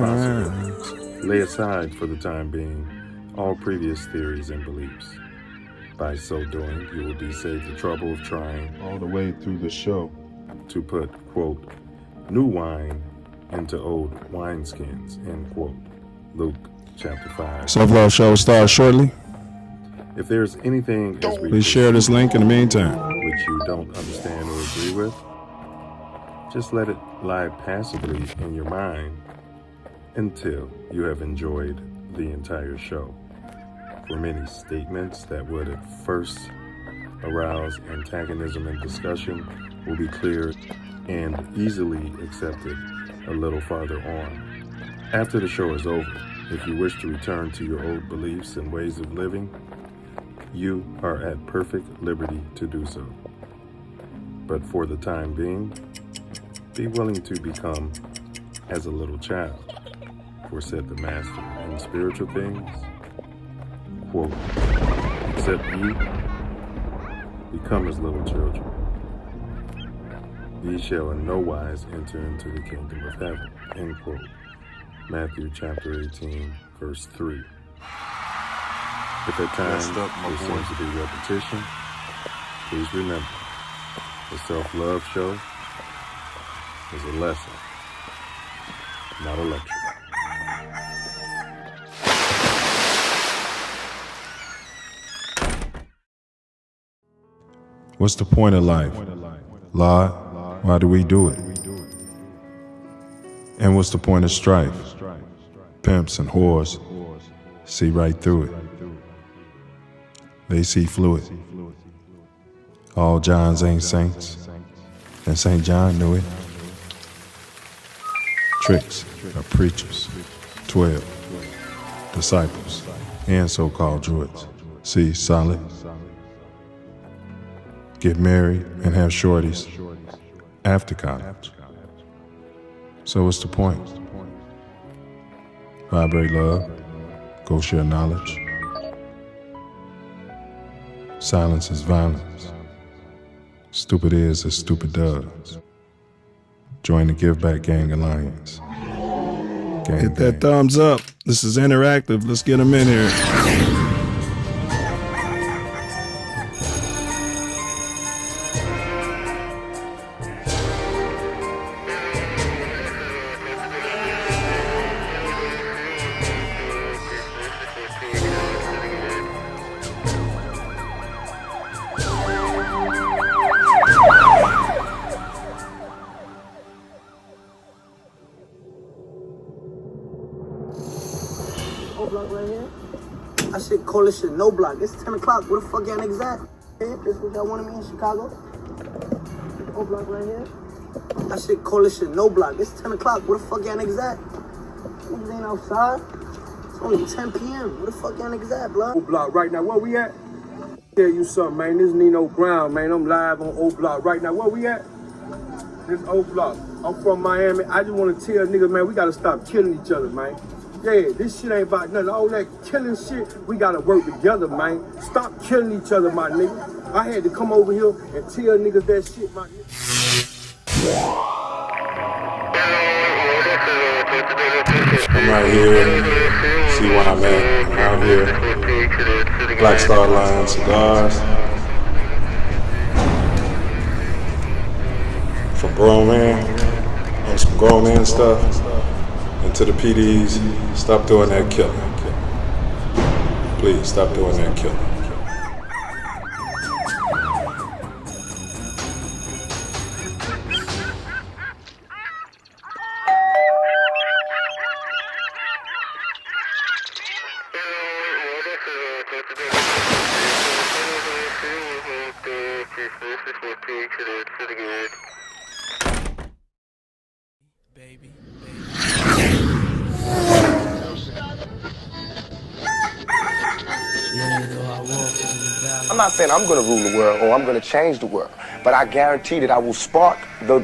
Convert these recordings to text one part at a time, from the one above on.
possible. Lay aside for the time being all previous theories and beliefs. By so doing, you will be saved the trouble of trying all the way through the show to put, quote, new wine into old wineskins, end quote. Luke chapter 5. Self Luv Show starts shortly. If there's anything as we Please share this link in the meantime. which you don't understand or agree with, just let it lie passively in your mind until you have enjoyed the entire show. For many statements that would at first arouse antagonism and discussion will be cleared and easily accepted a little farther on. After the show is over, if you wish to return to your old beliefs and ways of living, you are at perfect liberty to do so. But for the time being, be willing to become as a little child, for said the Master in spiritual things, quote, except ye become as little children. Ye shall in no wise enter into the kingdom of heaven, end quote. Matthew chapter 18, verse 3. If at times there seems to be repetition, please remember, the Self Love Show is a lesson, not a lecture. What's the point of life? Lord, why do we do it? And what's the point of strife? Pimps and whores see right through it. They see fluid. All Johns ain't saints, and St. John knew it. Tricks are preachers, 12 disciples, and so-called druids. See, solid. Get married and have shorties after college. So what's the point? Vibrate love, go share knowledge. Silence is violence. Stupid is as stupid does. Join the Give Back Gang Alliance. Hit that thumbs up. This is interactive. Let's get them in here. Block right here. I should call this shit no block. It's 10 o'clock. Where the fuck y'all niggas at? This what y'all wanted me in Chicago? O block right here. I should call this shit no block. It's 10 o'clock. Where the fuck y'all niggas at? Niggas ain't outside. It's only 10 p.m. Where the fuck y'all niggas at, blood? O block right now. Where we at? Tell you something, man. This Nino Brown, man. I'm live on O block right now. Where we at? This O block. I'm from Miami. I just want to tell niggas, man, we gotta stop killing each other, man. Yeah, this shit ain't about nothing. All that killing shit, we gotta work together, man. Stop killing each other, my nigga. I had to come over here and tell niggas that shit, my nigga. I'm right here. See where I'm at. I'm out here. Black Star Line cigars. For grown man. And some grown man stuff. And to the PDs, stop doing that killing. Please, stop doing that killing. Baby. I'm not saying I'm going to rule the world or I'm going to change the world, but I guarantee that I will spark the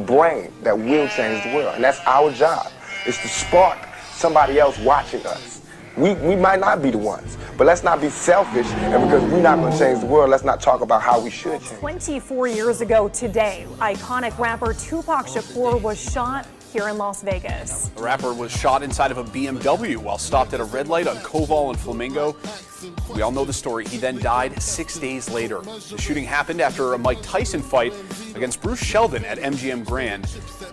brain that will change the world. And that's our job, is to spark somebody else watching us. We might not be the ones, but let's not be selfish, and because we're not going to change the world, let's not talk about how we should change. 24 years ago today, iconic rapper Tupac Shakur was shot here in Las Vegas. The rapper was shot inside of a BMW while stopped at a red light on Koval and Flamingo. We all know the story. He then died 6 days later. The shooting happened after a Mike Tyson fight against Bruce Sheldon at MGM Grand.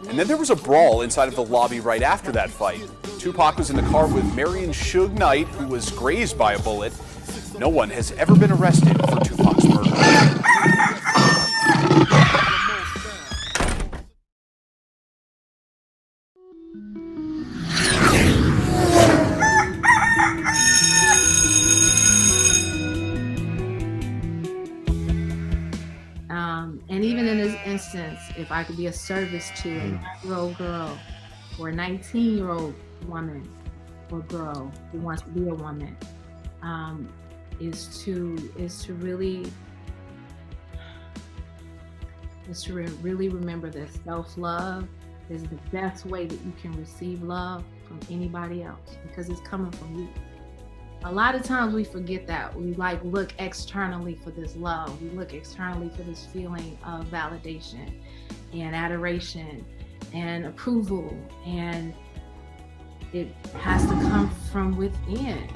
And then there was a brawl inside of the lobby right after that fight. Tupac was in the car with Marion Suge Knight, who was grazed by a bullet. No one has ever been arrested for Tupac's murder. And even in this instance, if I could be of service to a 9-year-old girl or a 19-year-old woman or girl who wants to be a woman, is to really remember that self-love is the best way that you can receive love from anybody else, because it's coming from you. A lot of times we forget that. We look externally for this love. We look externally for this feeling of validation and adoration and approval, and it has to come from within.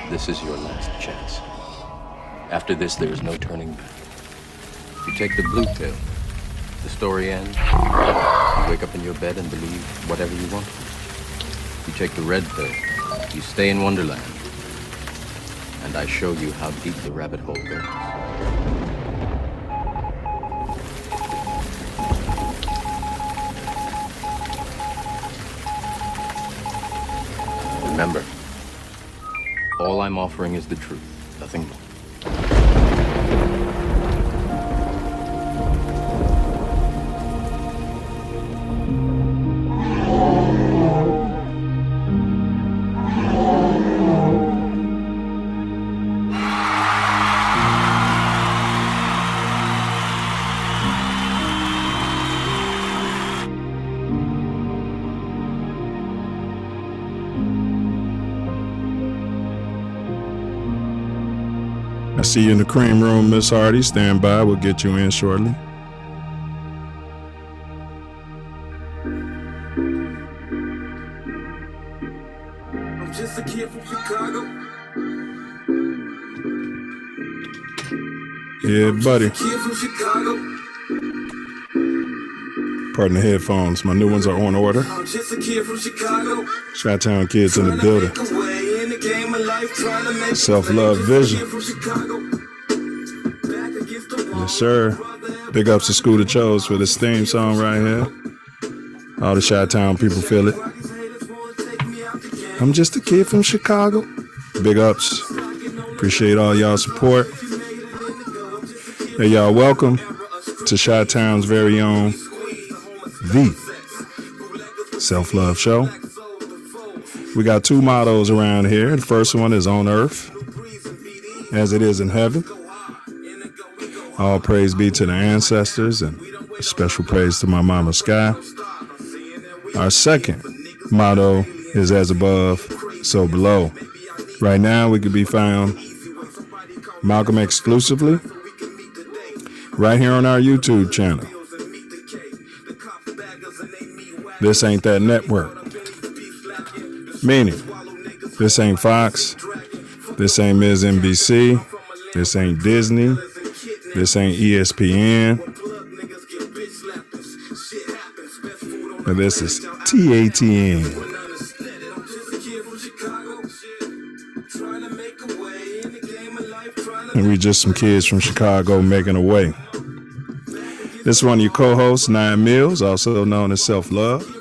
This is your last chance. After this, there is no turning back. You take the blue pill, the story ends. You wake up in your bed and believe whatever you want. You take the red pill, you stay in Wonderland. And I show you how deep the rabbit hole goes. Remember, all I'm offering is the truth, nothing more. I see you in the cream room, Miss Hardy. Stand by. We'll get you in shortly. I'm just a kid from Chicago. Yeah, buddy. Kid from Chicago. Pardon the headphones. My new ones are on order. I'm just a kid from Chicago. Chi-Town kids in the building. Self Love Vision. Yes, sir. Big ups to Scooter Chose for this theme song right here. All the Chi-Town people feel it. I'm just a kid from Chicago. Big ups. Appreciate all y'all support. Hey, y'all, welcome to Chi-Town's very own The Self Love Show. We got two mottos around here. The first one is on earth as it is in heaven. All praise be to the ancestors, and special praise to my mama Sky. Our second motto is as above, so below. Right now we can be found Malcolm exclusively right here on our YouTube channel. This ain't that network. Meaning, this ain't Fox, this ain't Ms. NBC, this ain't Disney, this ain't ESPN, but this is TATN. And we just some kids from Chicago making a way. This is one of your co-hosts, Nine Mills, also known as Self Love.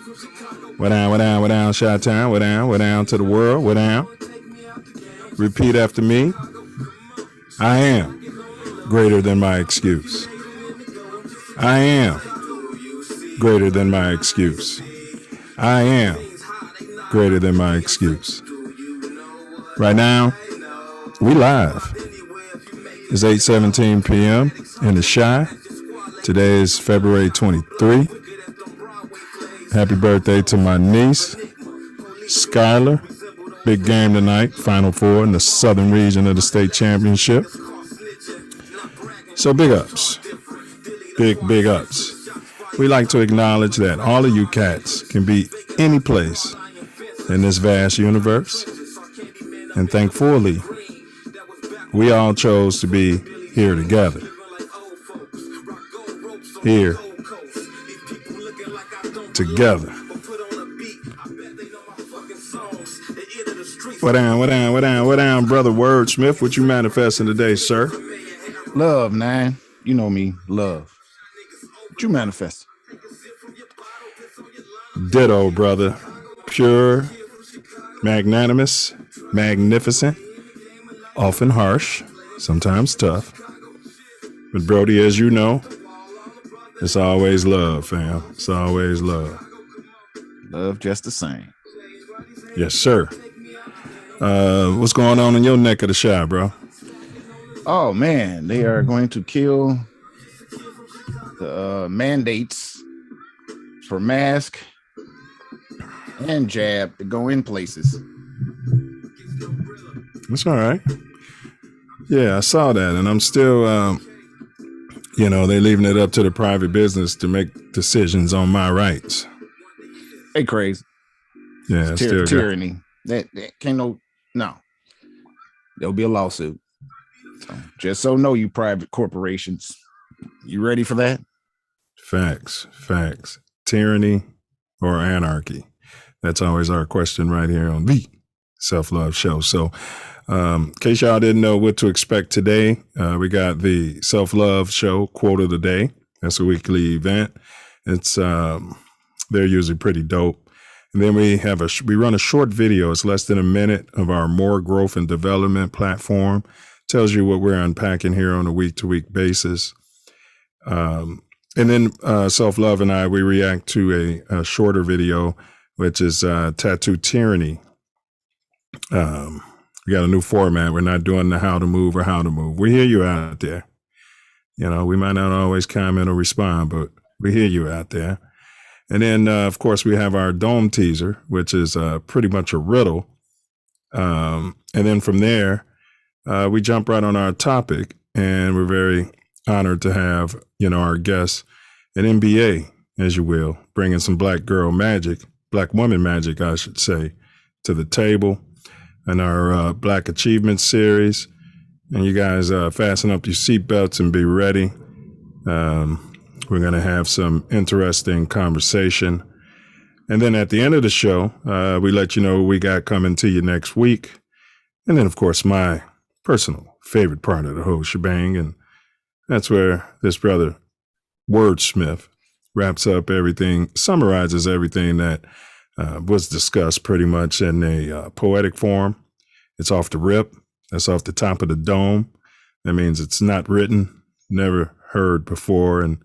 Way down, Chi-Town, way down to the world, way down. Repeat after me. I am greater than my excuse. I am greater than my excuse. I am greater than my excuse. Right now, we live. It's 8:17 p.m. in the Shy. Today is February 23. Happy birthday to my niece, Skylar. Big game tonight, Final Four in the Southern region of the state championship. So big ups. Big ups. We like to acknowledge that all of you cats can be any place in this vast universe. And thankfully, we all chose to be here together. Here. Together. What down, brother Wordsmith? What you manifesting today, sir? Love, man. You know me, love. What you manifest? Ditto, brother. Pure, magnanimous, magnificent, often harsh, sometimes tough. But Brody, as you know, it's always love, fam. It's always love. Love just the same. Yes, sir. What's going on in your neck of the Shy, bro? Oh, man. They are going to kill the mandates for mask and jab to go in places. That's all right. Yeah, I saw that, and I'm still, they're leaving it up to the private business to make decisions on my rights. Hey, crazy. Yeah, it's tyranny. That can't no. There'll be a lawsuit. So, just so know, you private corporations, you ready for that? Facts. Tyranny or anarchy? That's always our question right here on the Self Luv Show. So, in case y'all didn't know what to expect today, we got the Self Luv Show quote of the day. That's a weekly event. It's they're usually pretty dope. And then we run a short video. It's less than a minute of our Moor Growth and Development platform. Tells you what we're unpacking here on a week-to-week basis. And then Self Love and I, we react to a shorter video, which is Tattoo Tyranny. We got a new format. We're not doing the how to move. We hear you out there. We might not always comment or respond, but we hear you out there. And then, of course, we have our Dome teaser, which is pretty much a riddle. And then from there, we jump right on our topic, and we're very honored to have, our guest, an MBA, as you will, bringing some black woman magic, I should say, to the table in our Black Achievement series. And you guys fasten up your seatbelts and be ready. We're going to have some interesting conversation. And then at the end of the show, we let you know what we got coming to you next week. And then, of course, my personal favorite part of the whole shebang. And that's where this brother, Wordsmith, wraps up everything, summarizes everything that was discussed pretty much in a poetic form. It's off the rip. That's off the top of the dome. That means it's not written, never heard before. And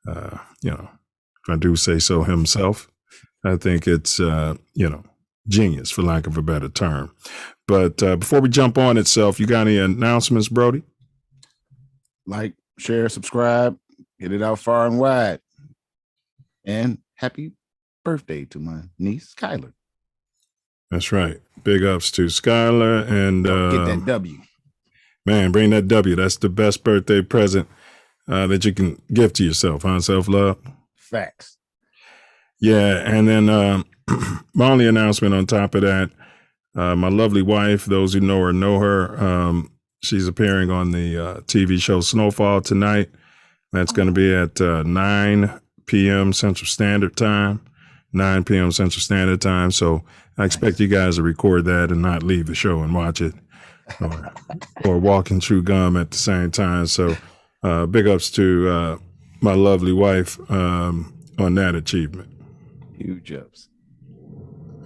if I do say so himself, I think it's, genius, for lack of a better term. But before we jump on itself, you got any announcements, Brody? Like, share, subscribe, get it out far and wide. And happy birthday to my niece, Skylar. That's right. Big ups to Skylar. And get that W. Man, bring that W. That's the best birthday present that you can give to yourself, huh? Self-love. Facts. Yeah, and then my only announcement on top of that, my lovely wife, those who know her, she's appearing on the TV show Snowfall tonight. That's going to be at 9 p.m. Central Standard Time. 9 p.m. Central Standard Time. So I expect you guys to record that and not leave the show and watch it, or walk and chew gum at the same time. So big ups to my lovely wife on that achievement. Huge ups.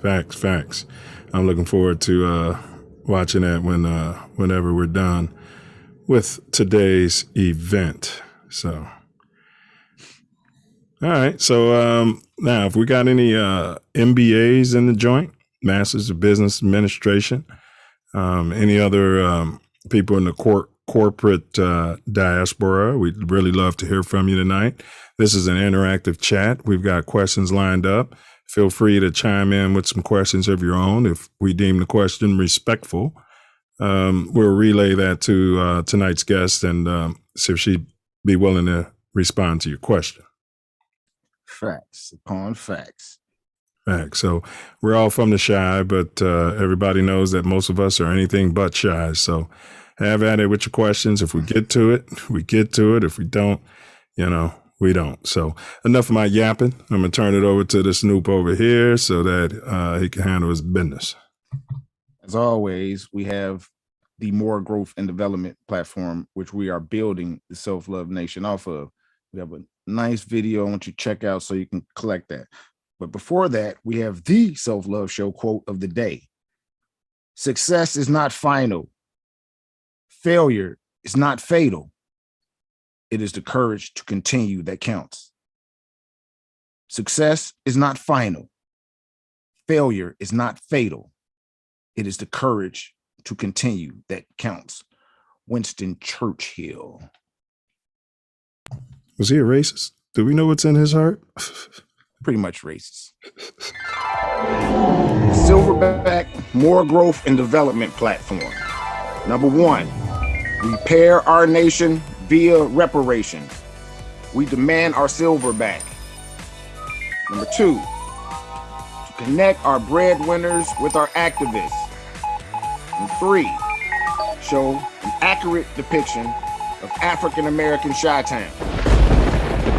Facts. I'm looking forward to watching that whenever we're done with today's event. So, all right. So now, if we got any MBAs in the joint, Masters of Business Administration, any other people in the corporate diaspora, we'd really love to hear from you tonight. This is an interactive chat. We've got questions lined up. Feel free to chime in with some questions of your own. If we deem the question respectful, we'll relay that to tonight's guest and see if she'd be willing to respond to your question. Facts upon facts. Facts. So we're all from the shy, but everybody knows that most of us are anything but shy. So have at it with your questions. If we get to it, we get to it. If we don't, we don't. So enough of my yapping. I'm going to turn it over to the Snoop over here so that he can handle his business. As always, we have the Moor Growth and Development platform, which we are building the Self Love Nation off of. We have a nice video I want you to check out so you can collect that. But before that, we have the Self Love Show quote of the day. Success is not final. Failure is not fatal. It is the courage to continue that counts. Success is not final. Failure is not fatal. It is the courage to continue that counts. Winston Churchill. Was he a racist? Do we know what's in his heart? Pretty much racist. Silverback Moor Growth and Development platform. Number 1, repair our nation via reparations. We demand our silver back. Number 2, to connect our breadwinners with our activists. And 3, show an accurate depiction of African American Chi-Town.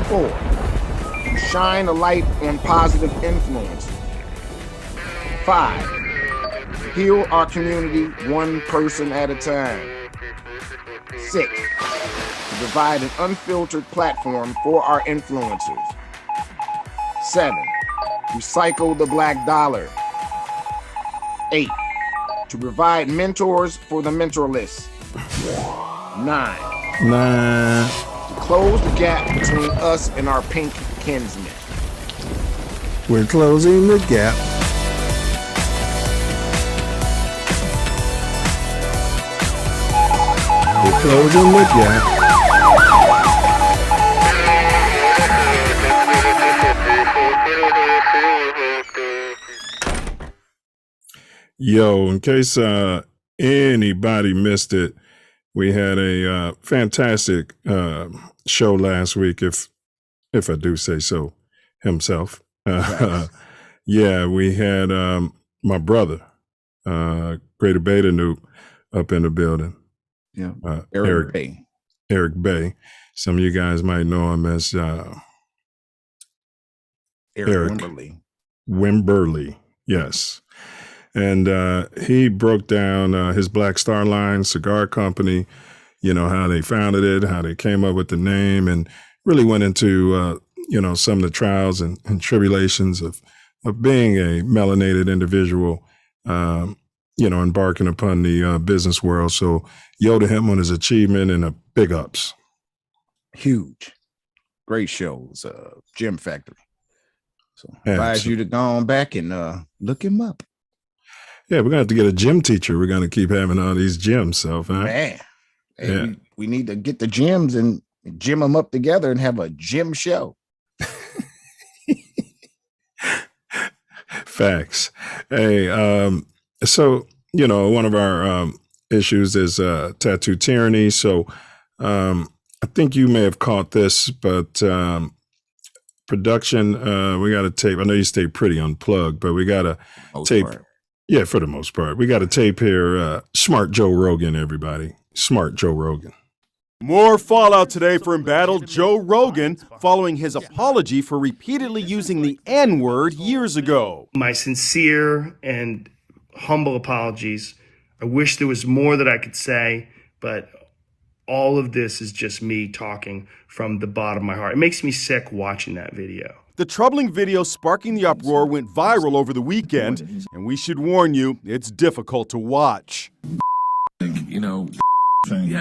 4, to shine a light on positive influence. 5, heal our community one person at a time. 6, to provide an unfiltered platform for our influencers. 7, recycle the black dollar. 8, to provide mentors for the mentorless. 9, to close the gap between us and our pink kinsmen. We're closing the gap. We're closing the gap. Yo, in case anybody missed it, we had a fantastic show last week, if I do say so himself. Yeah, we had my brother, Greater Beta Noob, up in the building. Yeah, Eric Bay. Eric Bay. Some of you guys might know him as Eric Wimberly. Yes. And he broke down his Black Star Line cigar company, how they founded it, how they came up with the name, and really went into, some of the trials and tribulations of being a melanated individual, embarking upon the business world. So yo to him on his achievement and big ups. Huge. Great shows, Gym Factory. So I advise you to go on back and look him up. Yeah, we're going to have to get a gym teacher. We're going to keep having all these gyms. So, man, hey, we need to get the gyms and gym them up together and have a gym show. Facts. Hey, so, one of our issues is tattoo tyranny. So I think you may have caught this, but production, we got to tape. I know you stay pretty unplugged, but we got to tape. Yeah, for the most part. We got a tape here. Smart Joe Rogan, everybody. Smart Joe Rogan. More fallout today for embattled Joe Rogan following his apology for repeatedly using the N-word years ago. My sincere and humble apologies. I wish there was more that I could say, but all of this is just me talking from the bottom of my heart. It makes me sick watching that video. The troubling video sparking the uproar went viral over the weekend, and we should warn you, it's difficult to watch.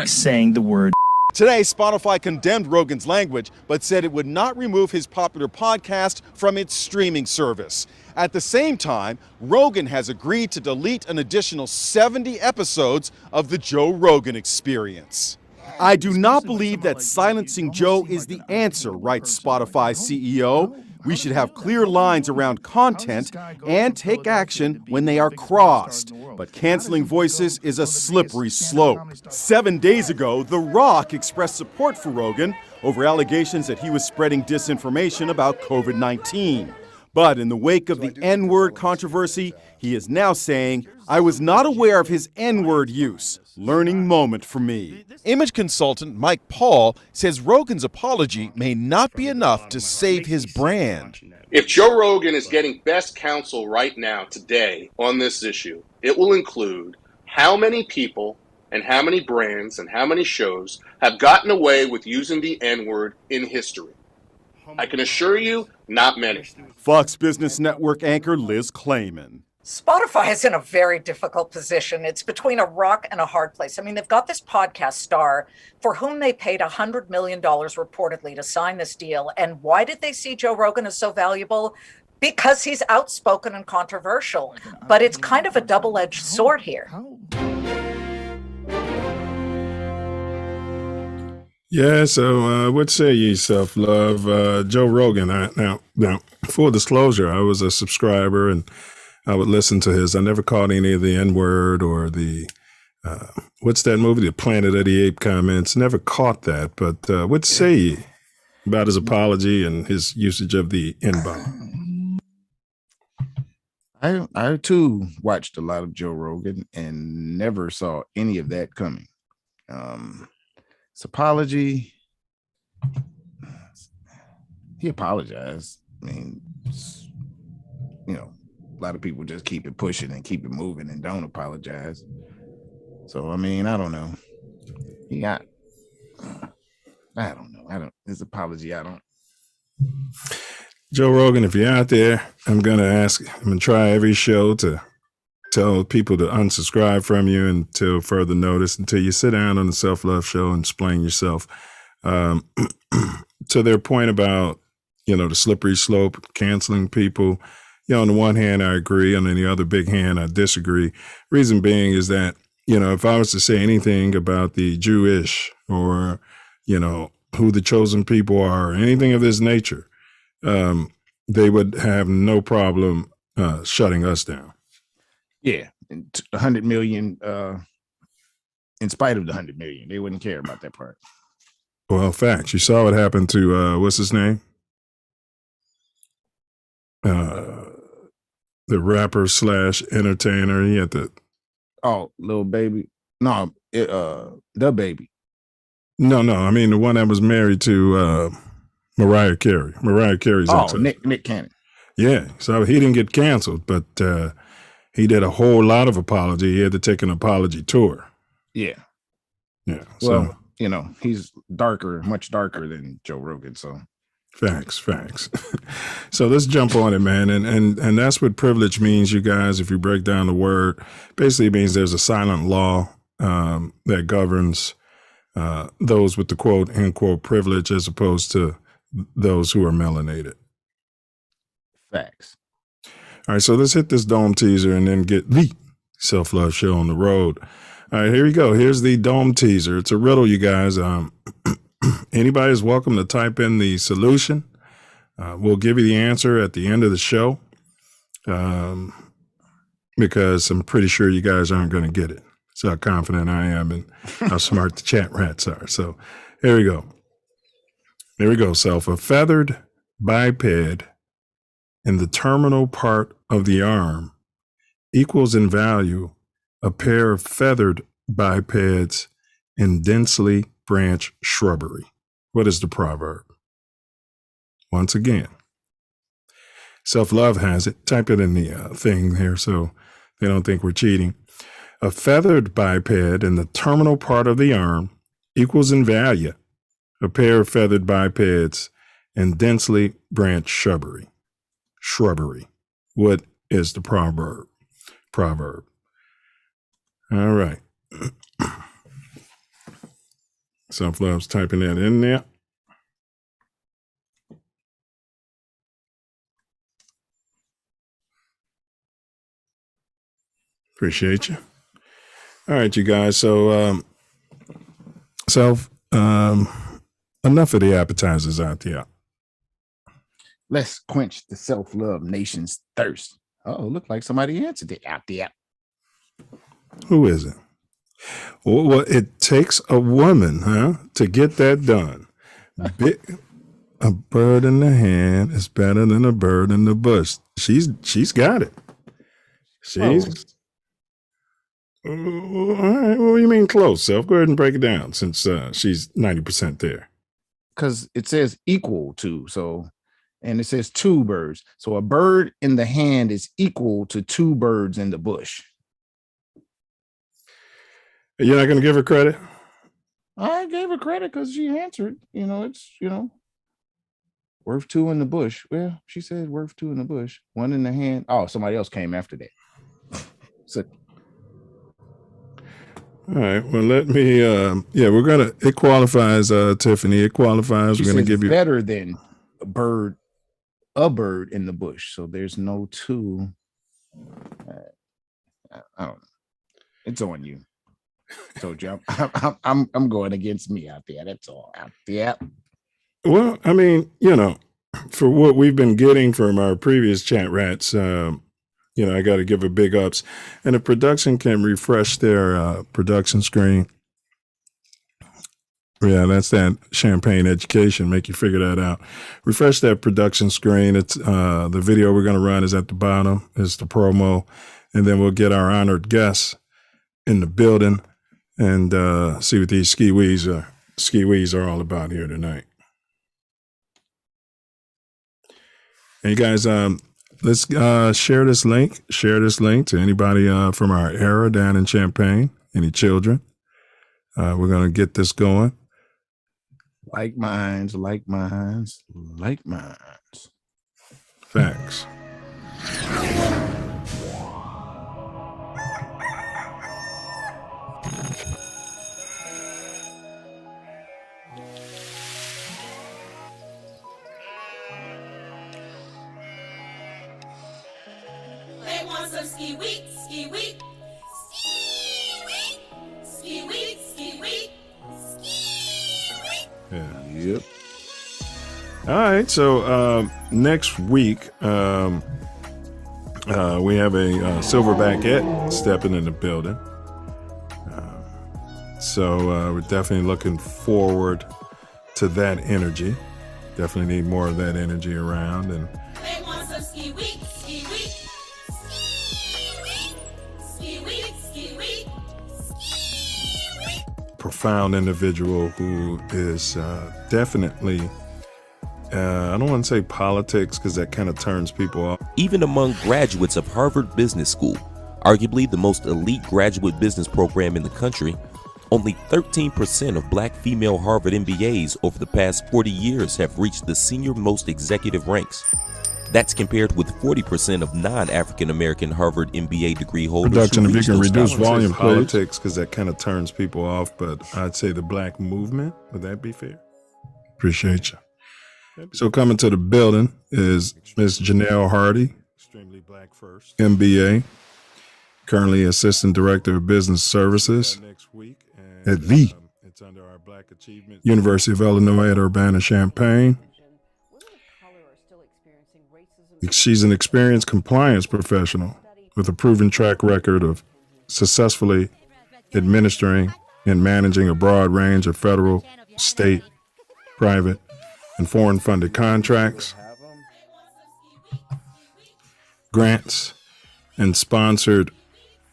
Saying the word Today, Spotify condemned Rogan's language, but said it would not remove his popular podcast from its streaming service. At the same time, Rogan has agreed to delete an additional 70 episodes of the Joe Rogan Experience. I do not believe that silencing Joe is the answer, writes Spotify CEO. We should have clear lines around content and take action when they are crossed. But canceling voices is a slippery slope. 7 days ago, The Rock expressed support for Rogan over allegations that he was spreading disinformation about COVID-19. But in the wake of the N-word controversy, he is now saying, I was not aware of his N-word use. Learning moment for me. Image consultant Mike Paul says Rogan's apology may not be enough to save his brand. If Joe Rogan is getting best counsel right now, today, on this issue, it will include how many people and how many brands and how many shows have gotten away with using the N-word in history. I can assure you, not many. Fox Business Network anchor Liz Klayman. Spotify is in a very difficult position. It's between a rock and a hard place. I mean, they've got this podcast star for whom they paid $100 million reportedly to sign this deal. And why did they see Joe Rogan as so valuable? Because he's outspoken and controversial. But it's kind of a double-edged sword here. Yeah, so what say ye, Self Love? Joe Rogan. Now, full disclosure, I was a subscriber and I would listen to his. I never caught any of the N-word or the, what's that movie, The Planet of the Apes comments. Never caught that. But what say ye about his apology and his usage of the N-bomb? I too watched a lot of Joe Rogan and never saw any of that coming. His apology, he apologized. I mean, you know, a lot of people just keep it pushing and keep it moving and don't apologize. So, I mean, I don't know. His apology, I don't. Joe Rogan, if you're out there, I'm going to try every show to tell people to unsubscribe from you until further notice, until you sit down on the Self Love Show and explain yourself. To their point about, the slippery slope, canceling people, on the one hand, I agree. And on the other big hand, I disagree. Reason being is that, if I was to say anything about the Jewish or, who the chosen people are, or anything of this nature, they would have no problem shutting us down. Yeah, 100 million, in spite of the 100 million, they wouldn't care about that part. Well, facts. You saw what happened to, what's his name? The rapper / entertainer. He had the Lil Baby. No, the Baby. No. I mean the one that was married to Mariah Carey. Mariah Carey's Nick Cannon. Yeah, so he didn't get canceled, but he did a whole lot of apology. He had to take an apology tour. Yeah. Yeah. Well, he's much darker than Joe Rogan. So. Facts. So let's jump on it, man. And that's what privilege means, you guys. If you break down the word, basically it means there's a silent law that governs those with the quote unquote privilege as opposed to those who are melanated. Facts. All right, so let's hit this dome teaser and then get the Self Love Show on the road. All right, here we go. Here's the dome teaser. It's a riddle, you guys. Anybody is welcome to type in the solution. We'll give you the answer at the end of the show because I'm pretty sure you guys aren't going to get it. That's how confident I am and how smart the chat rats are. So here we go. Here we go, Self. A feathered biped in the terminal part of the arm equals in value a pair of feathered bipeds in densely branched shrubbery. What is the proverb? Once again, Self Love has it. Type it in the thing here so they don't think we're cheating. A feathered biped in the terminal part of the arm equals in value a pair of feathered bipeds in densely branched shrubbery. What is the proverb? All right. Self Love's typing that in there. Appreciate you. All right, you guys. So, enough of the appetizers out there. Let's quench the self-love nation's thirst. Oh, look like somebody answered it out there. Who is it? Well, it takes a woman, to get that done. A bird in the hand is better than a bird in the bush. She's got it. She's all right. What do you mean close, Self? Go ahead and break it down since she's 90% there. Because it says equal to, so, and it says two birds. So a bird in the hand is equal to two birds in the bush. You're not going to give her credit? I gave her credit because she answered. It's, worth two in the bush. Well, she said worth two in the bush, one in the hand. Oh, somebody else came after that. So, all right. Well, let me. It qualifies, Tiffany. It qualifies. We're going to give you better than a bird in the bush. So there's no two. I don't know. It's on you. Told you, I'm going against me out there. That's all out there. Well, I mean, for what we've been getting from our previous chat rats, I got to give her big ups. And if production can refresh their production screen, yeah, that's that champagne education. Make you figure that out. Refresh that production screen. It's the video we're going to run is at the bottom. It's the promo, and then we'll get our honored guests in the building and see what these ski-wees are all about here tonight. Hey guys, let's share this link. Share this link to anybody from our era down in Champaign. Any children? We're gonna get this going. Like minds. Facts. They want some ski week, ski week, ski week, ski week, ski week, ski week. Yeah. Yep. All right. So next week, we have a silverbackette stepping in the building. So we're definitely looking forward to that energy. Definitely need more of that energy around. And they want some ski week, ski week, ski week, ski week, ski week, ski week. profound individual who is definitely, I don't want to say politics because that kind of turns people off. Even among graduates of Harvard Business School, arguably the most elite graduate business program in the country, only 13% of black female Harvard MBAs over the past 40 years have reached the senior most executive ranks. That's compared with 40% of non-African American Harvard MBA degree holders. Production, who if you reached can those reduce scholarships. volume, politics, because that kind of turns people off. But I'd say the black movement. Would that be fair? Appreciate you. So coming to the building is Miss Jenell Hardy, MBA, currently Assistant Director of Business Services at the University of Illinois at Urbana-Champaign. She's an experienced compliance professional with a proven track record of successfully administering and managing a broad range of federal, state, private, and foreign-funded contracts, grants, and sponsored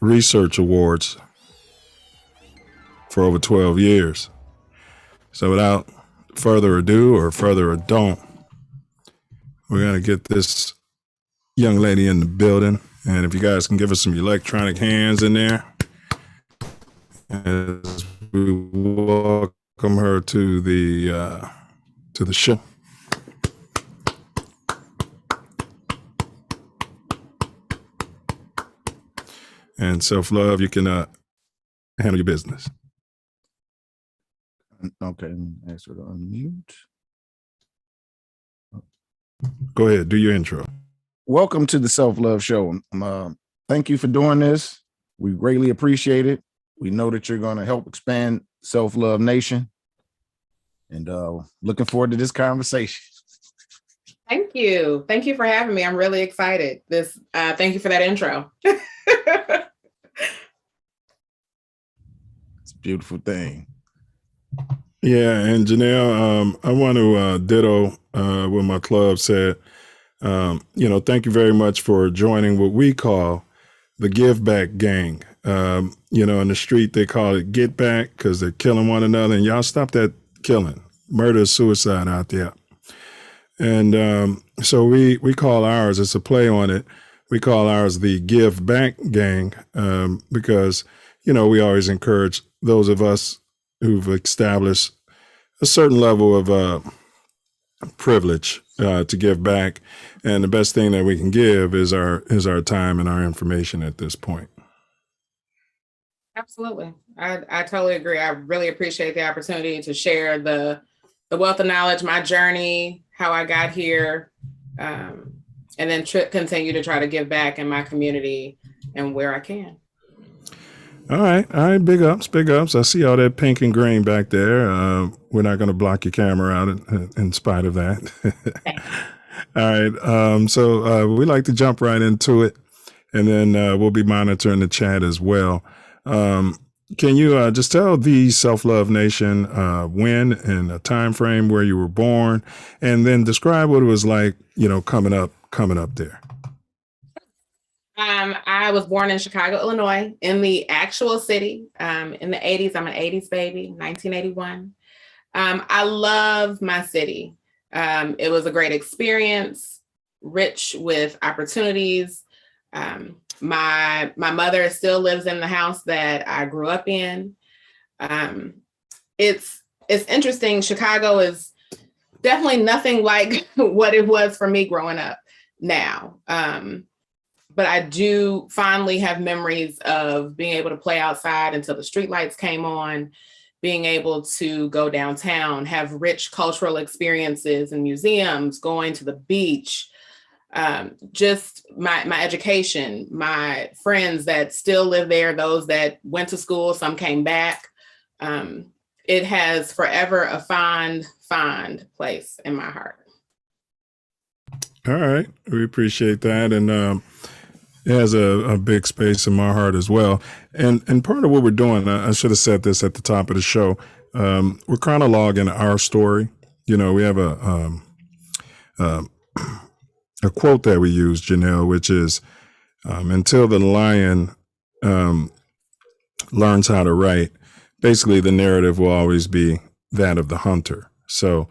research awards for over 12 years. So without further ado or further ado, we're going to get this young lady in the building. And if you guys can give us some electronic hands in there as we welcome her to the show. And Self Love, you can handle your business. Okay, ask her to unmute. Go ahead, do your intro. Welcome to the Self Love Show. Thank you for doing this. We greatly appreciate it. We know that you're going to help expand Self Love Nation, and looking forward to this conversation. Thank you. Thank you for having me. I'm really excited. Thank you for that intro. It's a beautiful thing. Yeah, and Jenell, I want to ditto what my club said. Thank you very much for joining what we call the Give Back Gang. In the street, they call it Get Back because they're killing one another. And y'all stop that killing. Murder, suicide out there. And so we call ours, it's a play on it, we call ours the Give Back Gang because, we always encourage those of us who've established a certain level of privilege to give back. And the best thing that we can give is our time and our information at this point. Absolutely. I totally agree. I really appreciate the opportunity to share the wealth of knowledge, my journey, how I got here, and then continue to try to give back in my community and where I can. All right. Big ups. I see all that pink and green back there. We're not going to block your camera out in spite of that. All right. So we like to jump right into it, and then we'll be monitoring the chat as well. Can you just tell the Self Love Nation when and a time frame where you were born, and then describe what it was like, coming up there? I was born in Chicago, Illinois, in the actual city. In the 80s, I'm an 80s baby, 1981. I love my city. It was a great experience, rich with opportunities. My mother still lives in the house that I grew up in. It's interesting. Chicago is definitely nothing like what it was for me growing up now. But I do fondly have memories of being able to play outside until the streetlights came on, being able to go downtown, have rich cultural experiences in museums, going to the beach, just my education, my friends that still live there, those that went to school, some came back. It has forever a fond place in my heart. All right. We appreciate that. And it has a big space in my heart as well. And part of what we're doing, I should have said this at the top of the show, we're chronologuing our story. We have a quote that we use, Jenell, which is, until the lion learns how to write, basically the narrative will always be that of the hunter. So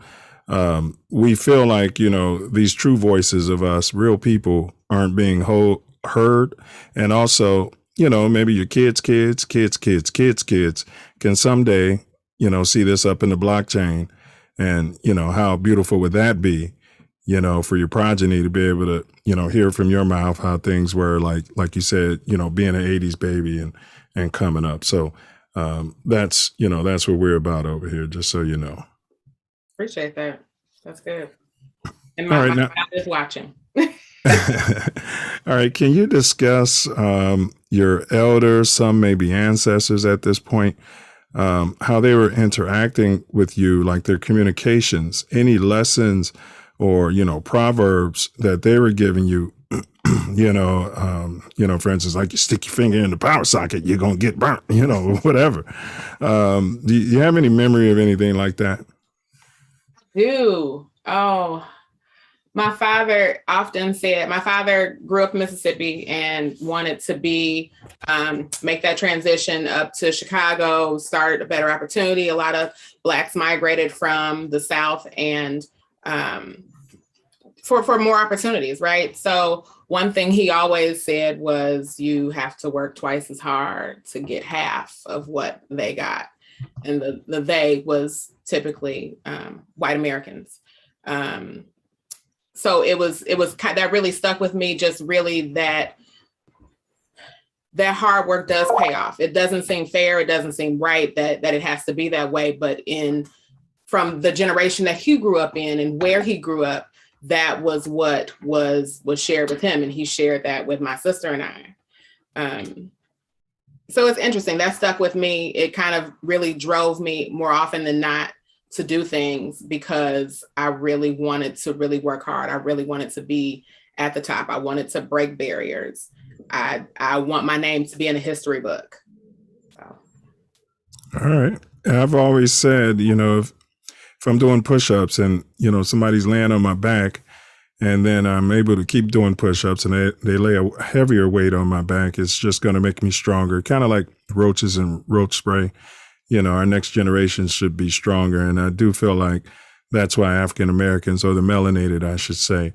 we feel like, these true voices of us, real people, aren't being heard. And also, maybe your kids can someday, see this up in the blockchain. And, how beautiful would that be, for your progeny to be able to, hear from your mouth how things were like you said, being an 80s baby and coming up. So that's what we're about over here, just so you know. Appreciate that. That's good. And my mom is watching. All right. Can you discuss your elders, some maybe ancestors at this point, how they were interacting with you, like their communications, any lessons or, proverbs that they were giving you, for instance, like you stick your finger in the power socket, you're going to get burnt, whatever. Do you have any memory of anything like that? I do. Oh, my father often said, my father grew up in Mississippi and wanted to make that transition up to Chicago, started a better opportunity. A lot of Blacks migrated from the South and for more opportunities, right? So one thing he always said was, you have to work twice as hard to get half of what they got. And the they was typically white Americans. So it was that really stuck with me, just really that that hard work does pay off. It doesn't seem fair. It doesn't seem right that it has to be that way. But from the generation that he grew up in and where he grew up, that was what was shared with him. And he shared that with my sister and I. So it's interesting. That stuck with me. It kind of really drove me more often than not to do things because I really wanted to really work hard. I really wanted to be at the top. I wanted to break barriers. I want my name to be in a history book. So. All right. And I've always said, if I'm doing push-ups and, somebody's laying on my back and then I'm able to keep doing push-ups and they lay a heavier weight on my back, it's just going to make me stronger. Kind of like roaches and roach spray. Our next generation should be stronger. And I do feel like that's why African Americans, or the melanated, I should say,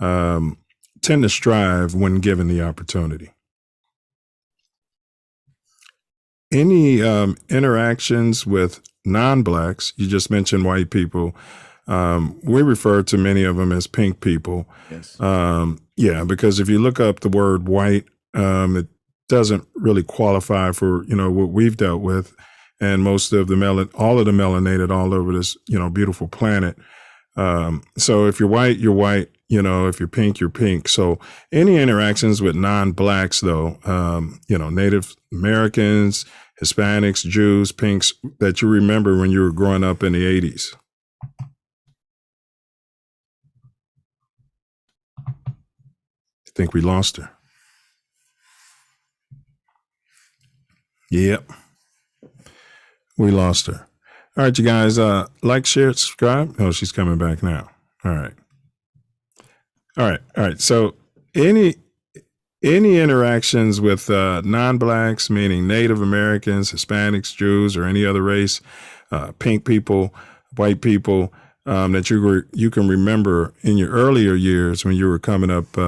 tend to strive when given the opportunity. Any interactions with non-Blacks? You just mentioned white people. We refer to many of them as pink people. Yes. Yeah, because if you look up the word white, it doesn't really qualify for, what we've dealt with. And most of all of the melanated all over this, beautiful planet. So if you're white, you're white. If you're pink, you're pink. So any interactions with non-Blacks, though, Native Americans, Hispanics, Jews, pinks, that you remember when you were growing up in the 80s? I think we lost her. Yep. We lost her. All right, you guys, like, share, subscribe. Oh, she's coming back now. All right. So any interactions with non-Blacks, meaning Native Americans, Hispanics, Jews, or any other race, pink people, white people, that you can remember in your earlier years when you were coming up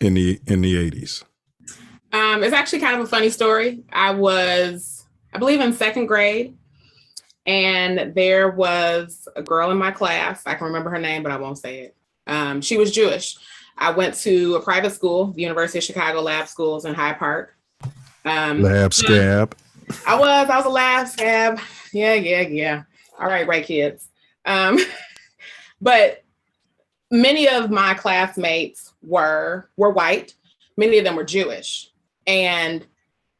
in the 80s? It's actually kind of a funny story. I believe in second grade, and there was a girl in my class. I can remember her name, but I won't say it. She was Jewish. I went to a private school, the University of Chicago Lab Schools in Hyde Park. Lab scab. I was a lab scab. Yeah. All right, kids. But many of my classmates were white. Many of them were Jewish. And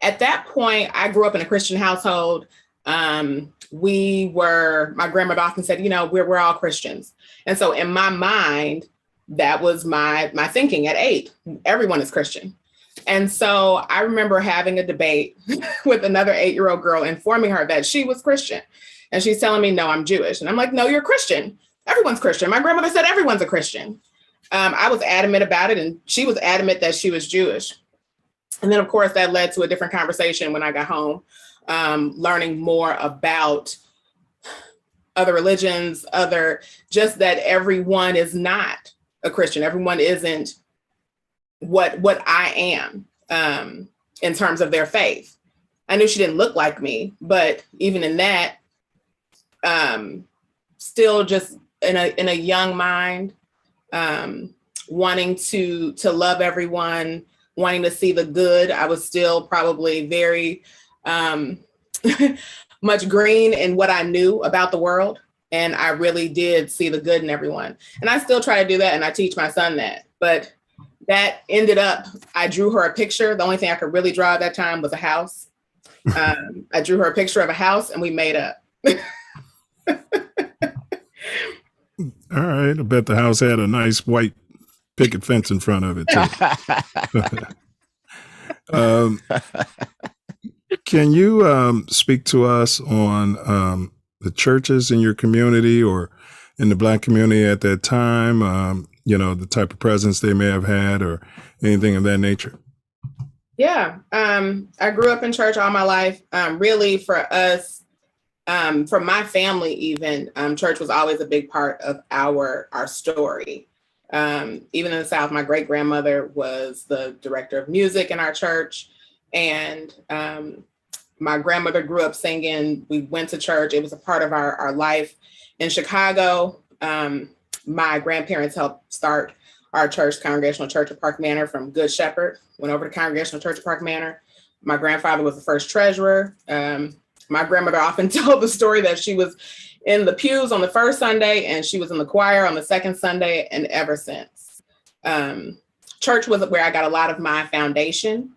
at that point, I grew up in a Christian household. My grandmother often said, we're all Christians. And so in my mind, that was my thinking at 8. Everyone is Christian. And so I remember having a debate with another 8-year-old girl, informing her that she was Christian. And she's telling me, no, I'm Jewish. And I'm like, no, you're Christian. Everyone's Christian. My grandmother said everyone's a Christian. I was adamant about it, and she was adamant that she was Jewish. And then, of course, that led to a different conversation when I got home, learning more about other religions, just that everyone is not a Christian. Everyone isn't what I am in terms of their faith. I knew she didn't look like me, but even in that, still just in a young mind, wanting to love everyone, wanting to see the good. I was still probably very much green in what I knew about the world. And I really did see the good in everyone. And I still try to do that. And I teach my son that. But that ended up, I drew her a picture. The only thing I could really draw at that time was a house. I drew her a picture of a house and we made up. All right. I bet the house had a nice white picket fence in front of it, too. Can you speak to us on the churches in your community or in the Black community at that time, the type of presence they may have had or anything of that nature? Yeah. I grew up in church all my life. Really, for us, for my family even, church was always a big part of our story. Even in the South, my great-grandmother was the director of music in our church. And my grandmother grew up singing. We went to church. It was a part of our life. In Chicago, my grandparents helped start our church, Congregational Church of Park Manor, from Good Shepherd. Went over to Congregational Church of Park Manor. My grandfather was the first treasurer. My grandmother often told the story that she was in the pews on the first Sunday and she was in the choir on the second Sunday, and ever since. Church was where I got a lot of my foundation.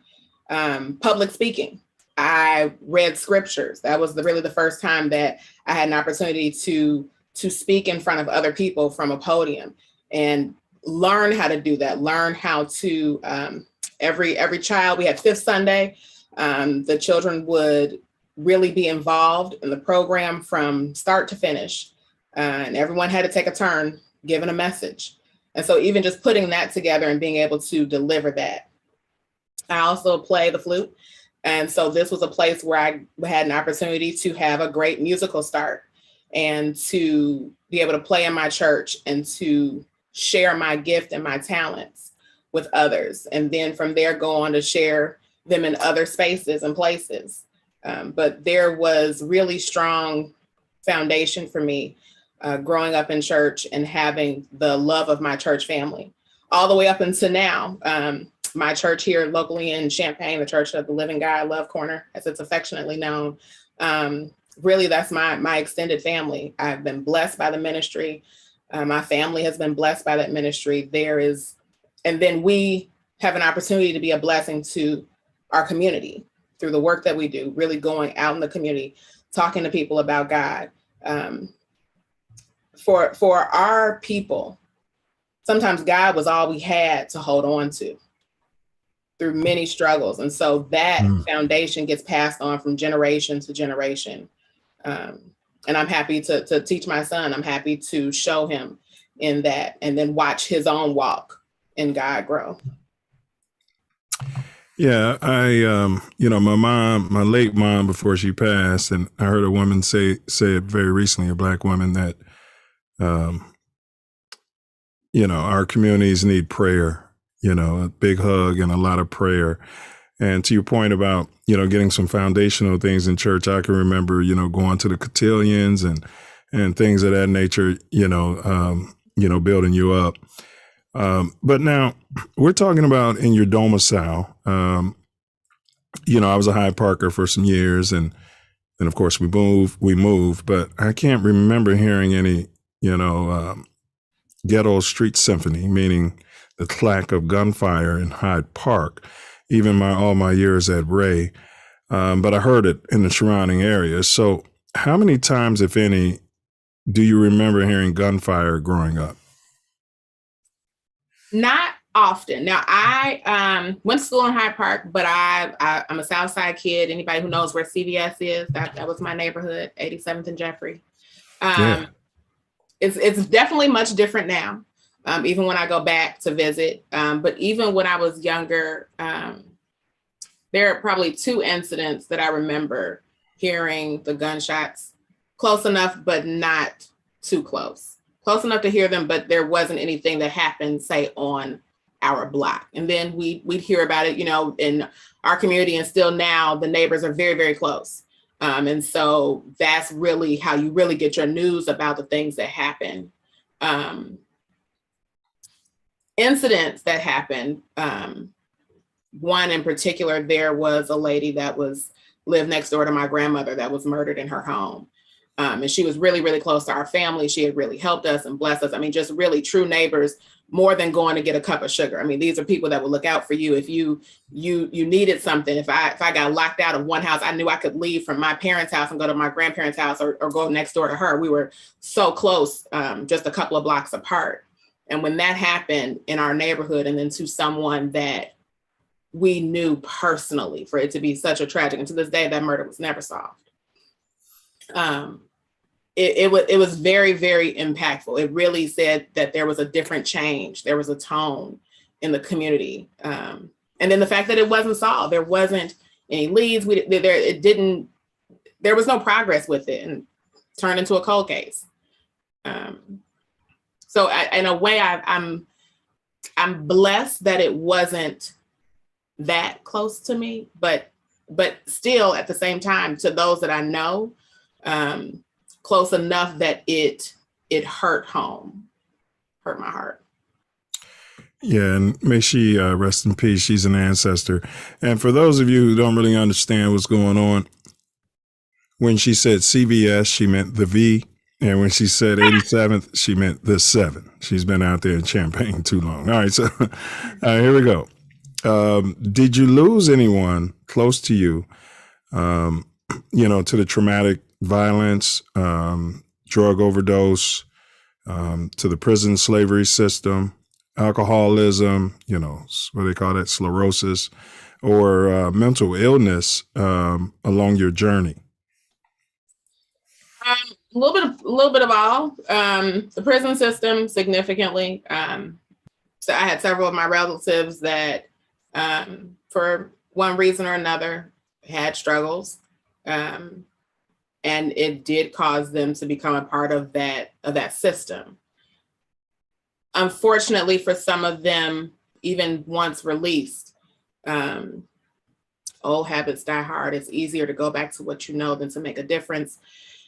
Public speaking. I read scriptures. That was really the first time that I had an opportunity to speak in front of other people from a podium, and learn how to do that. Learn how to, every child, we had fifth Sunday, the children would really be involved in the program from start to finish. And everyone had to take a turn giving a message. And so even just putting that together and being able to deliver that. I also play the flute. And so this was a place where I had an opportunity to have a great musical start and to be able to play in my church and to share my gift and my talents with others. And then from there, go on to share them in other spaces and places. But there was really strong foundation for me growing up in church and having the love of my church family all the way up until now. My church here locally in Champaign, the Church of the Living God Love Corner, as it's affectionately known. Really, that's my extended family. I've been blessed by the ministry. My family has been blessed by that ministry. And then we have an opportunity to be a blessing to our community through the work that we do, really going out in the community, talking to people about God. For our people, sometimes God was all we had to hold on to through many struggles. And so that foundation gets passed on from generation to generation. And I'm happy to teach my son. I'm happy to show him in that and then watch his own walk in God grow. Yeah, my late mom, before she passed, and I heard a woman say it very recently, a Black woman, that, our communities need prayer, a big hug and a lot of prayer. And to your point about, getting some foundational things in church, I can remember, going to the cotillions and things of that nature, building you up. But now we're talking about in your domicile. I was a Hyde Parker for some years, and then of course we moved, but I can't remember hearing any, ghetto street symphony, meaning the clack of gunfire in Hyde Park, even all my years at Ray. But I heard it in the surrounding areas. So how many times, if any, do you remember hearing gunfire growing up? Not often. Now, I went to school in Hyde Park, but I'm a South Side kid. Anybody who knows where CVS is, that was my neighborhood, 87th and Jeffrey. It's definitely much different now, even when I go back to visit. But even when I was younger, there are probably 2 incidents that I remember hearing the gunshots close enough, but not too close. Close enough to hear them, but there wasn't anything that happened, say, on our block. And then we'd hear about it, in our community, and still now the neighbors are very, very close. And so that's really how you really get your news about the things that happen. Incidents that happened. One in particular, there was a lady that lived next door to my grandmother that was murdered in her home. And she was really, really close to our family. She had really helped us and blessed us. I mean, just really true neighbors, more than going to get a cup of sugar. I mean, these are people that would look out for you. If you needed something, if I got locked out of one house, I knew I could leave from my parents' house and go to my grandparents' house or go next door to her. We were so close, just a couple of blocks apart. And when that happened in our neighborhood, and then to someone that we knew personally, for it to be such a tragic, and to this day, that murder was never solved. It was very, very impactful. It really said that there was a different change. There was a tone in the community. And then the fact that it wasn't solved, there wasn't any leads. There was no progress with it, and turned into a cold case. So in a way, I'm blessed that it wasn't that close to me, but still at the same time, to those that I know, close enough that it hurt my heart. Yeah, and may she rest in peace. She's an ancestor. And for those of you who don't really understand what's going on, when she said CVS, she meant the V. And when she said 87th, she meant the 7. She's been out there in Champaign too long. All right, so here we go. Did you lose anyone close to you, to the traumatic violence, drug overdose, to the prison slavery system, alcoholism, what do they call that, sclerosis, or mental illness along your journey? A little bit of all. The prison system, significantly. So I had several of my relatives that, for one reason or another, had struggles, and it did cause them to become a part of that system. Unfortunately, for some of them, even once released, old habits die hard. It's easier to go back to what you know than to make a difference.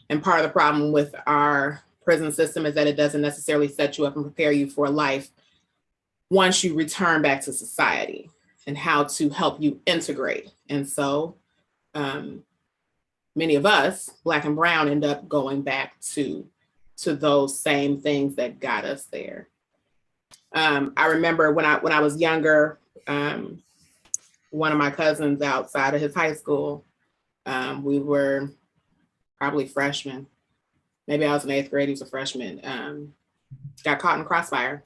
And part of the problem with our prison system is that it doesn't necessarily set you up and prepare you for life once you return back to society, and how to help you integrate. And so many of us, Black and brown, end up going back to those same things that got us there. I remember when I was younger, one of my cousins outside of his high school, we were probably freshmen. Maybe I was in 8th grade, he was a freshman. Got caught in crossfire.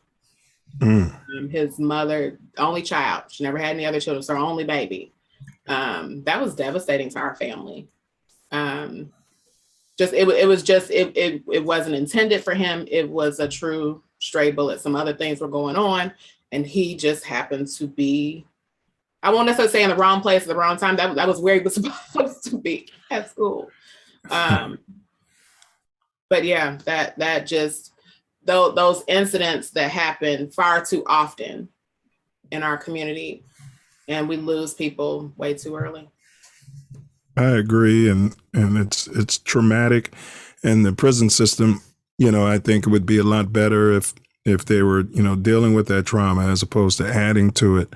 His mother, only child, she never had any other children, so her only baby. That was devastating to our family. It wasn't intended for him. It was a true stray bullet. Some other things were going on, and he just happened to be, I won't necessarily say in the wrong place at the wrong time. That was where he was supposed to be, at school. But yeah, that just, those incidents that happen far too often in our community, and we lose people way too early. I agree, and it's traumatic, and the prison system, I think it would be a lot better if they were, dealing with that trauma as opposed to adding to it.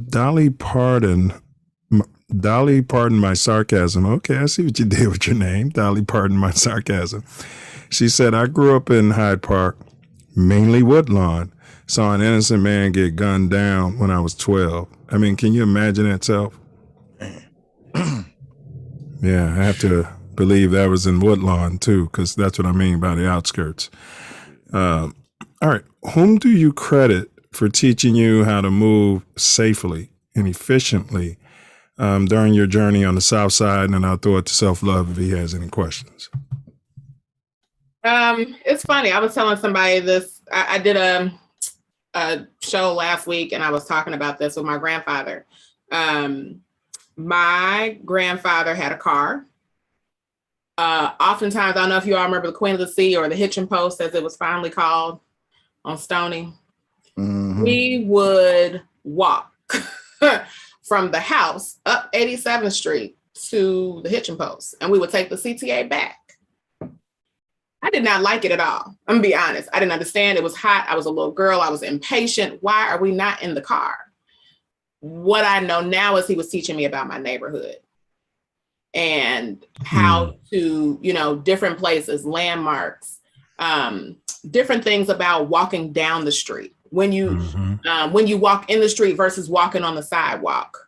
Dolly, pardon my sarcasm. Okay, I see what you did with your name. Dolly, pardon my sarcasm. She said, I grew up in Hyde Park, mainly Woodlawn. Saw an innocent man get gunned down when I was 12. I mean, can you imagine that, Self? Yeah, I have to believe that was in Woodlawn too, because that's what I mean by the outskirts. All right, whom do you credit for teaching you how to move safely and efficiently during your journey on the South Side? And I'll throw it to Self Love if he has any questions. It's funny. I was telling somebody this. I did a show last week, and I was talking about this with my grandfather. My grandfather had a car. Oftentimes, I don't know if you all remember the Queen of the Sea, or the Hitching Post, as it was finally called, on Stony. Mm-hmm. We would walk from the house up 87th Street to the Hitching Post, and we would take the CTA back. I did not like it at all. I'm gonna be honest. I didn't understand. It was hot. I was a little girl. I was impatient. Why are we not in the car? What I know now is he was teaching me about my neighborhood and how to, different places, landmarks, different things about walking down the street. When you walk in the street versus walking on the sidewalk.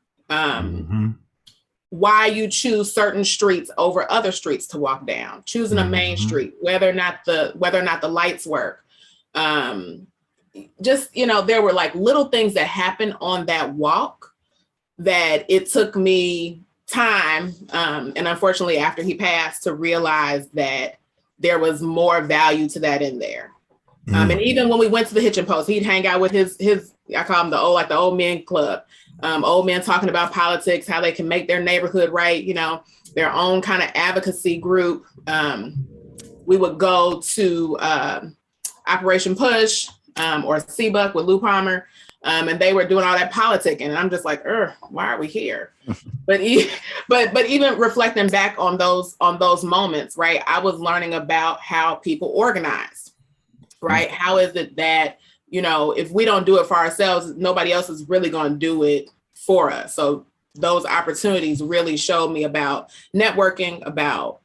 Why you choose certain streets over other streets to walk down, choosing a main street, whether or not the lights work. There were like little things that happened on that walk that it took me time. And unfortunately, after he passed, to realize that there was more value to that in there. And even when we went to the Hitching Post, he'd hang out with his I call them the old men club. Old men talking about politics, how they can make their neighborhood right, their own kind of advocacy group. We would go to Operation Push or CBUC with Lou Palmer, and they were doing all that politicking, and I'm just like, why are we here? But even reflecting back on those moments, right? I was learning about how people organize, right? How is it that you know, if we don't do it for ourselves, nobody else is really going to do it for us. So those opportunities really showed me about networking, about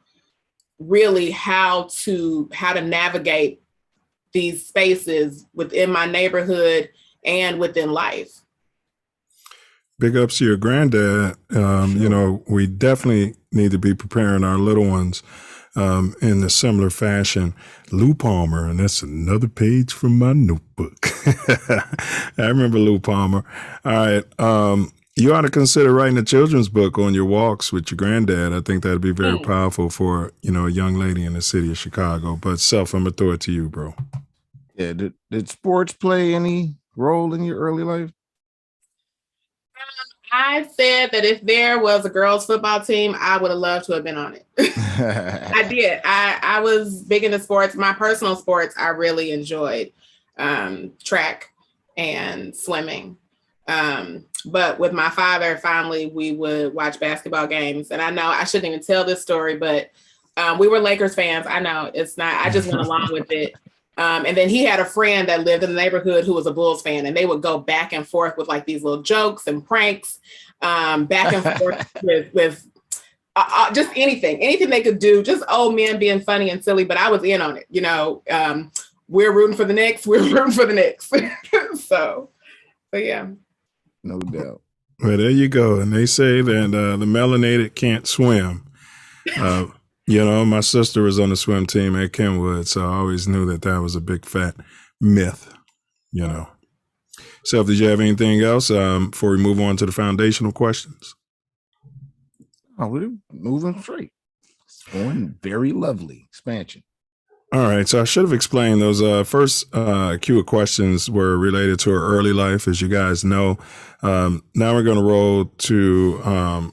really how to navigate these spaces within my neighborhood and within life. Big ups to your granddad. You know, we definitely need to be preparing our little ones in a similar fashion. Lou Palmer, and that's another page from my notebook. I remember Lou Palmer. All right. You ought to consider writing a children's book on your walks with your granddad. I think that'd be very powerful for, you know, a young lady in the city of Chicago. But Self, I'm going to throw it to you, bro. Yeah. Did sports play any role in your early life? I said that if there was a girls' football team, I would have loved to have been on it. I did. I was big into sports. My personal sports, I really enjoyed track and swimming. But with my father, finally, we would watch basketball games. And I know I shouldn't even tell this story, but we were Lakers fans. I know it's not, I just went along with it. And then he had a friend that lived in the neighborhood who was a Bulls fan, and they would go back and forth with like these little jokes and pranks, back and forth with just anything they could do, just old men being funny and silly. But I was in on it, you know. We're rooting for the Knicks. We're rooting for the Knicks. So yeah. No doubt. Well, there you go. And they say that the melanated can't swim. You know, my sister was on the swim team at Kenwood, so I always knew that was a big fat myth, you know. Self, did you have anything else before we move on to the foundational questions? Oh, we're moving straight. It's going very lovely. Expansion. All right, so I should have explained those first queue of questions were related to her early life, as you guys know. Now we're going to roll to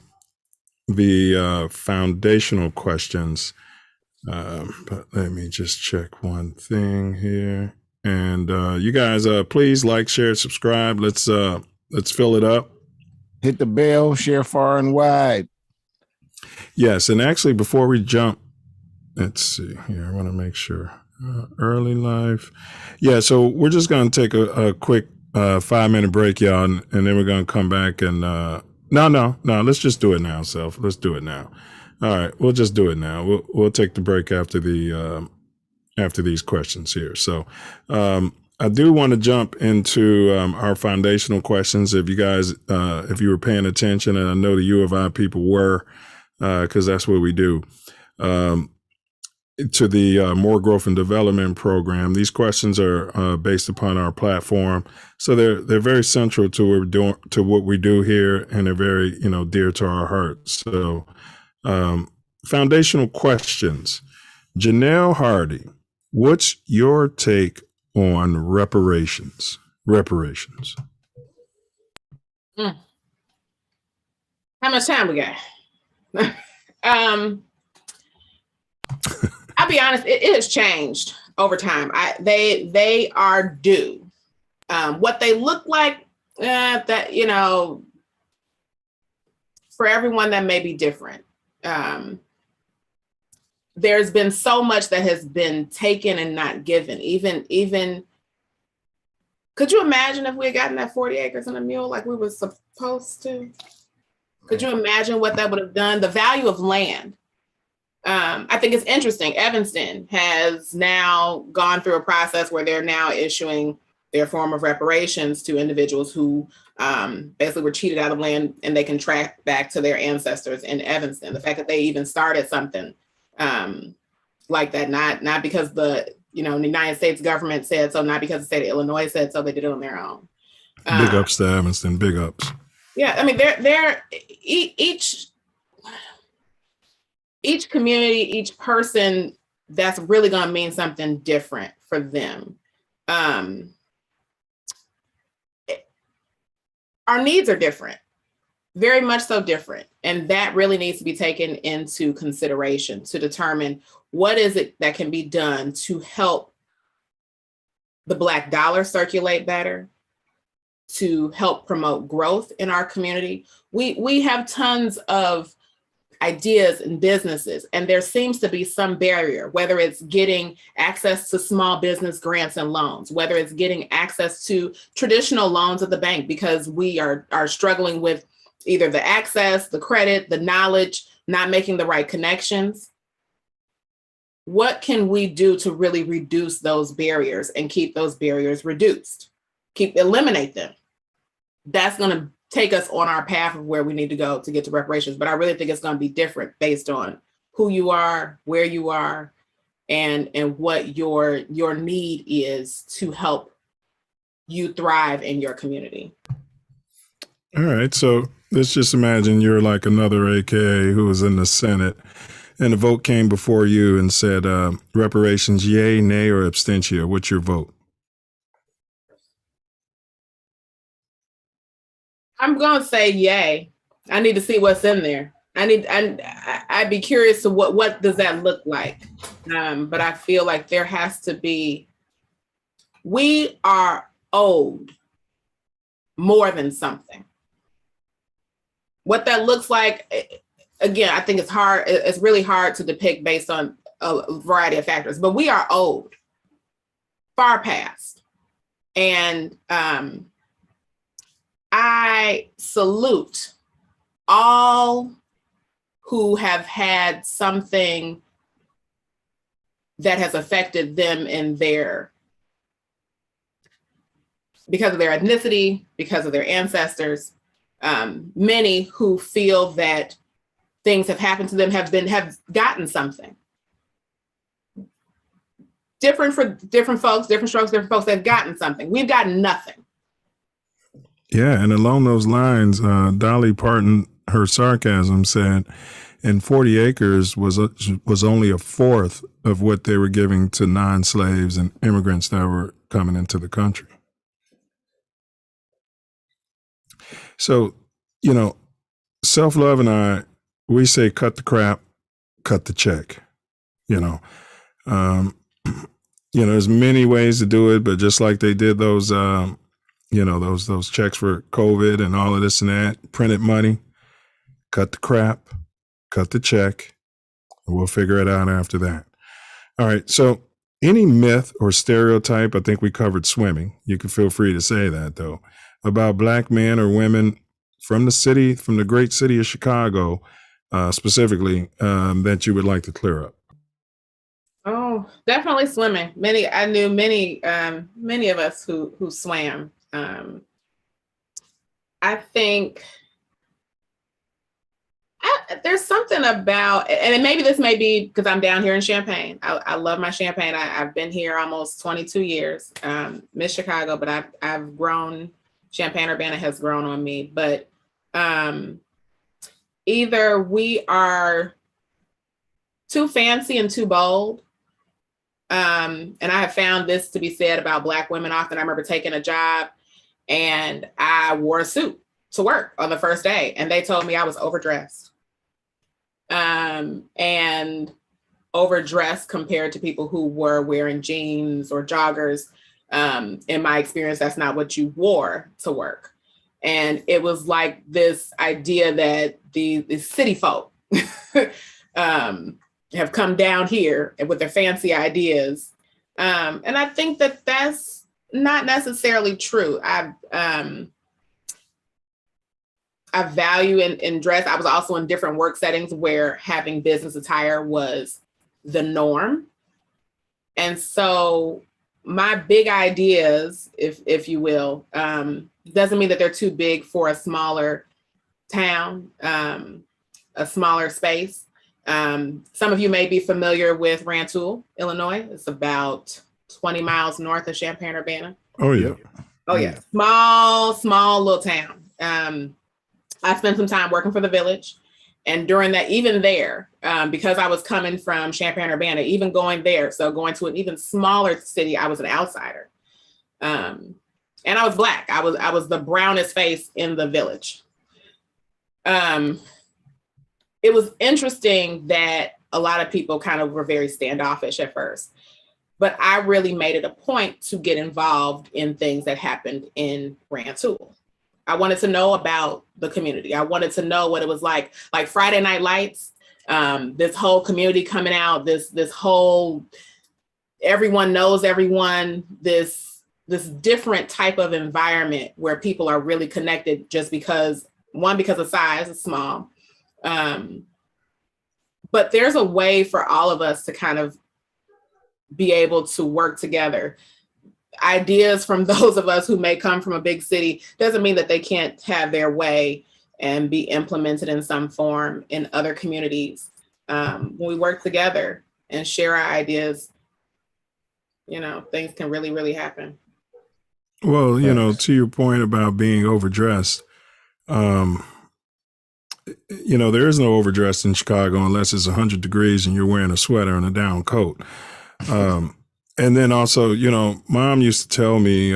the foundational questions. But let me just check one thing here. And you guys, please like, share, subscribe. Let's fill it up. Hit the bell, share far and wide. Yes, and actually, before we jump, let's see here. I want to make sure. Early life. Yeah, so we're just going to take a quick 5-minute break, y'all, and then we're going to come back and no. Let's just do it now, Self. Let's do it now. All right, we'll just do it now. We'll take the break after these questions here. So I do want to jump into our foundational questions. If you guys, if you were paying attention, and I know the U of I people were, because that's what we do. To the Moor Growth and Development program. These questions are based upon our platform, so they're very central to what we do here, and they're very dear to our hearts. So, foundational questions. Jenell Hardy, what's your take on reparations? Reparations. How much time we got? I'll be honest, it has changed over time. They are due. What they look like, that, for everyone that may be different. There's been so much that has been taken and not given. Even, could you imagine if we had gotten that 40 acres and a mule like we were supposed to? Could you imagine what that would have done? The value of land. I think it's interesting. Evanston has now gone through a process where they're now issuing their form of reparations to individuals who basically were cheated out of land, and they can track back to their ancestors in Evanston. The fact that they even started something like that, not because the United States government said so, not because the state of Illinois said so, they did it on their own. Big ups to Evanston. Big ups. Yeah, I mean, they're each community, each person, that's really going to mean something different for them. Our needs are different, very much so different. And that really needs to be taken into consideration to determine what is it that can be done to help the Black dollar circulate better, to help promote growth in our community. We have tons of ideas and businesses, and there seems to be some barrier, whether it's getting access to small business grants and loans, whether it's getting access to traditional loans at the bank, because we are struggling with either the access, the credit, the knowledge, not making the right connections. What can we do to really reduce those barriers and keep those barriers reduced? Eliminate them. That's going to take us on our path of where we need to go to get to reparations. But I really think it's going to be different based on who you are, where you are, and what your need is to help you thrive in your community. All right. So let's just imagine you're like another AKA who was in the Senate and the vote came before you and said reparations, yay, nay, or abstention. What's your vote? I'm going to say yay. I need to see what's in there. I'd be curious to what does that look like? But I feel like there has to be, we are owed more than something. What that looks like, again, I think it's hard. It's really hard to depict based on a variety of factors, but we are owed far past. And I salute all who have had something that has affected them in because of their ethnicity, because of their ancestors. Many who feel that things have happened to them have gotten something. Different for different folks, different strokes, different folks have gotten something. We've gotten nothing. Yeah, and along those lines, Dolly Parton, her sarcasm said, and 40 acres was only a fourth of what they were giving to non-slaves and immigrants that were coming into the country. So, Self Love and we say cut the crap, cut the check. There's many ways to do it, but just like they did those, those checks for COVID and all of this and that, printed money, cut the crap, cut the check, and we'll figure it out after that. All right. So any myth or stereotype, I think we covered swimming. You can feel free to say that though, about Black men or women from the great city of Chicago, specifically, that you would like to clear up. Oh, definitely swimming. I knew many of us who swam. I think there's something about, and maybe this may be because I'm down here in Champaign. I love my Champaign. I've been here almost 22 years, Miss Chicago, but I've grown. Champaign-Urbana has grown on me. But either we are too fancy and too bold. And I have found this to be said about Black women often. I remember taking a job and I wore a suit to work on the first day, and they told me I was overdressed. And overdressed compared to people who were wearing jeans or joggers. In my experience, that's not what you wore to work. And it was like this idea that the city folk have come down here with their fancy ideas. And I think that that's not necessarily true. I value in dress. I was also in different work settings where having business attire was the norm. And so my big ideas, if you will, doesn't mean that they're too big for a smaller town, a smaller space. Some of you may be familiar with Rantoul, Illinois. It's about 20 miles north of Champaign-Urbana. Oh, yeah. Oh, yeah. Small little town. I spent some time working for the village. And during that, even there, because I was coming from Champaign-Urbana, even going there, so going to an even smaller city, I was an outsider. And I was Black. I was the brownest face in the village. It was interesting that a lot of people kind of were very standoffish at first, but I really made it a point to get involved in things that happened in Rantoul. I wanted to know about the community. I wanted to know what it was like Friday Night Lights, this whole community coming out, this whole, everyone knows everyone, this different type of environment where people are really connected just because of size, it's small. But there's a way for all of us to kind of be able to work together. Ideas from those of us who may come from a big city doesn't mean that they can't have their way and be implemented in some form in other communities. When we work together and share our ideas, things can really, really happen. Well, to your point about being overdressed, there is no overdressed in Chicago unless it's 100 degrees and you're wearing a sweater and a down coat. And then also, Mom used to tell me,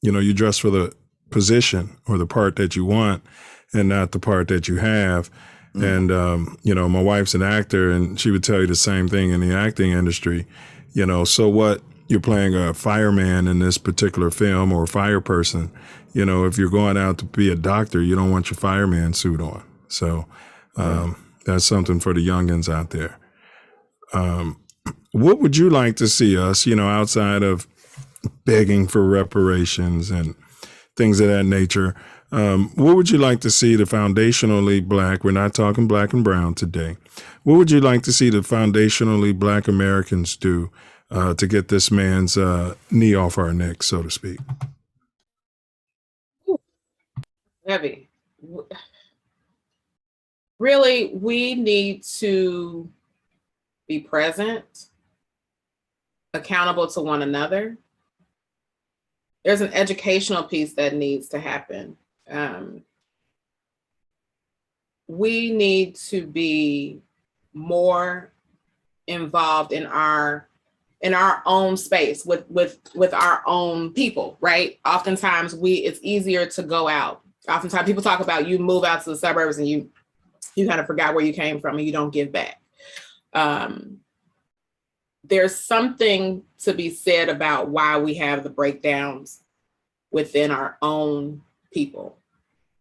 you dress for the position or the part that you want and not the part that you have. And, my wife's an actor and she would tell you the same thing in the acting industry, so what, you're playing a fireman in this particular film or a fire person, if you're going out to be a doctor, you don't want your fireman suit on. So that's something for the youngins out there. What would you like to see us, outside of begging for reparations and things of that nature? What would you like to see the foundationally Black, we're not talking Black and brown today, what would you like to see the foundationally Black Americans do to get this man's knee off our neck, so to speak? Heavy. Really, we need to be present, accountable to one another. There's an educational piece that needs to happen. We need to be more involved in our own space with our own people, right? Oftentimes it's easier to go out. Oftentimes people talk about you move out to the suburbs and you kind of forgot where you came from and you don't give back. There's something to be said about why we have the breakdowns within our own people,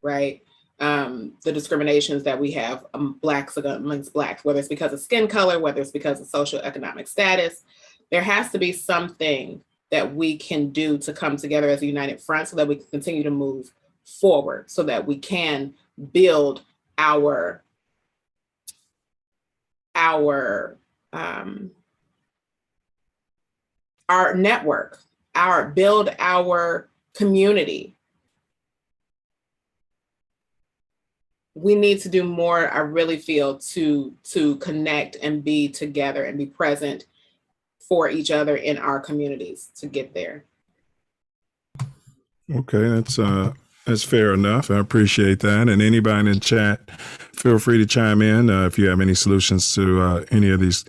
right? The discriminations that we have Blacks amongst Blacks, whether it's because of skin color, whether it's because of socioeconomic status. There has to be something that we can do to come together as a united front so that we can continue to move forward, so that we can build our network, build our community. We need to do more, I really feel, to connect and be together and be present for each other in our communities to get there. Okay, that's fair enough. I appreciate that. And anybody in the chat, feel free to chime in if you have any solutions to any of these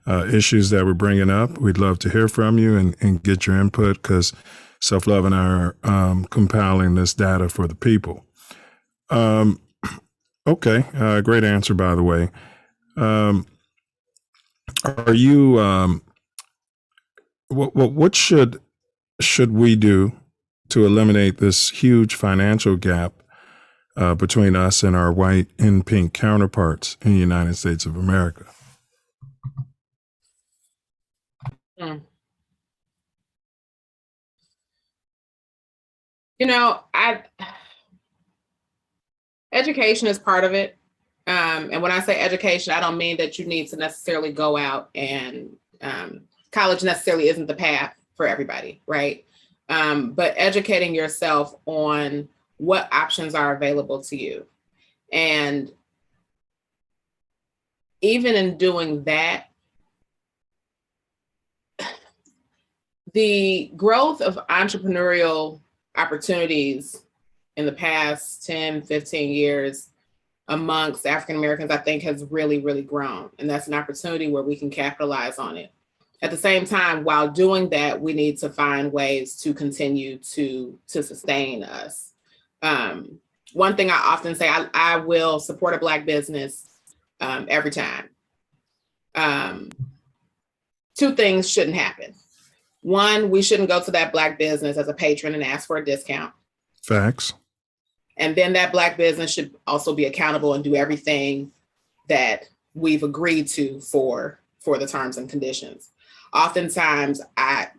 issues that we're bringing up. We'd love to hear from you and get your input, because Self Luv and I are compiling this data for the people. Okay, great answer, by the way. Are you? What should we do to eliminate this huge financial gap between us and our white and pink counterparts in the United States of America? Education is part of it. And when I say education, I don't mean that you need to necessarily go out and college necessarily isn't the path for everybody, right? But educating yourself on what options are available to you. And even in doing that, the growth of entrepreneurial opportunities in the past 10, 15 years amongst African Americans, I think has really, really grown. And that's an opportunity where we can capitalize on it. At the same time, while doing that, we need to find ways to continue to sustain us. One thing I often say, I will support a Black business every time. Two things shouldn't happen. One, we shouldn't go to that Black business as a patron and ask for a discount. Facts. And then that Black business should also be accountable and do everything that we've agreed to for the terms and conditions. Oftentimes,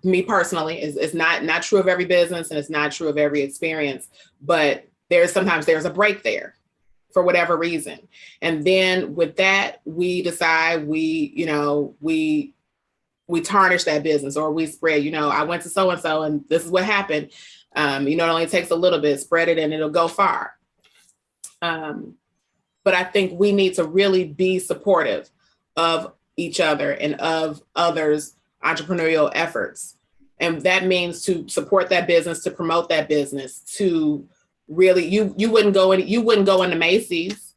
me personally, it's not true of every business and it's not true of every experience, but sometimes there's a break there for whatever reason. And then with that, we decide we tarnish that business, or we spread, I went to so-and-so and this is what happened. It only takes a little bit, spread it and it'll go far. But I think we need to really be supportive of each other and of others' entrepreneurial efforts. And that means to support that business, to promote that business, to really, you wouldn't go into Macy's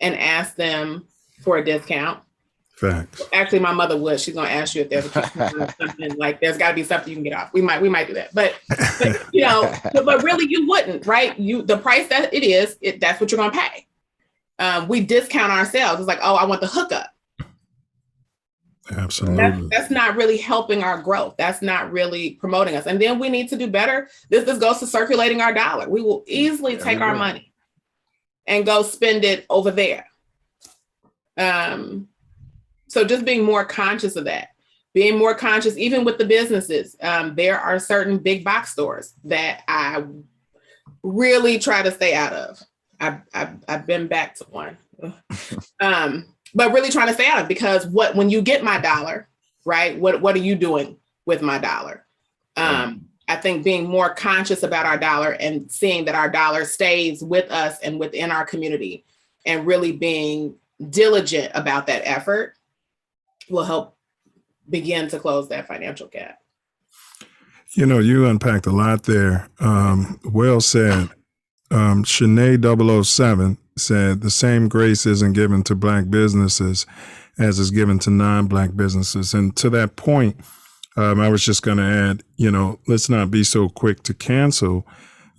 and ask them for a discount. Facts. Actually, my mother would. She's gonna ask you if there's something like there's got to be something you can get off. We might do that, but but really you wouldn't, right? The price that it is, that's what you're gonna pay. We discount ourselves. It's like, oh, I want the hookup. Absolutely. That's not really helping our growth. That's not really promoting us. And then we need to do better. This goes to circulating our dollar. We will easily take our money and go spend it over there. So just being more conscious of that, being more conscious, even with the businesses. There are certain big box stores that I really try to stay out of. I've been back to one, but really trying to stay out of, because when you get my dollar, right? What are you doing with my dollar? I think being more conscious about our dollar and seeing that our dollar stays with us and within our community, and really being diligent about that effort will help begin to close that financial gap. You unpacked a lot there. Well said. Shanae 007 said the same grace isn't given to Black businesses as is given to non-Black businesses. And to that point, I was just going to add, let's not be so quick to cancel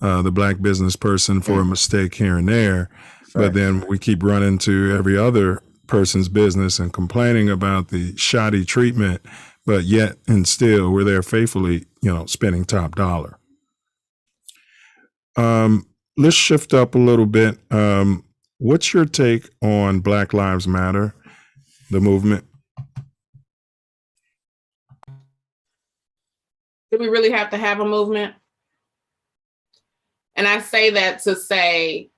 the Black business person for a mistake here and there. But then we keep running to every other person's business and complaining about the shoddy treatment, but yet and still we're there faithfully, spending top dollar. Let's shift up a little bit. What's your take on Black Lives Matter, the movement? Do we really have to have a movement? And I say that to say,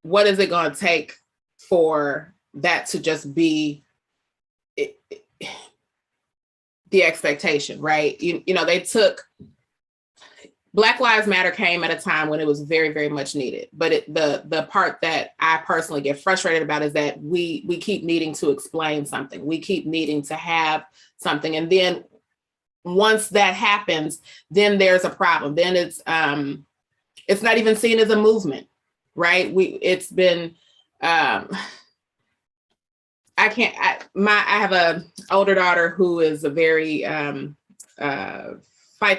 what is it going to take for that to just be the expectation, right? They took Black Lives Matter came at a time when it was very, very much needed. But the part that I personally get frustrated about is that we keep needing to explain something. We keep needing to have something. And then once that happens, then there's a problem. Then it's not even seen as a movement, right? It's been, I have a older daughter who is a very fight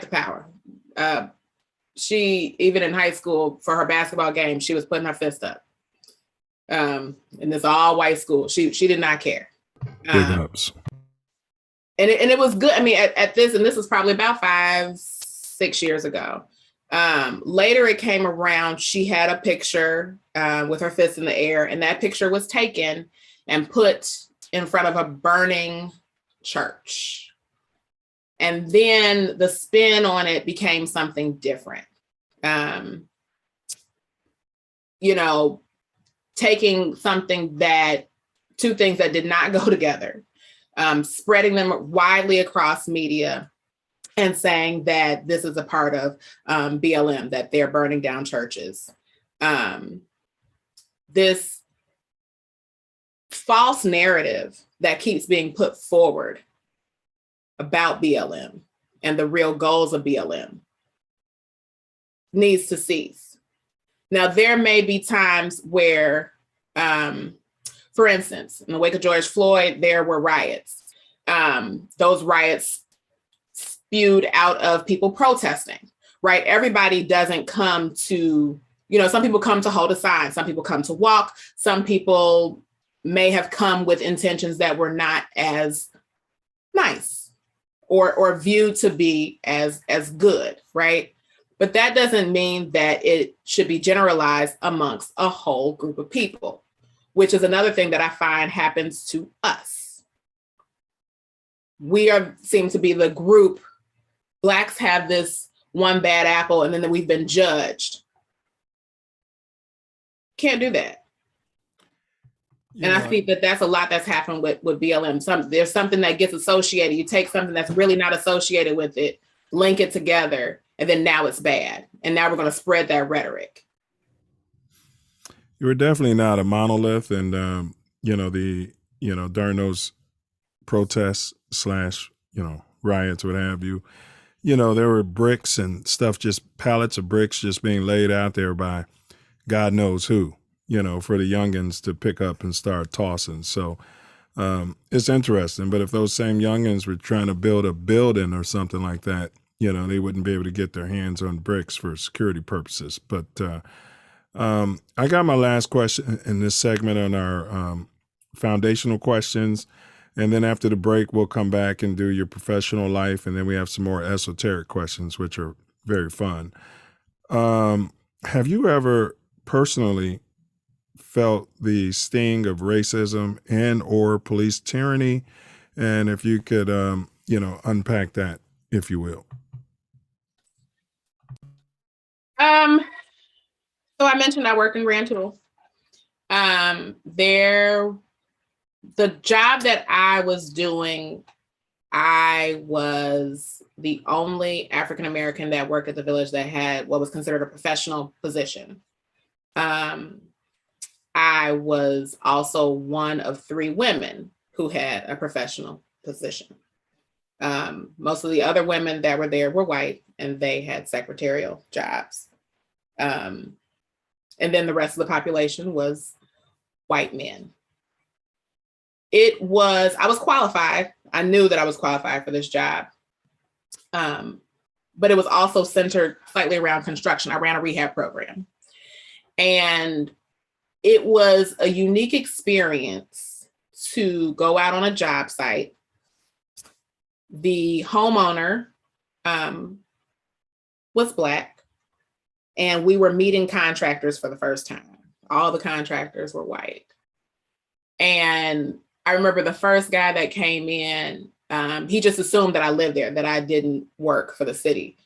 the power. She, even in high school for her basketball game, she was putting her fist up. In this all white school, she did not care. Big ups. And it was good. I mean, at this, and this was probably about 5-6 years ago. Later it came around, she had a picture with her fist in the air, and that picture was taken and put in front of a burning church. And then the spin on it became something different. Taking two things that did not go together, spreading them widely across media and saying that this is a part of BLM, that they're burning down churches. This false narrative that keeps being put forward about BLM and the real goals of BLM needs to cease. Now, there may be times where, for instance, in the wake of George Floyd, there were riots. Those riots spewed out of people protesting, right? Everybody doesn't come to, some people come to hold a sign, some people come to walk, some people may have come with intentions that were not as nice or viewed to be as good, right? But that doesn't mean that it should be generalized amongst a whole group of people, which is another thing that I find happens to us. We seem to be the group. Blacks have this one bad apple, and then we've been judged. Can't do that. And I think that that's a lot that's happened with BLM. There's something that gets associated. You take something that's really not associated with it, link it together, and then now it's bad. And now we're going to spread that rhetoric. You were definitely not a monolith. And, during those protests / riots, what have you, there were bricks and stuff, just pallets of bricks just being laid out there by God knows who, for the youngins to pick up and start tossing. So it's interesting. But if those same youngins were trying to build a building or something like that, they wouldn't be able to get their hands on bricks for security purposes. But I got my last question in this segment on our foundational questions. And then after the break, we'll come back and do your professional life. And then we have some more esoteric questions, which are very fun. Have you ever personally felt the sting of racism and or police tyranny? And if you could, unpack that, if you will. So I mentioned I work in Grand Tool. The job that I was doing, I was the only African-American that worked at the village that had what was considered a professional position. I was also one of 3 women who had a professional position. Most of the other women that were there were white, and they had secretarial jobs. And then the rest of the population was white men. I was qualified. I knew that I was qualified for this job. But it was also centered slightly around construction. I ran a rehab program. And it was a unique experience to go out on a job site. The homeowner was Black, and we were meeting contractors for the first time. All the contractors were white. And I remember the first guy that came in, he just assumed that I lived there, that I didn't work for the city.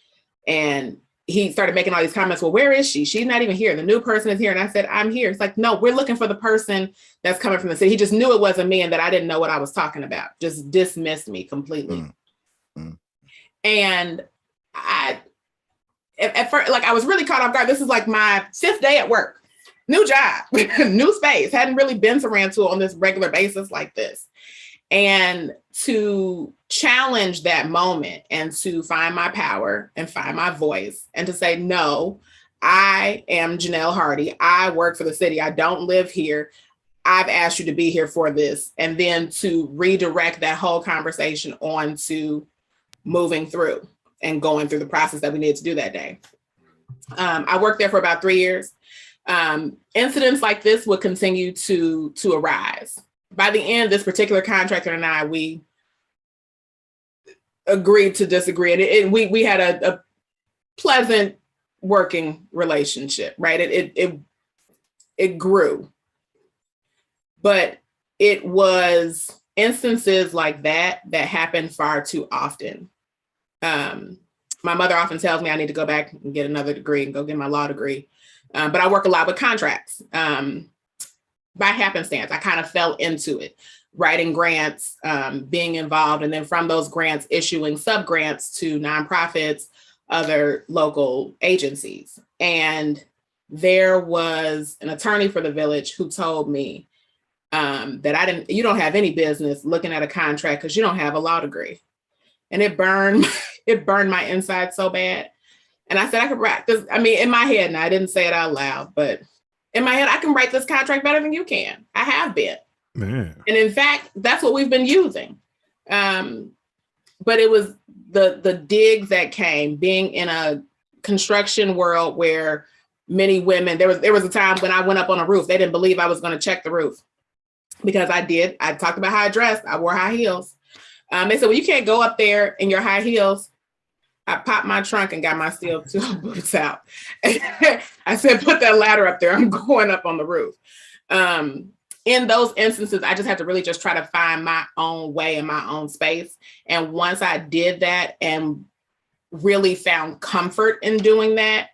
And he started making all these comments. Well, where is she? She's not even here. The new person is here. And I said, I'm here. It's like, no, we're looking for the person that's coming from the city. He just knew it wasn't me and that I didn't know what I was talking about. Just dismissed me completely. And at first, I was really caught off guard. This is like my 5th day at work. New job, new space. Hadn't really been to Rantoul on this regular basis like this. And to challenge that moment and to find my power and find my voice and to say, no, I am Jenell Hardy. I work for the city. I don't live here. I've asked you to be here for this. And then to redirect that whole conversation on to moving through and going through the process that we needed to do that day. I worked there for about 3 years. Incidents like this would continue to arise. By the end, this particular contractor and I, we agreed to disagree. And we had a pleasant working relationship, right? It grew. But it was instances like that happened far too often. My mother often tells me I need to go back and get another degree and go get my law degree. But I work a lot with contracts. By happenstance, I kind of fell into it, writing grants, being involved, and then from those grants, issuing sub-grants to nonprofits, other local agencies. And there was an attorney for the village who told me that you don't have any business looking at a contract because you don't have a law degree. And it burned my inside so bad. And I said, I could write this. I mean, in my head, and I didn't say it out loud, but in my head, I can write this contract better than you can. I have been. Man. And in fact, that's what we've been using. But it was the digs that came, being in a construction world where many women, there was a time when I went up on a roof, they didn't believe I was going to check the roof because I did. I talked about how I dressed. I wore high heels. They said, well, you can't go up there in your high heels. I popped my trunk and got my steel toe boots out. I said, put that ladder up there. I'm going up on the roof. In those instances, I just had to really just try to find my own way in my own space. And once I did that and really found comfort in doing that,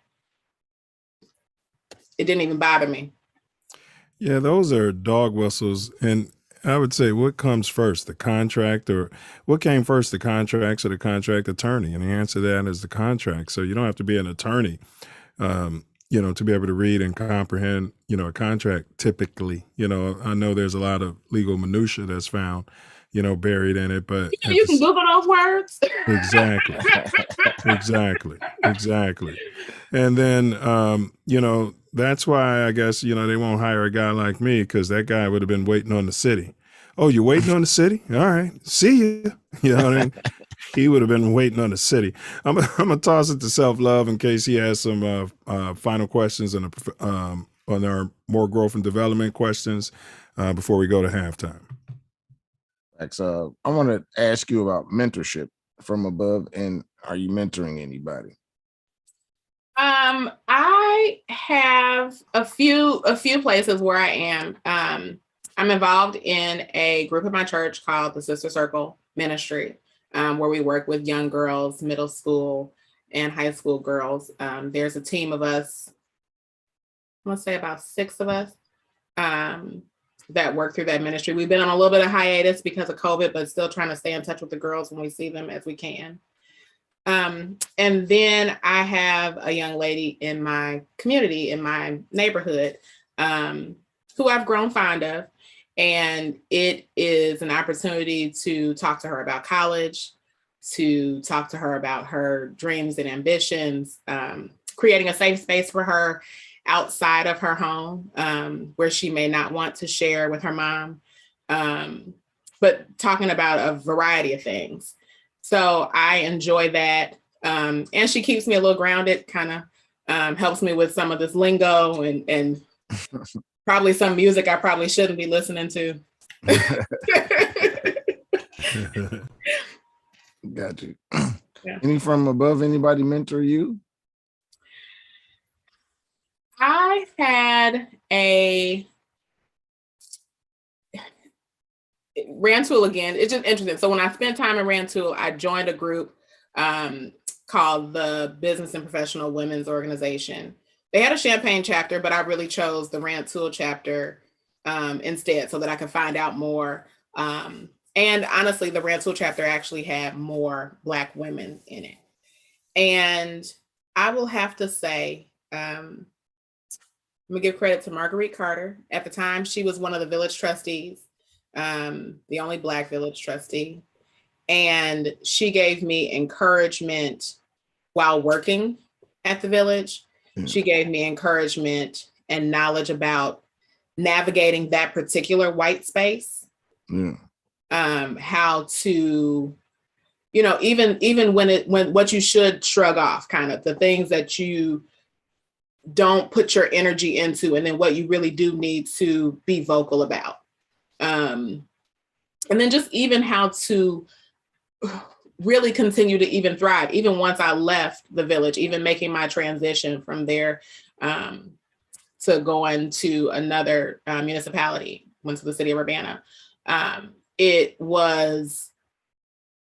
it didn't even bother me. Yeah, those are dog whistles. And I would say, what comes first, the contract, or what came first, the contracts or the contract attorney? And the answer to that is the contract. So you don't have to be an attorney, to be able to read and comprehend, a contract typically. I know there's a lot of legal minutia that's found, buried in it, but you can Google those words. Exactly. Exactly. And then, that's why I guess, they won't hire a guy like me, because that guy would have been waiting on the city. Oh, you're waiting on the city? All right. See you. You know what I mean? He would have been waiting on the city. I'm going to toss it to Self Love in case he has some final questions on our more growth and development questions before we go to halftime. I want to ask you about mentorship from above, and are you mentoring anybody? I have a few places where I am. I'm involved in a group at my church called the Sister Circle Ministry, where we work with young girls, middle school and high school girls. There's a team of us, I want to say about 6 of us, that work through that ministry. We've been on a little bit of hiatus because of COVID, but still trying to stay in touch with the girls when we see them as we can. And then I have a young lady in my community, in my neighborhood, who I've grown fond of. And it is an opportunity to talk to her about college, to talk to her about her dreams and ambitions, creating a safe space for her outside of her home, where she may not want to share with her mom, but talking about a variety of things. So I enjoy that. And she keeps me a little grounded, kind of helps me with some of this lingo and probably some music I probably shouldn't be listening to. Got you. Yeah. Any from above, anybody mentor you? I had a Rantoul again. It's just interesting. So when I spent time in Rantoul, I joined a group called the Business and Professional Women's Organization. They had a Champaign chapter, but I really chose the Rantoul chapter instead so that I could find out more. And honestly, the Rantoul chapter actually had more Black women in it. And I will have to say, I'm gonna give credit to Marguerite Carter. At the time, she was one of the village trustees, the only Black village trustee. And she gave me encouragement while working at the village. She gave me encouragement and knowledge about navigating that particular white space. How to, even when what you should shrug off, kind of the things that you don't put your energy into, and then what you really do need to be vocal about. And then just even how to really continue to even thrive, even once I left the village, even making my transition from there to going to another municipality, went to the city of Urbana. It was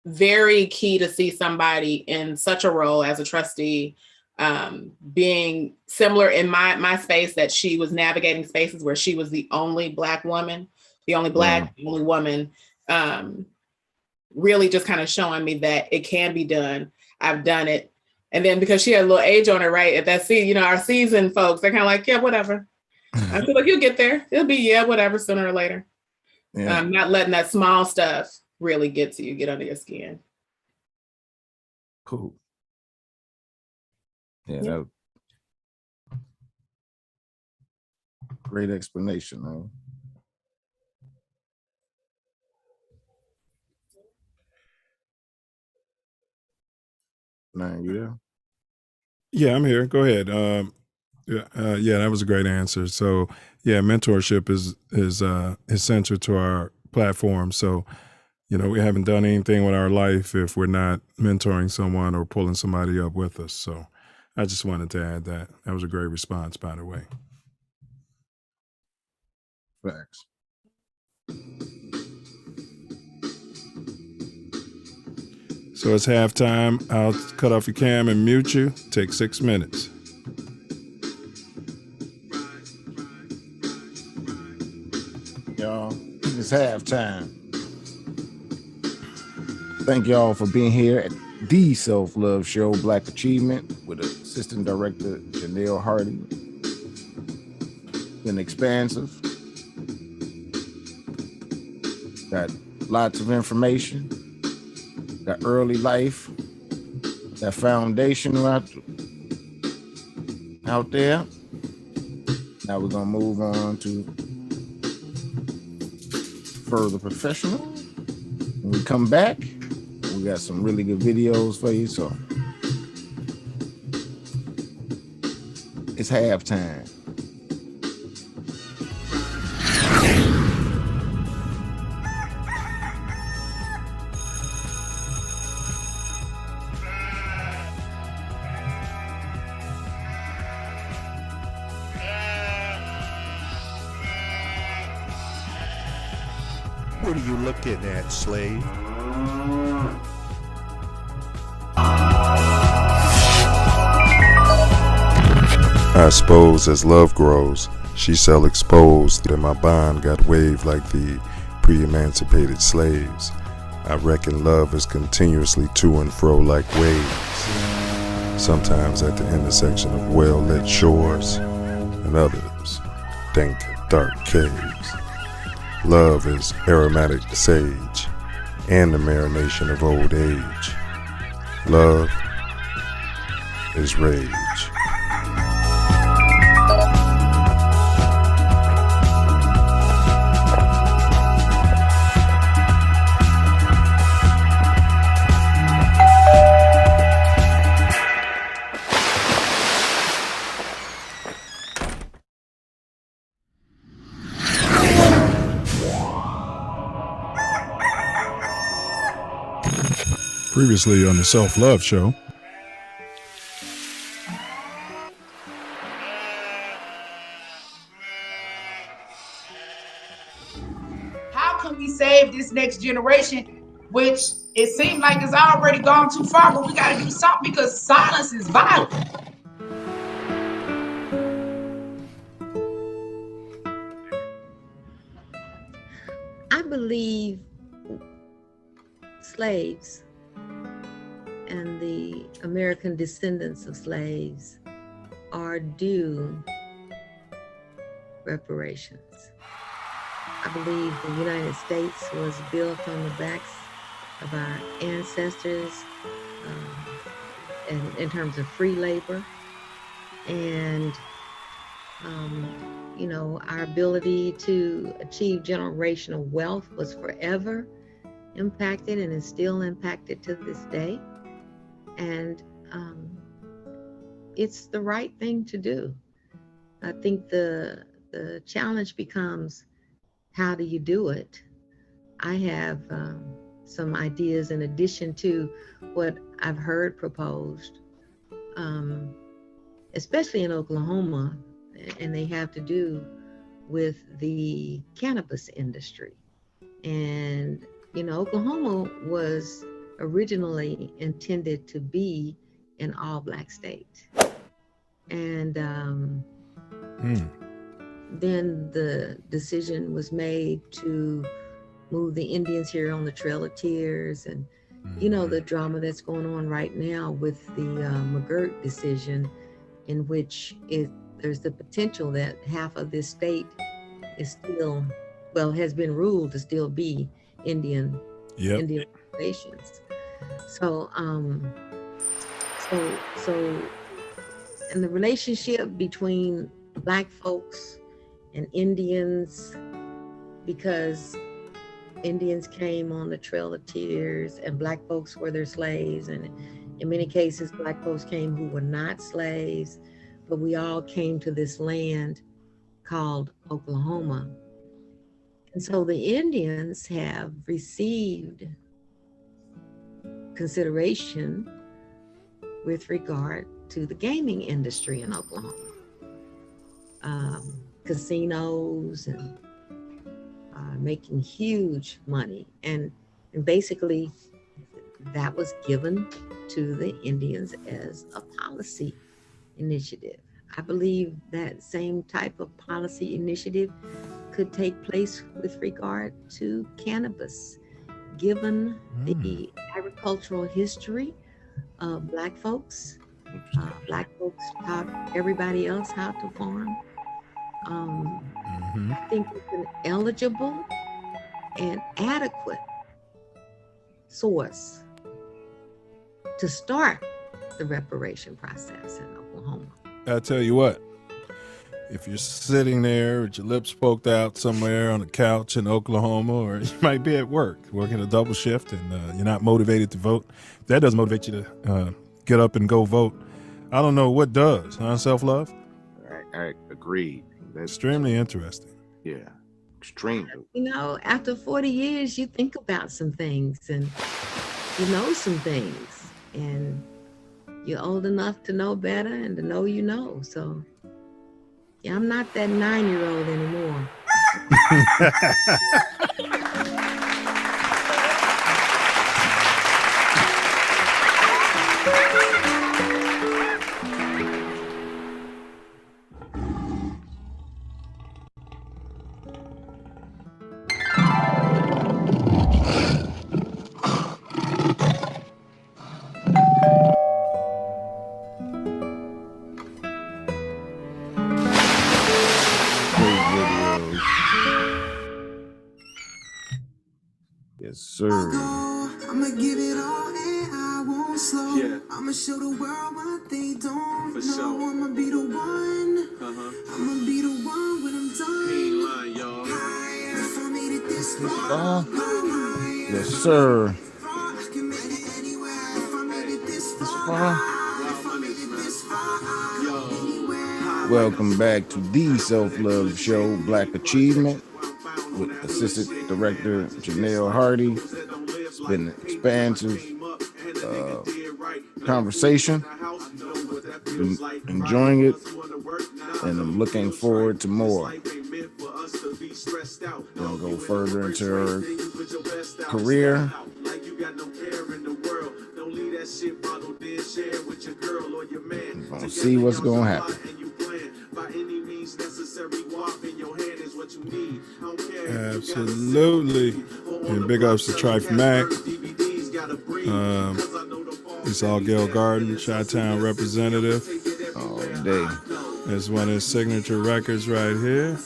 very key to see somebody in such a role as a trustee, being similar in my space, that she was navigating spaces where she was the only Black woman, the only Black, the only woman, really just kind of showing me that it can be done. I've done it. And then because she had a little age on her, right? At that our seasoned folks, they're kind of like, yeah, whatever. I feel like you'll get there. It'll be, yeah, whatever, sooner or later. Yeah. Not letting that small stuff really get to you, get under your skin. Cool. Yeah, that was great explanation, man. Man, you there? Yeah, I'm here. Go ahead. Yeah, that was a great answer. So, yeah, mentorship is central to our platform. So, we haven't done anything with our life if we're not mentoring someone or pulling somebody up with us. So I just wanted to add that. That was a great response, by the way. Facts. So it's halftime. I'll cut off your cam and mute you. Take 6 minutes. Y'all, it's halftime. Thank y'all for being here at the Self Luv Show, Black Achievement, with Assistant Director Jenell Hardy. Been expansive. Got lots of information. Got early life. That foundation out there. Now we're gonna move on to further professional. When we come back, we got some really good videos for you. So it's halftime. What are you looking at, slave? I suppose as love grows, she shall expose that my bond got waved like the pre-emancipated slaves. I reckon love is continuously to and fro like waves, sometimes at the intersection of well-lit shores and others dank, dark caves. Love is aromatic sage and the marination of old age. Love is rage. Previously on the Self Luv Show. How can we save this next generation, which it seems like it's already gone too far, but we got to do something because silence is violent. I believe slaves and the American descendants of slaves are due reparations. I believe the United States was built on the backs of our ancestors in terms of free labor. And, our ability to achieve generational wealth was forever impacted and is still impacted to this day. And it's the right thing to do. I think the challenge becomes, how do you do it? I have some ideas in addition to what I've heard proposed, especially in Oklahoma, and they have to do with the cannabis industry. And Oklahoma was originally intended to be an all-black state. And then the decision was made to move the Indians here on the Trail of Tears. And, the drama that's going on right now with the McGirt decision, in which there's the potential that half of this state is still, has been ruled to still be Indian nations. So and the relationship between Black folks and Indians, because Indians came on the Trail of Tears and Black folks were their slaves, and in many cases Black folks came who were not slaves, but we all came to this land called Oklahoma. And so the Indians have received consideration with regard to the gaming industry in Oklahoma. Casinos and making huge money. And basically that was given to the Indians as a policy initiative. I believe that same type of policy initiative could take place with regard to cannabis, given the agricultural history of Black folks. Black folks taught everybody else how to farm. I think it's an eligible and adequate source to start the reparation process in Oklahoma. I tell you what, if you're sitting there with your lips poked out somewhere on a couch in Oklahoma, or you might be at work working a double shift and you're not motivated to vote, if that doesn't motivate you to get up and go vote, I don't know what does, huh, Self Love? I agreed. That's extremely interesting. Yeah, extremely. You know, after 40 years, you think about some things and you know some things, and you're old enough to know better and to know you know. So, yeah, I'm not that 9-year-old anymore. Yes, sir. I'ma give it all and I won't slow. Yeah. I'ma show the world what they don't know. Sure. I'ma be the one. I'ma be the one when I'm done. He ain't lying, y'all. If I made it this far. Yes, sir. I can make it anywhere. If I made it this far. If I made it this far. Welcome back to the Self Luv Show, Black Achievement, with Assistant Director Jenell Hardy. It's been an expansive conversation. Been enjoying it, and I'm looking forward to more. We'll go further into her career. We're gonna see what's gonna happen. Absolutely. And big ups to Trife Mac. It's all Gail Garden, Chi-Town representative. All day. That's one of his signature records right here.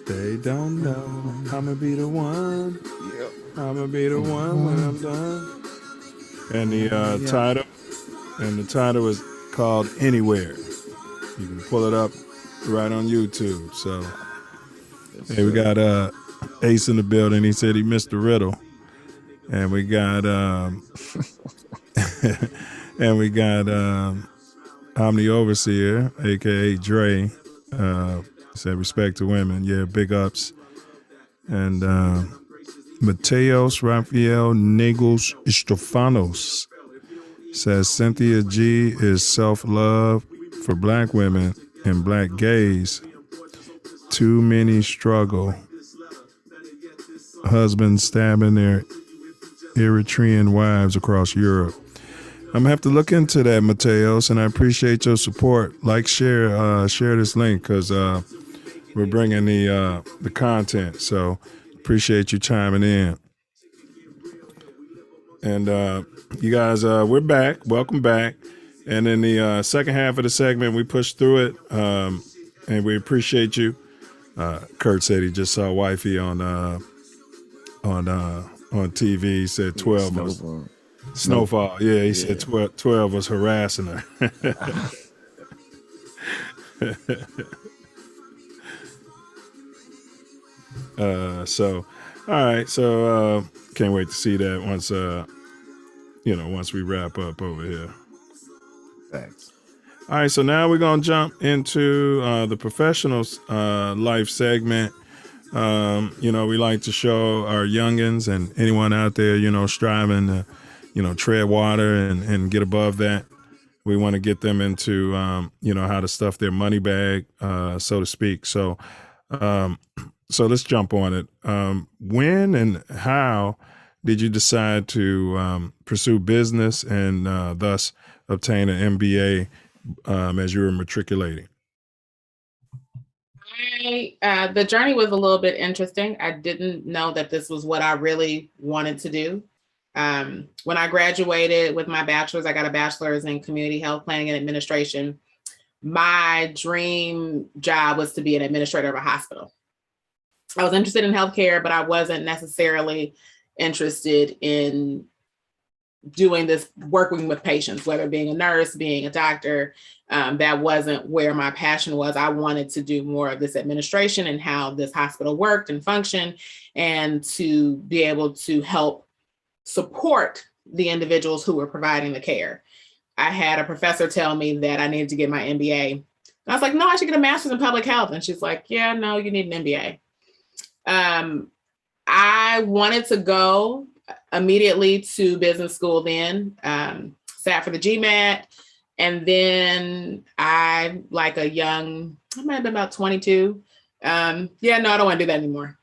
They don't know. I'ma be the one. Yep. I'ma be the one when I'm done. And the title is called Anywhere. You can pull it up right on YouTube. So hey, we got Ace in the building. He said he missed the riddle. And we got Omni Overseer, aka Dre. Said respect to women. Yeah, big ups. And Mateos Rafael Nagels Stefanos says Cynthia G is self-love for Black women and Black gays. Too many struggle. Husbands stabbing their Eritrean wives across Europe. I'm gonna have to look into that, Mateos, and I appreciate your support. Like, share this link, because we're bringing the content. So appreciate you chiming in. And you guys, we're back. Welcome back. And in the second half of the segment, we pushed through it, and we appreciate you. Kurt said he just saw wifey on TV. He said 12 was Snowfall. Yeah, he said 12 was harassing her. So, all right. So, can't wait to see that once, once we wrap up over here. Thanks. All right. So now we're going to jump into the professional life segment We like to show our youngins and anyone out there, striving to, tread water and get above that. We want to get them into, how to stuff their money bag, so to speak. So let's jump on it. When and how did you decide to pursue business and thus obtain an MBA as you were matriculating? The journey was a little bit interesting. I didn't know that this was what I really wanted to do. When I graduated with my bachelor's, I got a bachelor's in community health planning and administration. My dream job was to be an administrator of a hospital. I was interested in healthcare, but I wasn't necessarily interested in doing this, working with patients, whether being a nurse, being a doctor. That wasn't where my passion was. I wanted to do more of this administration and how this hospital worked and functioned, and to be able to help support the individuals who were providing the care. I had a professor tell me that I needed to get my MBA. And I was like, no, I should get a master's in public health. And she's like, yeah, no, you need an MBA. I wanted to go immediately to business school then, sat for the GMAT. And then I might have been about 22. I don't want to do that anymore.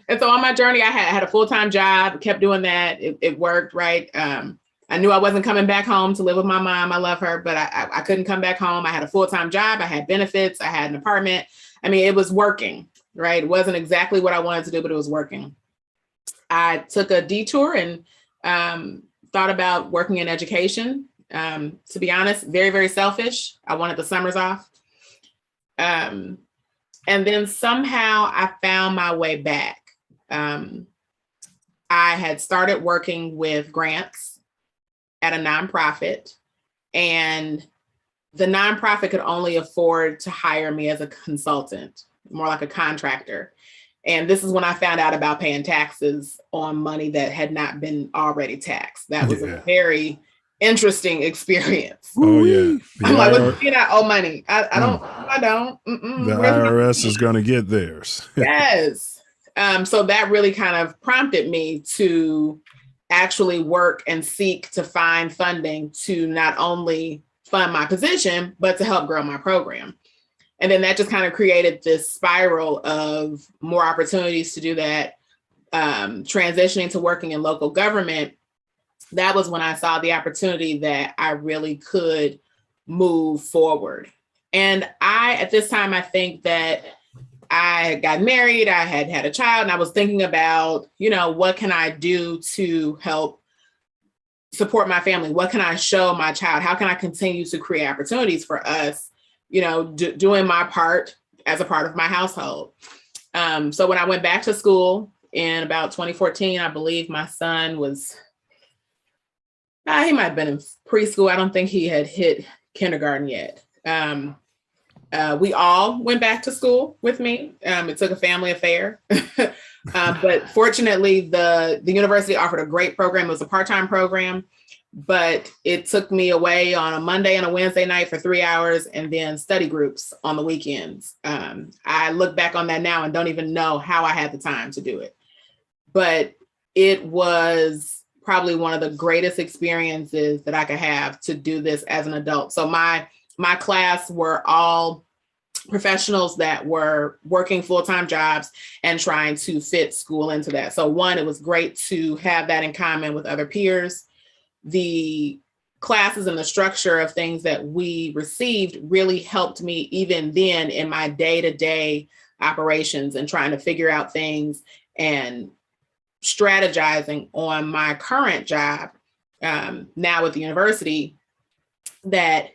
And so on my journey, I had a full-time job, kept doing that. It worked, right? I knew I wasn't coming back home to live with my mom. I love her, but I couldn't come back home. I had a full-time job. I had benefits. I had an apartment. I mean, it was working, right? It wasn't exactly what I wanted to do, but it was working. I took a detour and thought about working in education. To be honest, very, very selfish. I wanted the summers off. And then somehow I found my way back. I had started working with grants at a nonprofit, and the nonprofit could only afford to hire me as a consultant, more like a contractor. And this is when I found out about paying taxes on money that had not been already taxed. That was a very interesting experience. Oh yeah. I'm like, what do you mean I owe money? I don't. The IRS is going to get theirs. Yes. So that really kind of prompted me to actually work and seek to find funding to not only fund my position, but to help grow my program. And then that just kind of created this spiral of more opportunities to do that, transitioning to working in local government. That was when I saw the opportunity that I really could move forward. And at this time, I think that I got married, I had a child, and I was thinking about, what can I do to help support my family? What can I show my child? How can I continue to create opportunities for us, doing my part as a part of my household? So when I went back to school in about 2014, I believe my son was, he might have been in preschool. I don't think he had hit kindergarten yet. We all went back to school with me. It took a family affair, but fortunately the university offered a great program. It was a part-time program, but it took me away on a Monday and a Wednesday night for 3 hours, and then study groups on the weekends. I look back on that now and don't even know how I had the time to do it, but it was probably one of the greatest experiences that I could have to do this as an adult. So my class were all professionals that were working full-time jobs and trying to fit school into that. So one, it was great to have that in common with other peers. The classes and the structure of things that we received really helped me even then in my day-to-day operations and trying to figure out things and strategizing on my current job now at the university, that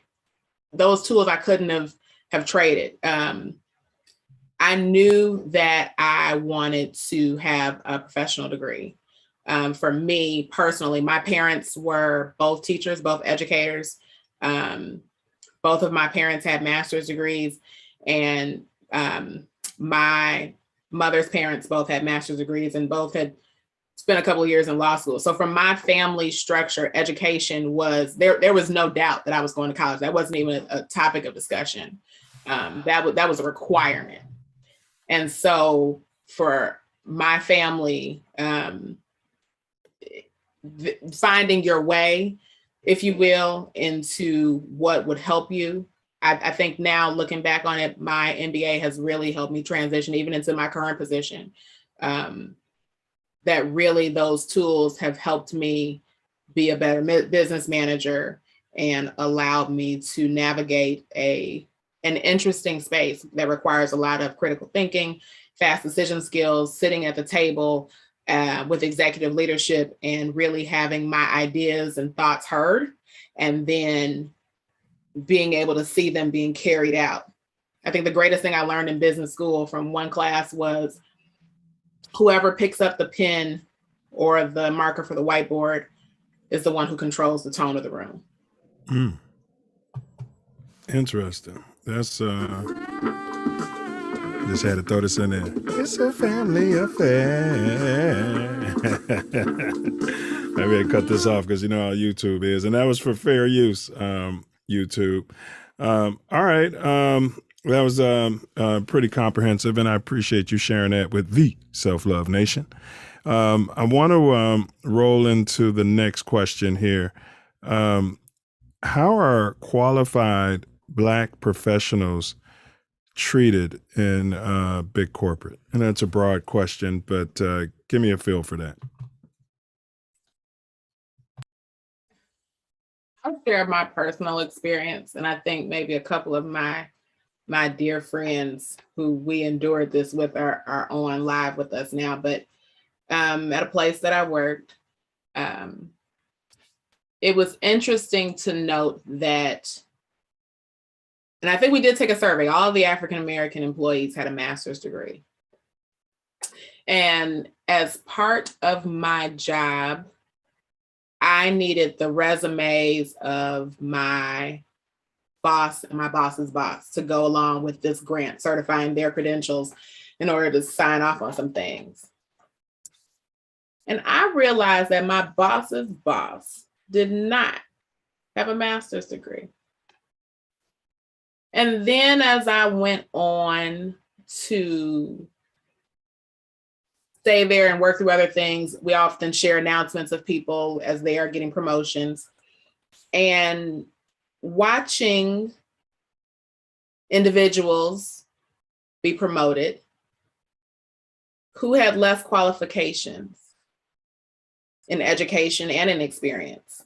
those tools I couldn't have traded. I knew that I wanted to have a professional degree. For me personally, my parents were both teachers, both educators. Both of my parents had master's degrees, and my mother's parents both had master's degrees and both had spent a couple of years in law school. So from my family structure, education was, there was no doubt that I was going to college. That wasn't even a topic of discussion. That was a requirement. And so for my family, finding your way, if you will, into what would help you. I think now looking back on it, my MBA has really helped me transition even into my current position. That really those tools have helped me be a better business manager and allowed me to navigate an interesting space that requires a lot of critical thinking, fast decision skills, sitting at the table with executive leadership and really having my ideas and thoughts heard, and then being able to see them being carried out. I think the greatest thing I learned in business school from one class was whoever picks up the pen or the marker for the whiteboard is the one who controls the tone of the room. Interesting. That's just had to throw this in there. It's a family affair. Maybe I cut this off because you know how YouTube is, and that was for fair use. YouTube. All right. That was pretty comprehensive, and I appreciate you sharing that with the Self Love Nation. I want to roll into the next question here. How are qualified Black professionals treated in big corporate? And that's a broad question, but give me a feel for that. I'll share my personal experience, and I think maybe a couple of my dear friends who we endured this with are on live with us now. But at a place that I worked, it was interesting to note that, and I think we did take a survey, all of the African-American employees had a master's degree. And as part of my job, I needed the resumes of my boss and my boss's boss to go along with this grant, certifying their credentials in order to sign off on some things. And I realized that my boss's boss did not have a master's degree. And then as I went on to stay there and work through other things, we often share announcements of people as they are getting promotions. And watching individuals be promoted who had less qualifications in education and in experience,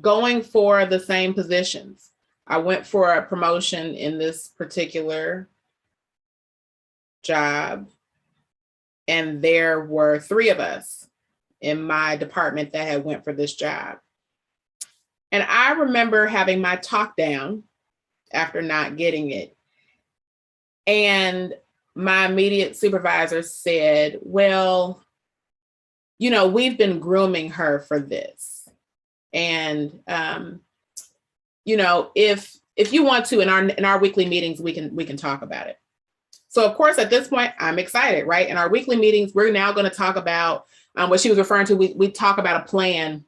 going for the same positions. I went for a promotion in this particular job, and there were 3 of us in my department that had went for this job. And I remember having my talk down after not getting it. And my immediate supervisor said, well, you know, we've been grooming her for this. And, you know, if you want to, in our weekly meetings, we can talk about it. So of course, at this point, I'm excited, right? In our weekly meetings, we're now going to talk about what she was referring to. We talk about a plan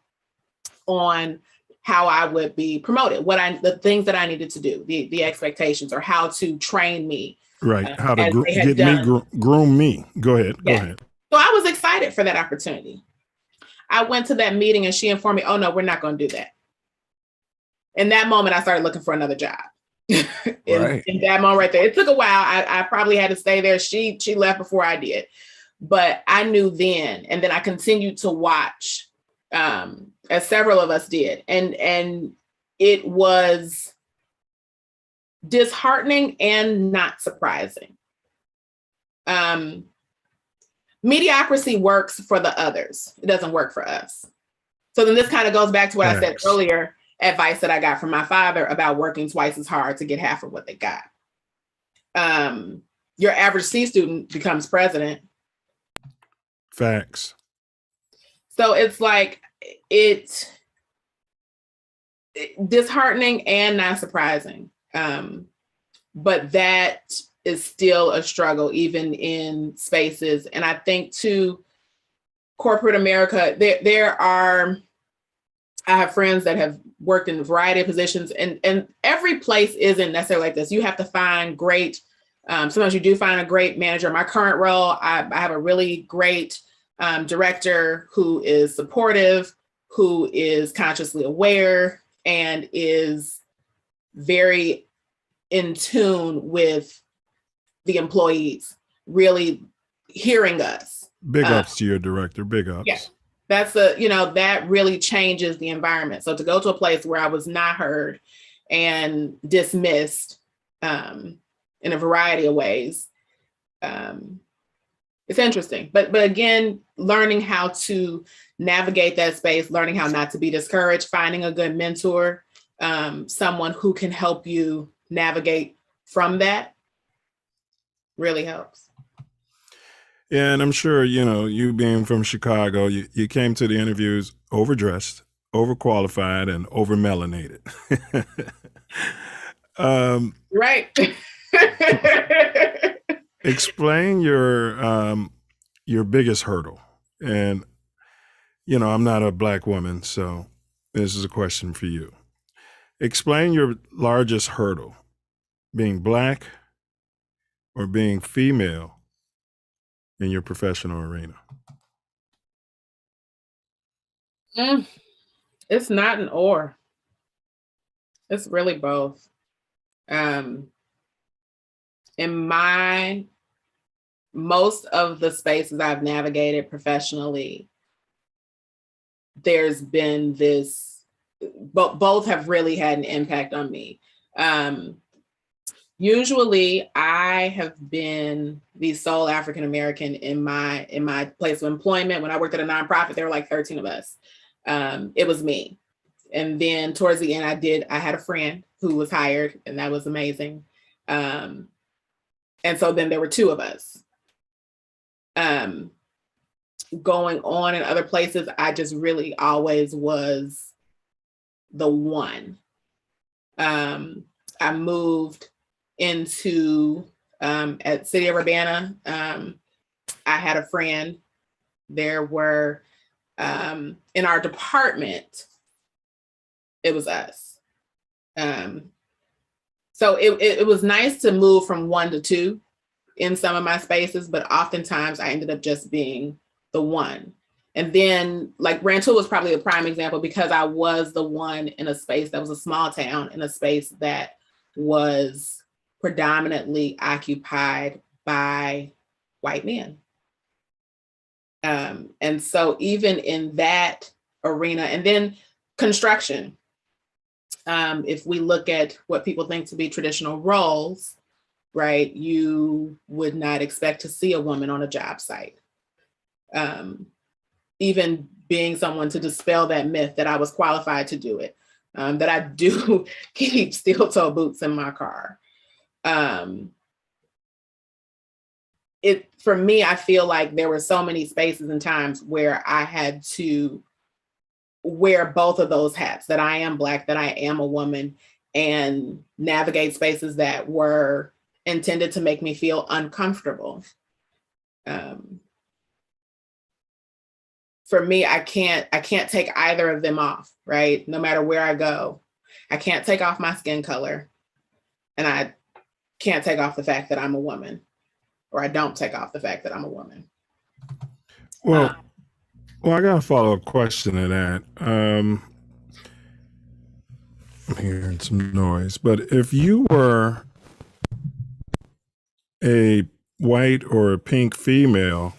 on how I would be promoted, the things that I needed to do, the expectations, or how to train me. Right. How to groom me. Go ahead. Yeah. Go ahead. So I was excited for that opportunity. I went to that meeting and she informed me, oh no, we're not going to do that. In that moment, I started looking for another job. in that moment right there. It took a while. I probably had to stay there. She left before I did. But I knew then, and then I continued to watch, as several of us did. And it was disheartening and not surprising. Mediocrity works for the others. It doesn't work for us. So then this kind of goes back to what I said earlier, advice that I got from my father about working twice as hard to get half of what they got. Your average C student becomes president. Facts. So it's like, it's disheartening and not surprising. But that is still a struggle, even in spaces. And I think too, corporate America, I have friends that have worked in a variety of positions, and every place isn't necessarily like this. You have to find great Sometimes you do find a great manager. In my current role, I have a really great director who is supportive, who is consciously aware, and is very in tune with the employees, really hearing us. Big ups to your director. Big ups. Yeah, that's that really changes the environment. So to go to a place where I was not heard and dismissed in a variety of ways, it's interesting. But again, learning how to navigate that space, learning how not to be discouraged, finding a good mentor, someone who can help you navigate from that really helps. Yeah, and I'm sure, you being from Chicago, you came to the interviews overdressed, overqualified, and over-melanated. Right. Explain your biggest hurdle. And, I'm not a Black woman, so this is a question for you. Explain your largest hurdle, being Black or being female in your professional arena. It's not an or. It's really both. In most of the spaces I've navigated professionally, there's been this, both have really had an impact on me. Usually I have been the sole African-American in my place of employment. When I worked at a nonprofit, there were like 13 of us. It was me. And then towards the end, I had a friend who was hired, and that was amazing. And so then there were 2 of us. Going on in other places, I just really always was the one. I moved into at City of Urbana. I had a friend. There were in our department, it was us. So it was nice to move from 1 to 2 in some of my spaces, but oftentimes I ended up just being the one. And then like Rantoul was probably a prime example, because I was the one in a space that was a small town, in a space that was predominantly occupied by white men. And so even in that arena, and then construction, if we look at what people think to be traditional roles, right, you would not expect to see a woman on a job site. Even being someone to dispel that myth that I was qualified to do it, that I do keep steel toe boots in my car. For me, I feel like there were so many spaces and times where I had to wear both of those hats, that I am Black, that I am a woman, and navigate spaces that were intended to make me feel uncomfortable. For me, I can't take either of them off, right? No matter where I go, I can't take off my skin color, and I can't take off the fact that I'm a woman, or I don't take off the fact that I'm a woman. Well, I got a follow-up question to that. I'm hearing some noise, but if you were a white or a pink female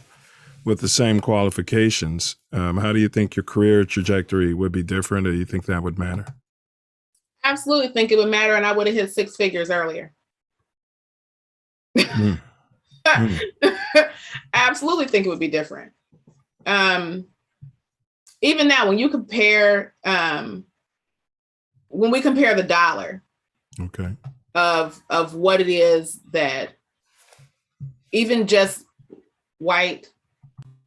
with the same qualifications, how do you think your career trajectory would be different, or do you think that would matter? Absolutely think it would matter, and I would have hit 6 figures earlier. Absolutely think it would be different. Even now, when you compare, when we compare the dollar, okay, of what it is that even just white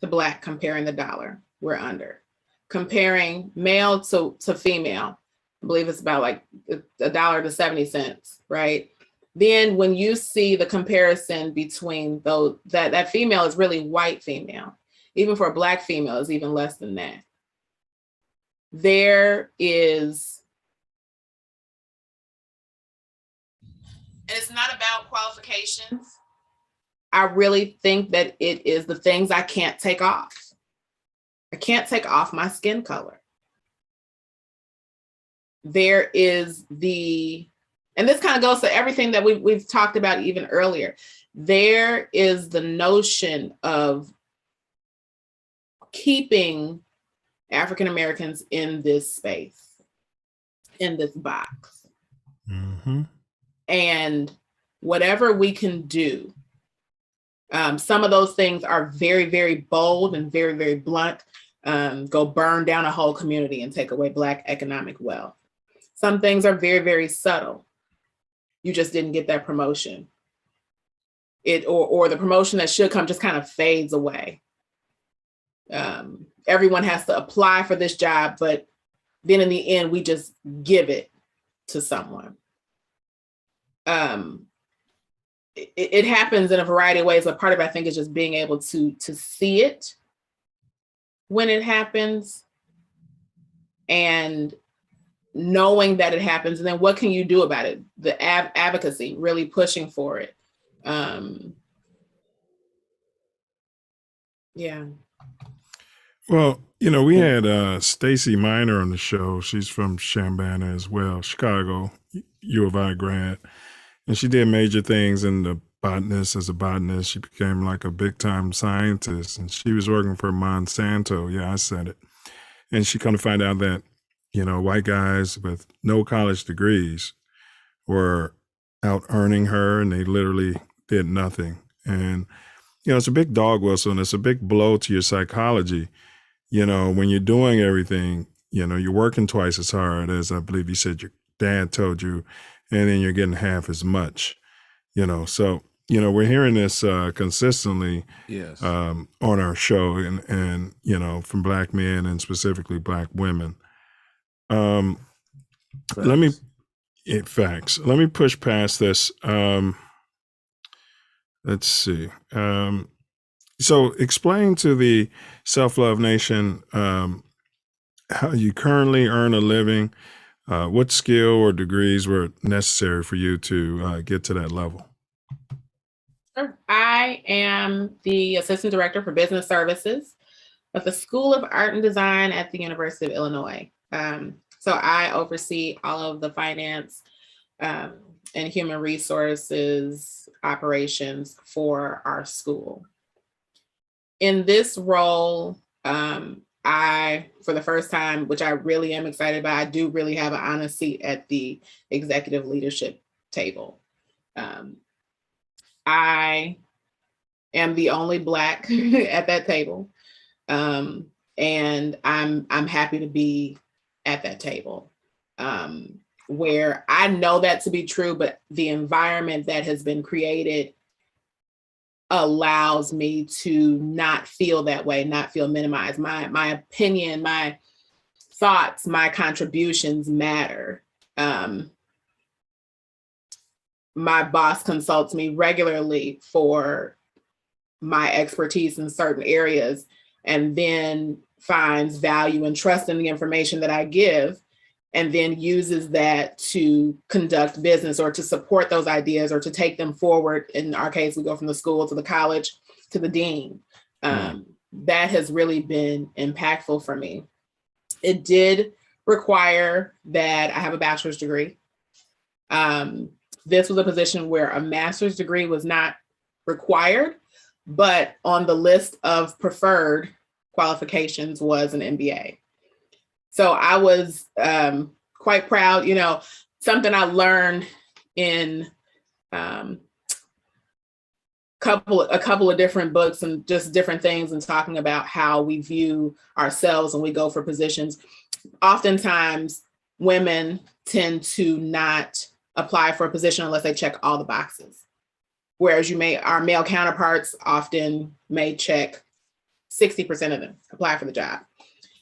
to Black, comparing the dollar, we're under. Comparing male to female, I believe it's about like $1 to 70 cents, right? Then when you see the comparison between those, that female is really white female, even for a Black female is even less than that. There is, And it's not about qualifications. I really think that it is the things I can't take off. I can't take off my skin color. There is and this kind of goes to everything that we've talked about even earlier. There is the notion of keeping African Americans in this space, in this box. Mm-hmm. And whatever we can do, some of those things are very, very bold and very, very blunt. Go burn down a whole community and take away Black economic wealth. Some things are very, very subtle. You just didn't get that promotion. Or the promotion that should come just kind of fades away. Everyone has to apply for this job, but then in the end, we just give it to someone. It happens in a variety of ways, but part of it, I think, is just being able to see it when it happens and knowing that it happens. And then what can you do about it? The advocacy, really pushing for it. Yeah. Well, we had Stacy Miner on the show. She's from Chambana as well, Chicago, U of I grad. And she did major things in the botanist. As a botanist, she became like a big time scientist, and she was working for Monsanto. Yeah, I said it. And she come to find out that, white guys with no college degrees were out earning her, and they literally did nothing. And, it's a big dog whistle, and it's a big blow to your psychology. When you're doing everything, you're working twice as hard as I believe you said your dad told you, and then you're getting half as much, So, we're hearing this consistently Yes. On our show and, from Black men and specifically Black women. Let me push past this. Let's see. So explain to the Self Love Nation how you currently earn a living. What skill or degrees were necessary for you to get to that level? Sure. I am the Assistant Director for Business Services at the School of Art and Design at the University of Illinois. So I oversee all of the finance and human resources operations for our school. In this role, I, for the first time, which I really am excited about, I do really have an honest seat at the executive leadership table. I am the only Black at that table, and I'm happy to be at that table, where I know that to be true, but the environment that has been created allows me to not feel that way, not feel minimized. My opinion, my thoughts, my contributions matter. My boss consults me regularly for my expertise in certain areas, and then finds value and trust in the information that I give, and then uses that to conduct business or to support those ideas or to take them forward. In our case, we go from the school to the college to the dean. That has really been impactful for me. It did require that I have a bachelor's degree. This was a position where a master's degree was not required, but on the list of preferred qualifications was an MBA. So I was quite proud, something I learned in a couple of different books and just different things, and talking about how we view ourselves when we go for positions. Oftentimes, women tend to not apply for a position unless they check all the boxes. Whereas our male counterparts often may check 60% of them, apply for the job.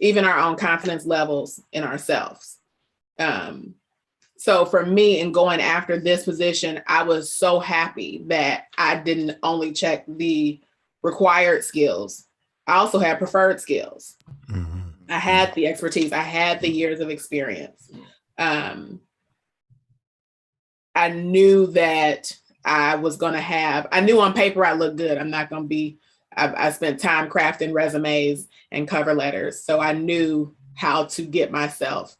Even our own confidence levels in ourselves. So for me, in going after this position, I was so happy that I didn't only check the required skills. I also had preferred skills. Mm-hmm. I had the expertise. I had the years of experience. I knew that I knew on paper I looked good. I'm not going to be, I spent time crafting resumes and cover letters. So I knew how to get myself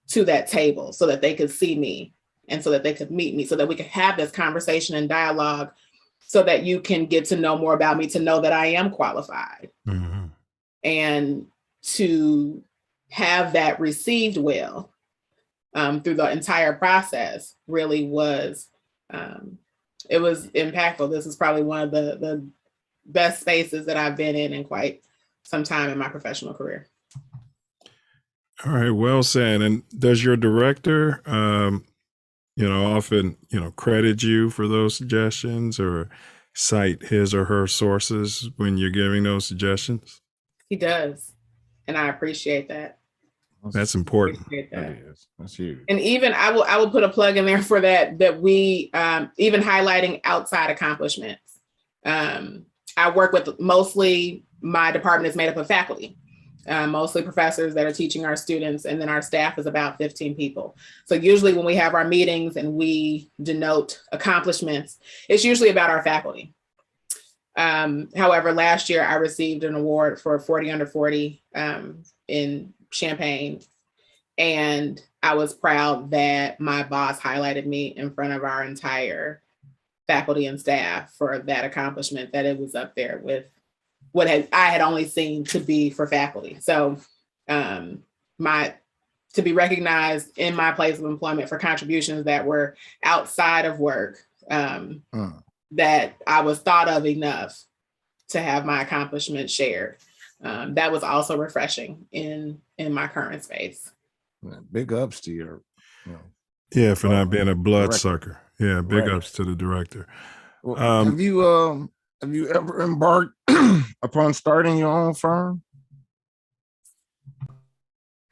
to that table so that they could see me and so that they could meet me, so that we could have this conversation and dialogue, so that you can get to know more about me, to know that I am qualified. Mm-hmm. And to have that received well through the entire process really was, it was impactful. This is probably one of the best spaces that I've been in quite some time in my professional career. All right, well said. And does your director, often, credit you for those suggestions or cite his or her sources when you're giving those suggestions? He does. And I appreciate that. That's important. That is. That's huge. And even I will put a plug in there for that we, even highlighting outside accomplishments. I work with mostly, my department is made up of faculty. Mostly professors that are teaching our students, and then our staff is about 15 people. So usually when we have our meetings and we denote accomplishments, it's usually about our faculty. However, last year I received an award for 40 under 40 in Champaign. And I was proud that my boss highlighted me in front of our entire faculty and staff for that accomplishment, that it was up there with what I had only seen to be for faculty. So to be recognized in my place of employment for contributions that were outside of work, that I was thought of enough to have my accomplishment shared. That was also refreshing in my current space. Big ups to your, Yeah, for not being a bloodsucker. director. Yeah, big Right. ups to the director. Well, have you ever embarked upon starting your own firm?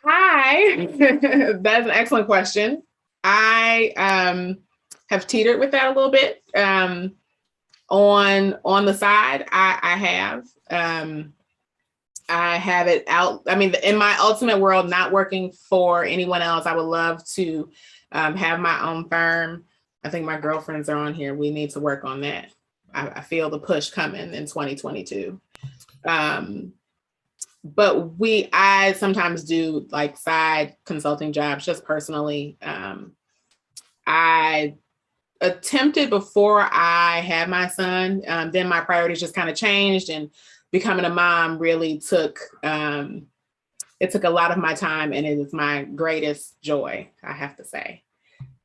Hi, that's an excellent question. I have teetered with that a little bit. On the side, I have it out. I mean, in my ultimate world, not working for anyone else, I would love to have my own firm. I think my girlfriends are on here. We need to work on that. I feel the push coming in 2022. But I sometimes do like side consulting jobs just personally. I attempted before I had my son, then my priorities just kind of changed, and becoming a mom really took a lot of my time, and it is my greatest joy, I have to say.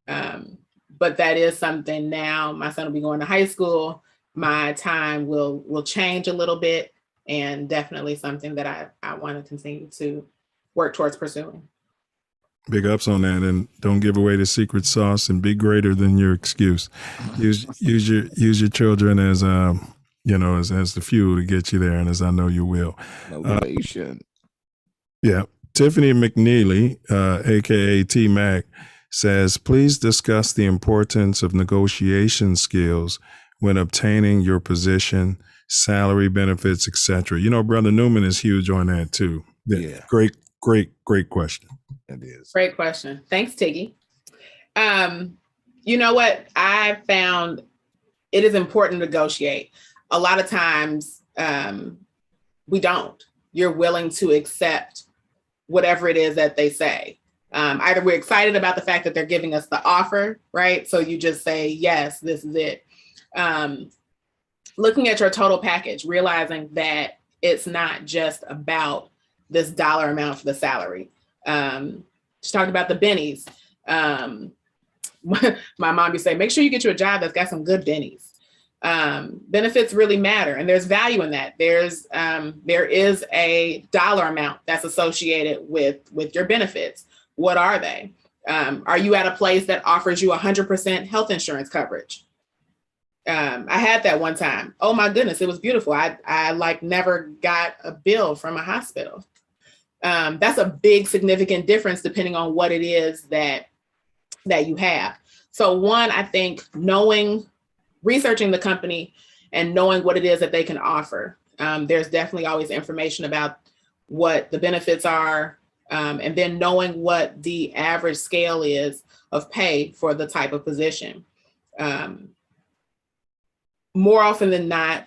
But that is something now. My son will be going to high school. My time will change a little bit, and definitely something that I want to continue to work towards pursuing. Big ups on that, and don't give away the secret sauce, and be greater than your excuse. Use your children as as the fuel to get you there, and as I know you will. Motivation. Yeah, Tiffany McNeely, aka T Mac, says, please discuss the importance of negotiation skills when obtaining your position, salary, benefits, etc. Brother Newman is huge on that too. Yeah. Great question. It is. Great question. Thanks, Tiggy. You know what? I found it is important to negotiate. A lot of times we don't. You're willing to accept whatever it is that they say. Either we're excited about the fact that they're giving us the offer, right? So you just say, yes, this is it. Looking at your total package, realizing that it's not just about this dollar amount for the salary. She talked about the bennies. My mom used to say, make sure you get you a job that's got some good bennies. Benefits really matter, and there's value in that. There is a dollar amount that's associated with your benefits. What are they? Are you at a place that offers you 100% health insurance coverage? I had that one time. Oh my goodness, it was beautiful. I like never got a bill from a hospital. That's a big significant difference depending on what it is that you have. So one, I think researching the company and knowing what it is that they can offer. There's definitely always information about what the benefits are, and then knowing what the average scale is of pay for the type of position. More often than not,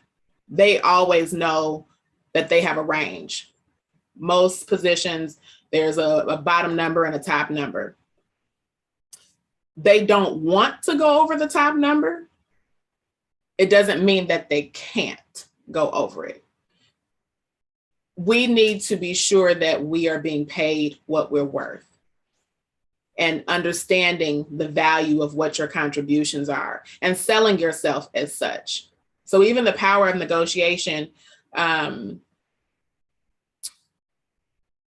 they always know that they have a range. Most positions, there's a bottom number and a top number. They don't want to go over the top number. It doesn't mean that they can't go over it. We need to be sure that we are being paid what we're worth and understanding the value of what your contributions are and selling yourself as such. So even the power of negotiation,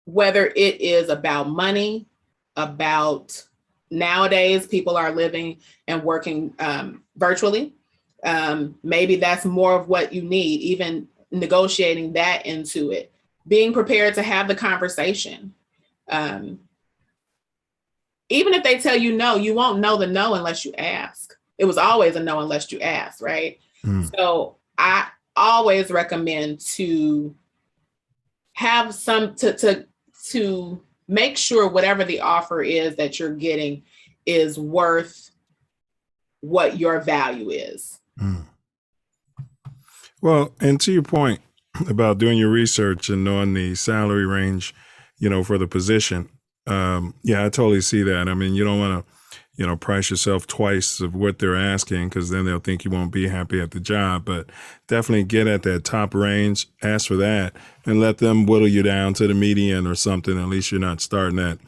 whether it is about money, about nowadays people are living and working virtually. Maybe that's more of what you need, even negotiating that into it, being prepared to have the conversation. Even if they tell you no, you won't know the no unless you ask. It was always a no unless you ask, right? So I always recommend to have some, to make sure whatever the offer is that you're getting is worth what your value is. Well, and to your point about doing your research and knowing the salary range, for the position, yeah, I totally see that. I mean, you don't want to, price yourself twice of what they're asking, because then they'll think you won't be happy at the job. But definitely get at that top range, ask for that, and let them whittle you down to the median or something. At least you're not starting at,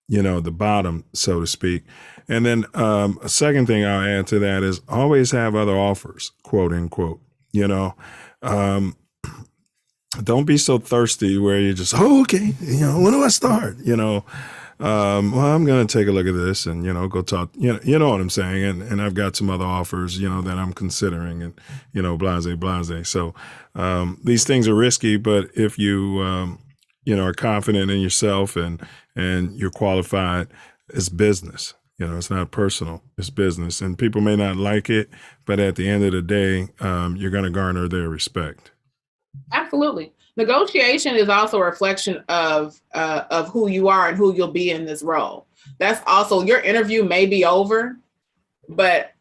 the bottom, so to speak. And then a second thing I'll add to that is always have other offers, quote unquote. Don't be so thirsty where you're just, okay, when do I start? Well, I'm going to take a look at this and, go talk, you know what I'm saying? And I've got some other offers, that I'm considering and, blase. So these things are risky, but if you, are confident in yourself and you're qualified, it's business. It's not personal, it's business. And people may not like it, but at the end of the day, you're going to garner their respect. Absolutely. Negotiation is also a reflection of who you are and who you'll be in this role. That's also, your interview may be over, but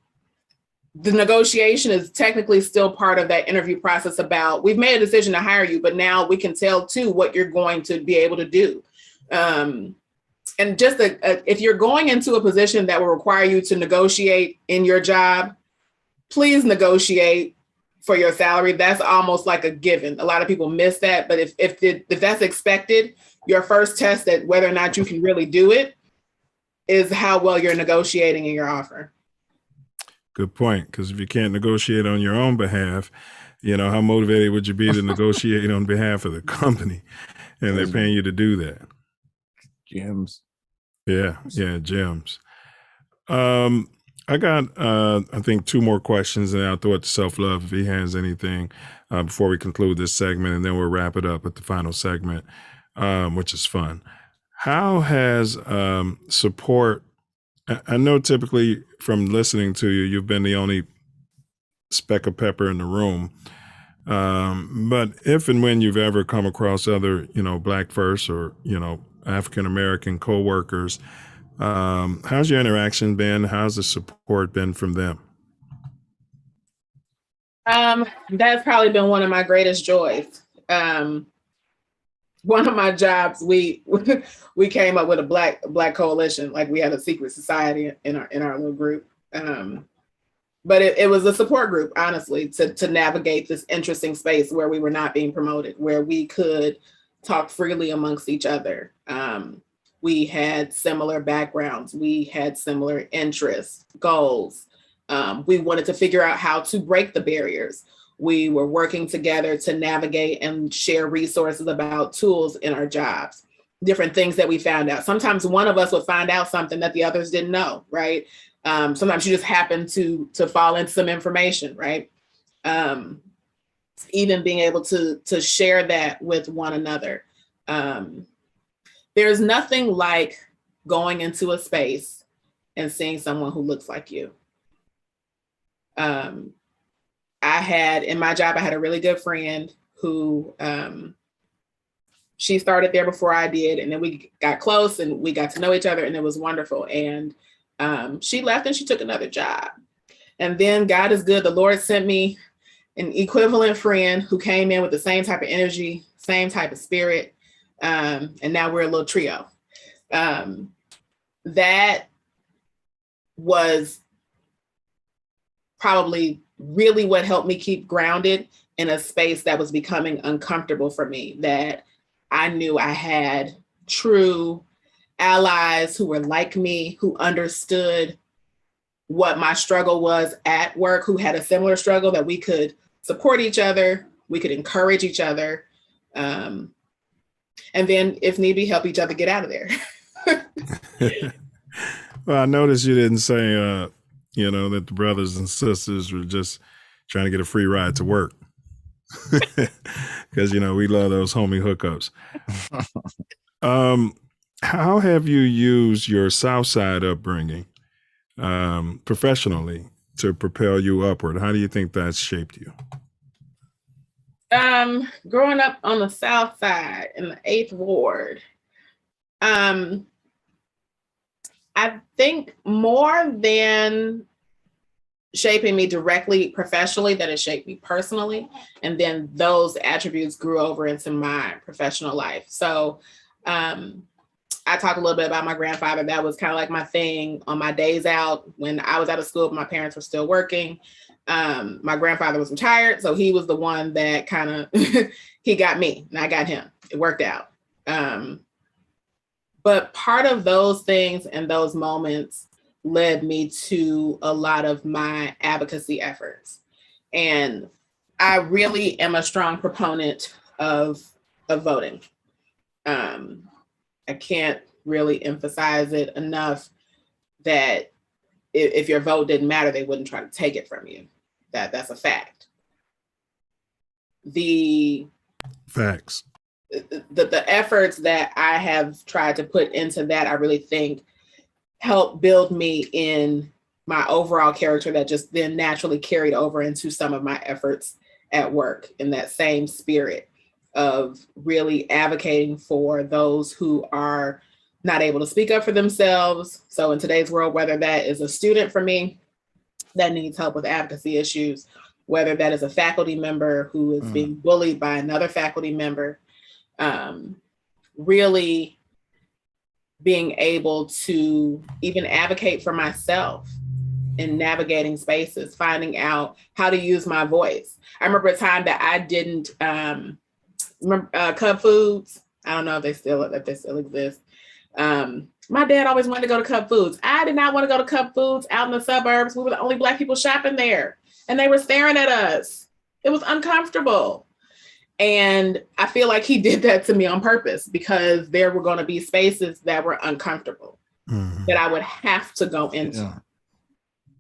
the negotiation is technically still part of that interview process about, we've made a decision to hire you, but now we can tell too what you're going to be able to do. And just if you're going into a position that will require you to negotiate in your job, please negotiate for your salary. That's almost like a given. A lot of people miss that, but if that's expected, your first test at whether or not you can really do it is how well you're negotiating in your offer. Good point, because if you can't negotiate on your own behalf, how motivated would you be to negotiate on behalf of the company? And they're paying you to do that. Gems. Yeah, gems. I got, I think, 2 more questions, and I'll throw it to Self Love if he has anything before we conclude this segment, and then we'll wrap it up with the final segment, which is fun. How has support, I know typically from listening to you, you've been the only speck of pepper in the room, but if and when you've ever come across other, Black First or, African-American coworkers, how's your interaction been? How's the support been from them? That's probably been one of my greatest joys. One of my jobs, we came up with a black coalition, like we had a secret society in our little group. But it was a support group, honestly, to navigate this interesting space where we were not being promoted, where we could talk freely amongst each other. We had similar backgrounds. We had similar interests, goals. We wanted to figure out how to break the barriers. We were working together to navigate and share resources about tools in our jobs, different things that we found out. Sometimes one of us would find out something that the others didn't know, right? Sometimes you just happen to fall into some information, right? Even being able to share that with one another. There's nothing like going into a space and seeing someone who looks like you. In my job, I had a really good friend who she started there before I did, and then we got close and we got to know each other, and it was wonderful. And she left and she took another job. And then God is good. The Lord sent me an equivalent friend who came in with the same type of energy, same type of spirit. And now we're a little trio. That was probably really what helped me keep grounded in a space that was becoming uncomfortable for me, that I knew I had true allies who were like me, who understood what my struggle was at work, who had a similar struggle, that we could support each other, we could encourage each other, and then if need be, help each other get out of there. Well, I noticed you didn't say, that the brothers and sisters were just trying to get a free ride to work. Because, we love those homie hookups. How have you used your Southside upbringing professionally to propel you upward? How do you think that's shaped you? Growing up on the South Side in the 8th Ward, I think more than shaping me directly professionally, that it shaped me personally. And then those attributes grew over into my professional life. So I talked a little bit about my grandfather. That was kind of like my thing on my days out when I was out of school, but my parents were still working. My grandfather was retired, so he was the one that kind of, he got me and I got him. It worked out. But part of those things and those moments led me to a lot of my advocacy efforts. And I really am a strong proponent of voting. I can't really emphasize it enough that if your vote didn't matter, they wouldn't try to take it from you. That's a fact. The facts. The efforts that I have tried to put into that, I really think helped build me in my overall character that just then naturally carried over into some of my efforts at work, in that same spirit of really advocating for those who are not able to speak up for themselves. So in today's world, whether that is a student for me that needs help with advocacy issues, whether that is a faculty member who is being bullied by another faculty member, really being able to even advocate for myself in navigating spaces, finding out how to use my voice. I remember a time that I didn't remember Cub Foods. I don't know if they still exist. My dad always wanted to go to Cub Foods. I did not want to go to Cub Foods out in the suburbs. We were the only Black people shopping there, and they were staring at us. It was uncomfortable. And I feel like he did that to me on purpose, because there were going to be spaces that were uncomfortable that I would have to go into. Yeah.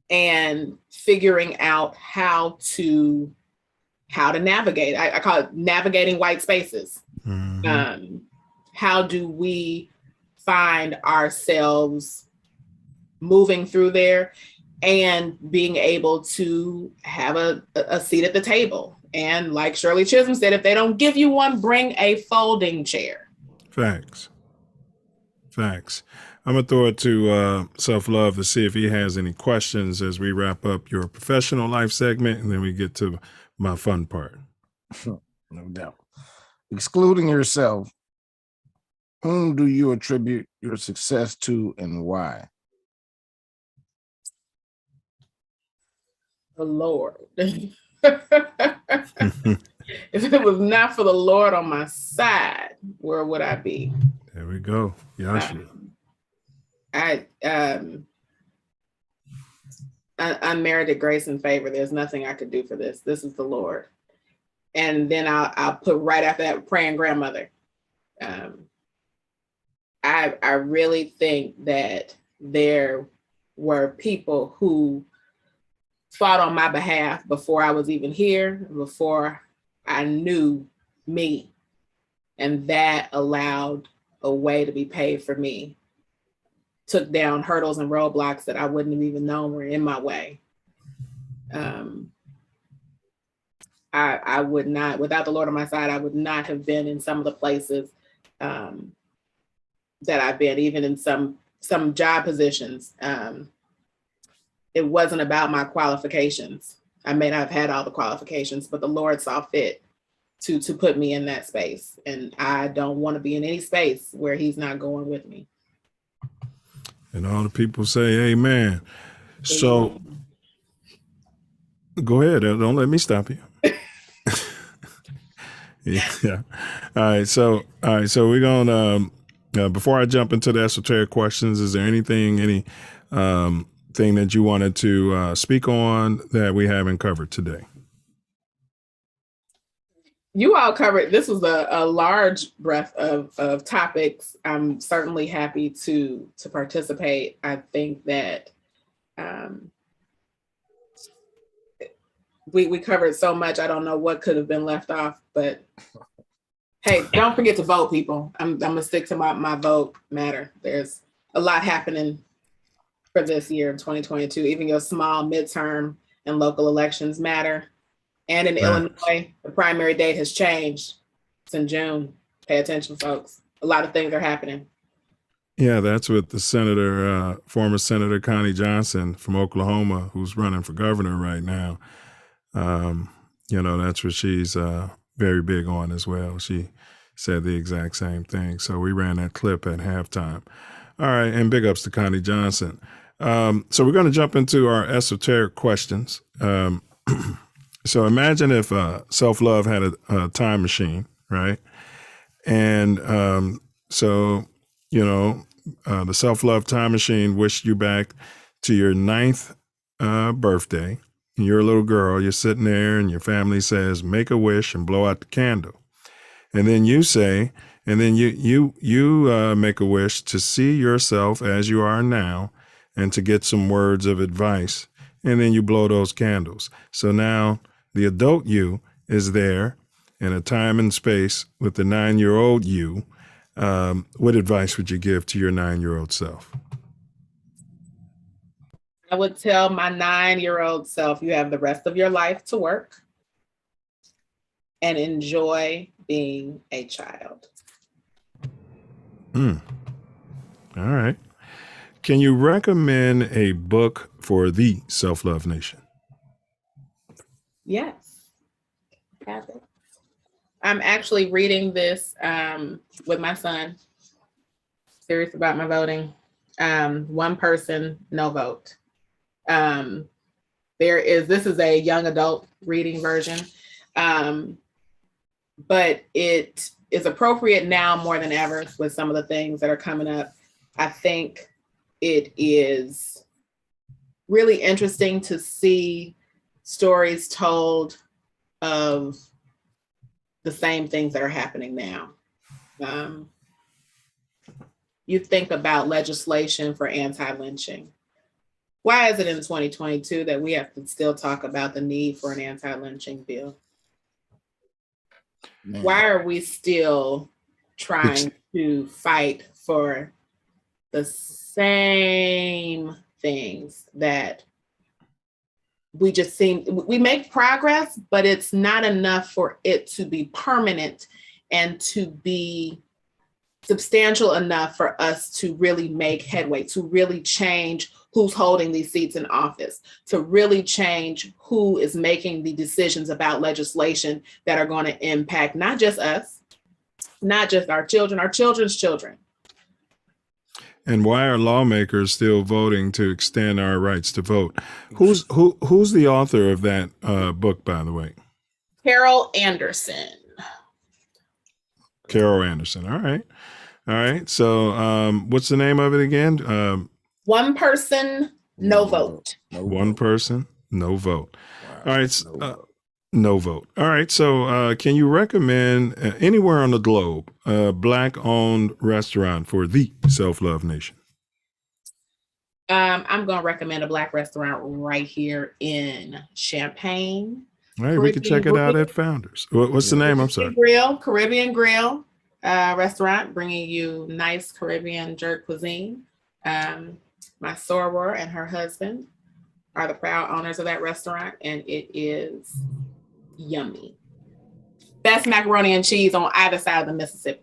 And figuring out how to navigate. I call it navigating white spaces. How do we find ourselves moving through there and being able to have a seat at the table? And like Shirley Chisholm said, if they don't give you one, bring a folding chair. Facts. I'm going to throw it to Self Love to see if he has any questions as we wrap up your professional life segment, and then we get to my fun part. No doubt. Excluding yourself, whom do you attribute your success to and why? The Lord. If it was not for the Lord on my side, where would I be? There we go. Yasha. Unmerited grace and favor. There's nothing I could do for this. This is the Lord. And then I'll put right after that, praying grandmother. I really think that there were people who fought on my behalf before I was even here, before I knew me. And that allowed a way to be paid for me. Took down hurdles and roadblocks that I wouldn't have even known were in my way. I would not, without the Lord on my side, I would not have been in some of the places that I've been, even in some job positions. It wasn't about my qualifications. I may not have had all the qualifications, but the Lord saw fit to put me in that space. And I don't want to be in any space where he's not going with me. And all the people say, amen. So go ahead. Don't let me stop you. Yeah. All right. So we're going to, before I jump into the esoteric questions, is there anything that you wanted to speak on that we haven't covered today? You all covered, this was a large breadth of topics. I'm certainly happy to participate. I think that we covered so much. I don't know what could have been left off, but hey, don't forget to vote, people. I'm gonna stick to my vote matter. There's a lot happening for this year in 2022. Even your small midterm and local elections matter. And in Illinois, the primary date has changed. It's in June. Pay attention, folks. A lot of things are happening. Yeah, that's with the senator, former Senator Connie Johnson from Oklahoma, who's running for governor right now. That's what she's very big on as well. She said the exact same thing. So we ran that clip at halftime. All right, and big ups to Connie Johnson. So we're going to jump into our esoteric questions. So imagine if Self Love had a time machine, right? And the Self Love time machine wished you back to your 9th birthday. You're a little girl, you're sitting there and your family says, make a wish and blow out the candle. And then you say, and then you make a wish to see yourself as you are now and to get some words of advice. And then you blow those candles. So now the adult you is there in a time and space with the 9-year-old you. What advice would you give to your 9-year-old self? I would tell my 9-year-old self, you have the rest of your life to work and enjoy being a child. All right. Can you recommend a book for the Self-Love Nation? Yes. Have it. I'm actually reading this with my son. Serious about my voting. One person, no vote. This is a young adult reading version, but it is appropriate now more than ever with some of the things that are coming up. I think it is really interesting to see stories told of the same things that are happening now. You think about legislation for anti-lynching. Why is it in 2022 that we have to still talk about the need for an anti-lynching bill? Why are we still trying to fight for the same things that we make progress, but it's not enough for it to be permanent and to be substantial enough for us to really make headway, to really change who's holding these seats in office, to really change who is making the decisions about legislation that are going to impact not just us, not just our children, our children's children. And why are lawmakers still voting to extend our rights to vote? Who's the author of that book, by the way? Carol Anderson. Carol Anderson. All right. So what's the name of it again? One person, no vote. One person, no vote. All right. No vote. All right. So can you recommend anywhere on the globe a Black-owned restaurant for the Self-Love Nation? I'm going to recommend a Black restaurant right here in Champaign. All right. We can check it out at Founders. What's the name? I'm sorry. Caribbean Grill restaurant, bringing you nice Caribbean jerk cuisine. My soror and her husband are the proud owners of that restaurant, and it is yummy. Best macaroni and cheese on either side of the Mississippi.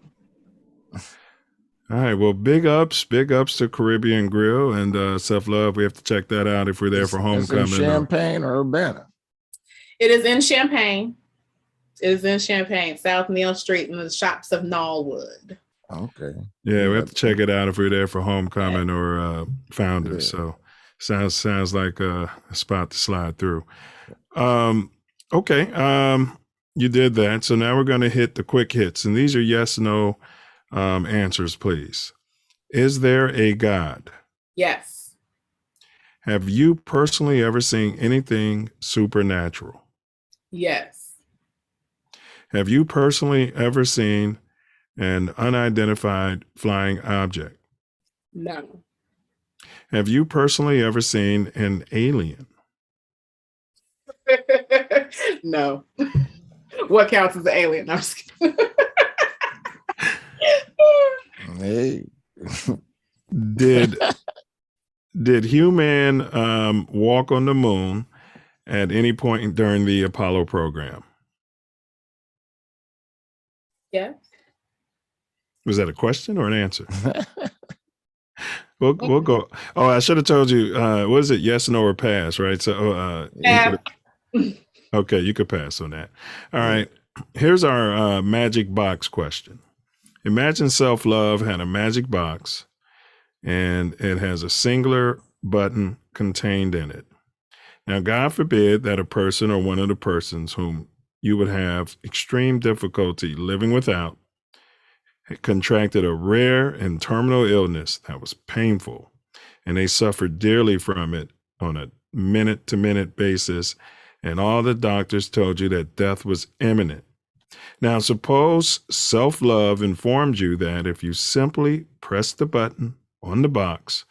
All right. Well, big ups to Caribbean Grill and Self Love. We have to check that out if we're there for homecoming. It's in Champaign or Urbana? It is in Champaign. It is in Champaign, South Neal Street in the shops of Knollwood. Okay. Yeah, we have to check it out if we're there for homecoming or founders. So sounds like a spot to slide through. Okay. You did that. So now we're going to hit the quick hits. And these are yes, no answers, please. Is there a God? Yes. Have you personally ever seen anything supernatural? Yes. Have you personally ever seen an unidentified flying object? No. Have you personally ever seen an alien? No. What counts as an alien? No, I'm just kidding. Hey. Did human walk on the moon at any point during the Apollo program? Yes. Was that a question or an answer? We'll go. Oh, I should have told you. What is it? Yes, no, or pass, right? So, okay, you could pass on that. All right. Here's our magic box question. Imagine Self Love had a magic box and it has a singular button contained in it. Now, God forbid that a person or one of the persons whom you would have extreme difficulty living without had contracted a rare and terminal illness that was painful, and they suffered dearly from it on a minute-to-minute basis, and all the doctors told you that death was imminent. Now, suppose Self-Love informed you that if you simply press the button on the box,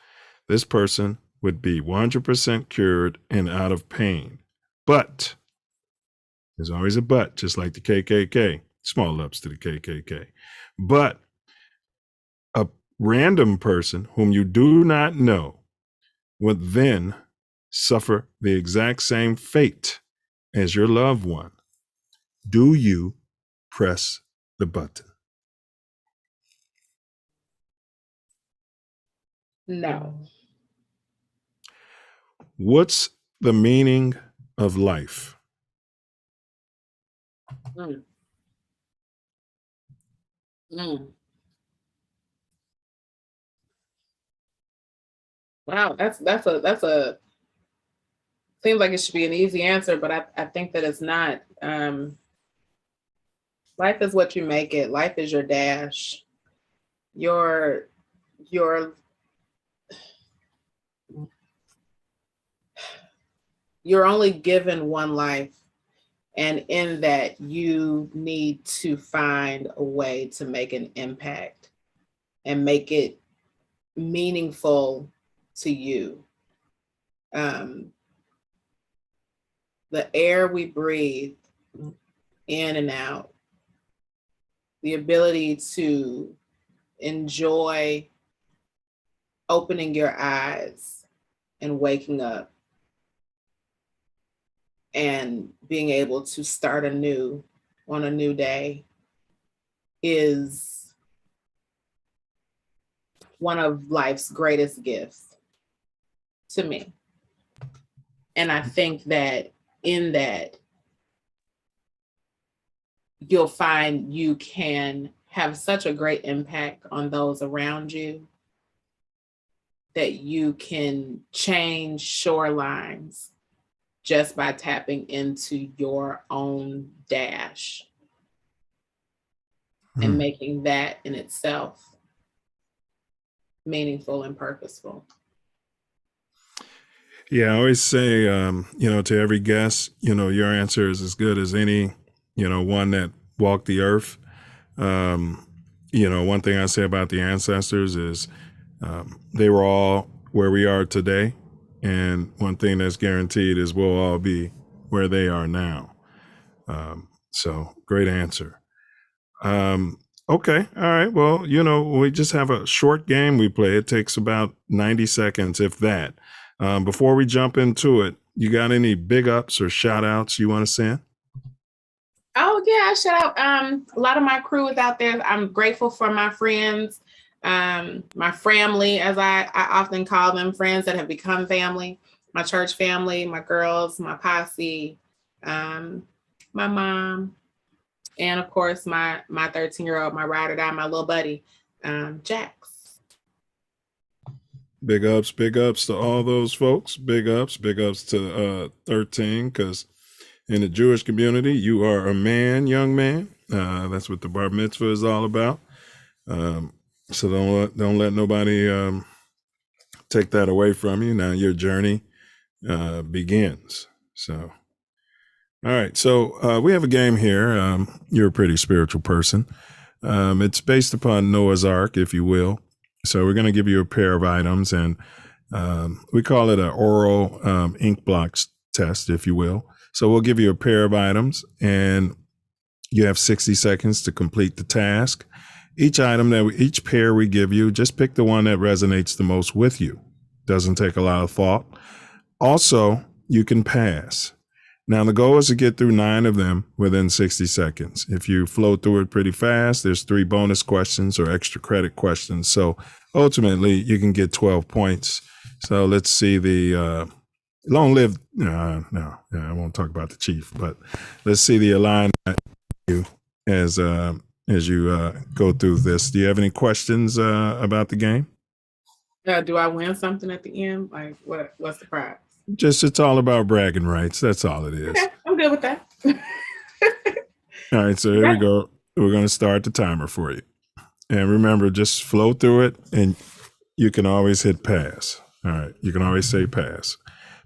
this person would be 100% cured and out of pain. But, there's always a but, just like the KKK. Small ups to the KKK. But a random person whom you do not know would then suffer the exact same fate as your loved one. Do you press the button? No. What's the meaning of life? Wow, that's a seems like it should be an easy answer, but I think that it's not. Life is what you make it. Life is your dash. You're only given one life. And in that, you need to find a way to make an impact and make it meaningful to you. The air we breathe in and out, the ability to enjoy opening your eyes and waking up and being able to start anew on a new day is one of life's greatest gifts to me. And I think that in that, you'll find you can have such a great impact on those around you that you can change shorelines just by tapping into your own dash and making that in itself meaningful and purposeful. Yeah, I always say, to every guest, your answer is as good as any, one that walked the earth. One thing I say about the ancestors is they were all where we are today. And one thing that's guaranteed is we'll all be where they are now. So great answer. Okay. All right. Well, we just have a short game we play. It takes about 90 seconds, if that. Before we jump into it, you got any big ups or shout outs you want to send? Oh yeah, shout out. A lot of my crew is out there. I'm grateful for my friends, my family, as I often call them, friends that have become family. My church family, my girls, my posse, my mom, and of course my 13-year-old, my ride or die, my little buddy, Jax. Big ups to all those folks. Big ups to 13, because in the Jewish community, you are a man, young man. That's what the bar mitzvah is all about. So don't let nobody take that away from you. Now your journey begins. So, all right. So we have a game here. You're a pretty spiritual person. It's based upon Noah's Ark, if you will. So we're going to give you a pair of items, and we call it an oral Inkblox Test, if you will. So we'll give you a pair of items, and you have 60 seconds to complete the task. Each pair we give you, just pick the one that resonates the most with you. Doesn't take a lot of thought. Also, you can pass. Now, the goal is to get through 9 of them within 60 seconds. If you flow through it pretty fast, there's 3 bonus questions or extra credit questions. So ultimately, you can get 12 points. So let's see the long-lived, I won't talk about the chief, but let's see the alignment as you go through this. Do you have any questions about the game? Do I win something at the end? Like what's the prize? Just, it's all about bragging rights. That's all it is. Okay, I'm good with that. All right, so here we go. We're going to start the timer for you. And remember, just flow through it, and you can always hit pass. All right, you can always say pass.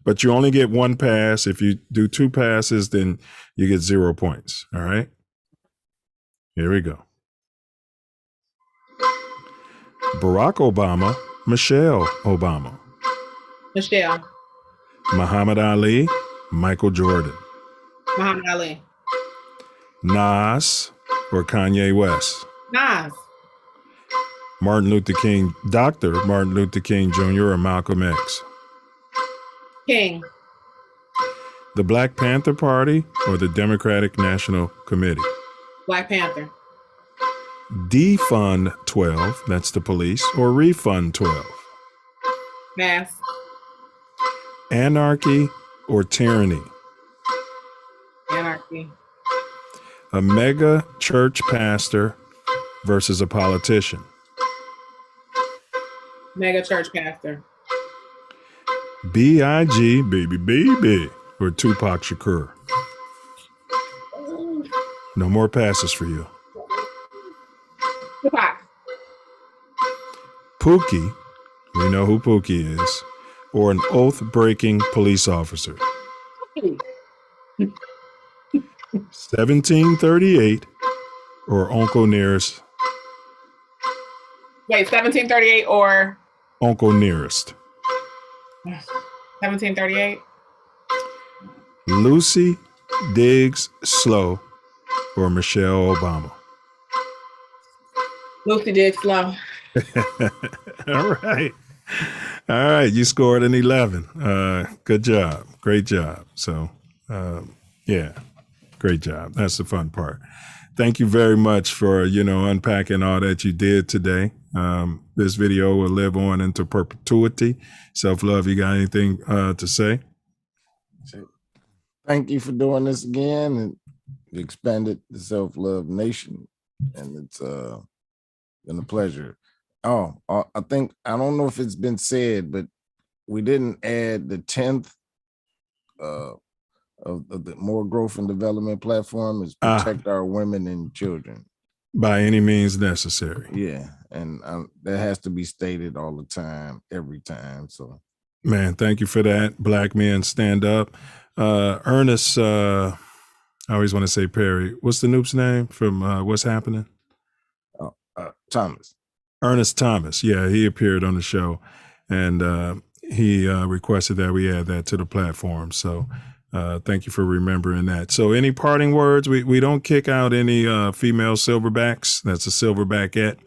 But you only get 1 pass. If you do 2 passes, then you get 0 points. All right? Here we go. Barack Obama, Michelle Obama. Michelle. Muhammad Ali, Michael Jordan. Muhammad Ali. Nas or Kanye West. Nas. Dr. Martin Luther King Jr. or Malcolm X. King. The Black Panther Party or the Democratic National Committee. Black Panther. Defund 12, that's the police, or refund 12. Pass. Anarchy or tyranny. Anarchy. A mega church pastor versus a politician. Mega church pastor. B.I.G. baby or Tupac Shakur. No more passes for you. Tupac. Pookie, we know who Pookie is, or an oath-breaking police officer. 1738 or Uncle Nearest. Wait, 1738 or? Uncle Nearest. 1738. Lucy Diggs Slow or Michelle Obama. Lucy Diggs Slow. All right. All right. You scored an 11. Good job. Great job. So, yeah, great job. That's the fun part. Thank you very much for, unpacking all that you did today. This video will live on into perpetuity. Self Love, you got anything to say? Thank you for doing this again, and you expanded the Self Love Nation, and it's been a pleasure. I don't know if it's been said, but we didn't add the 10th of the Moor Growth and Development platform is protect our women and children. By any means necessary. Yeah, and that has to be stated all the time, every time. So, man, thank you for that. Black men stand up. Ernest, I always want to say Perry. What's the noob's name from What's Happening? Thomas. Ernest Thomas. Yeah, he appeared on the show, and he requested that we add that to the platform. So thank you for remembering that. So any parting words? We don't kick out any female silverbacks. That's a silverbackette.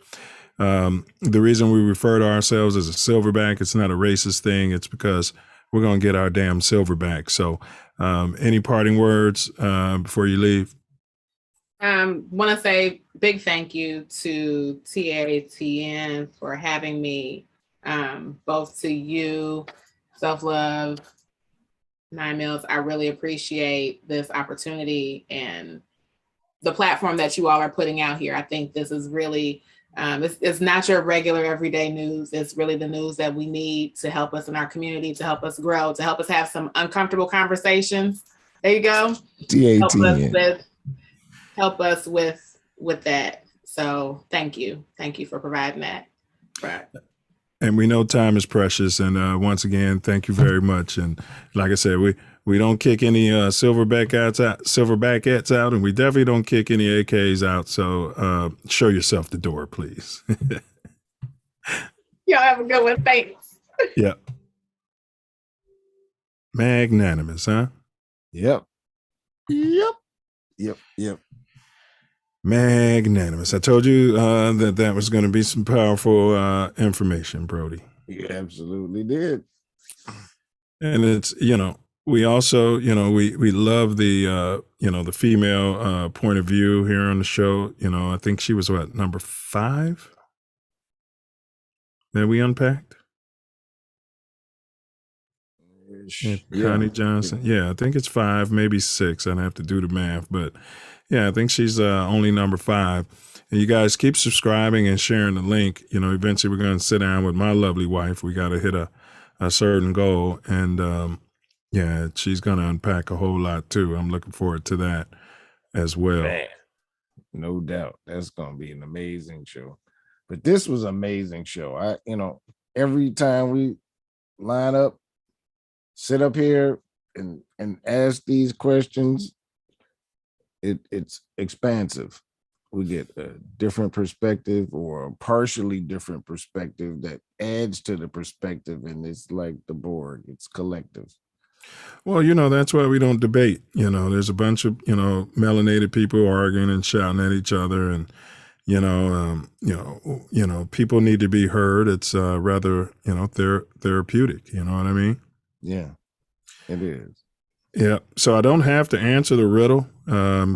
The reason we refer to ourselves as a silverback, it's not a racist thing. It's because we're going to get our damn silverback. So any parting words before you leave? Want to say big thank you to TATN for having me, both to you, Self Love, 9 Mills. I really appreciate this opportunity and the platform that you all are putting out here. I think this is really, it's not your regular everyday news. It's really the news that we need to help us in our community, to help us grow, to help us have some uncomfortable conversations. There you go. TATN. Help us with that. So thank you for providing that. Right. And we know time is precious. And once again, thank you very much. And like I said, we don't kick any silverbackettes out, and we definitely don't kick any AKs out. So show yourself the door, please. Y'all have a good one. Thanks. Yeah. Magnanimous, huh? Yep. Magnanimous. I told you that was going to be some powerful information, Brody. You absolutely did. And it's, we also, we love the, the female point of view here on the show. I think she was number 5 that we unpacked? Connie Johnson. Yeah, I think it's 5, maybe 6. I'd have to do the math, but yeah, I think she's only number 5. And you guys keep subscribing and sharing the link. Eventually we're going to sit down with my lovely wife. We got to hit a certain goal. And yeah, she's going to unpack a whole lot too. I'm looking forward to that as well. Man, no doubt. That's going to be an amazing show. But this was an amazing show. Every time we line up, sit up here and ask these questions, it's expansive. We get a different perspective or a partially different perspective that adds to the perspective, and it's like the Borg, it's collective. Well, that's why we don't debate. There's a bunch of, melanated people arguing and shouting at each other, and people need to be heard. It's rather, therapeutic. You know what I mean? Yeah, it is. Yeah. So I don't have to answer the riddle.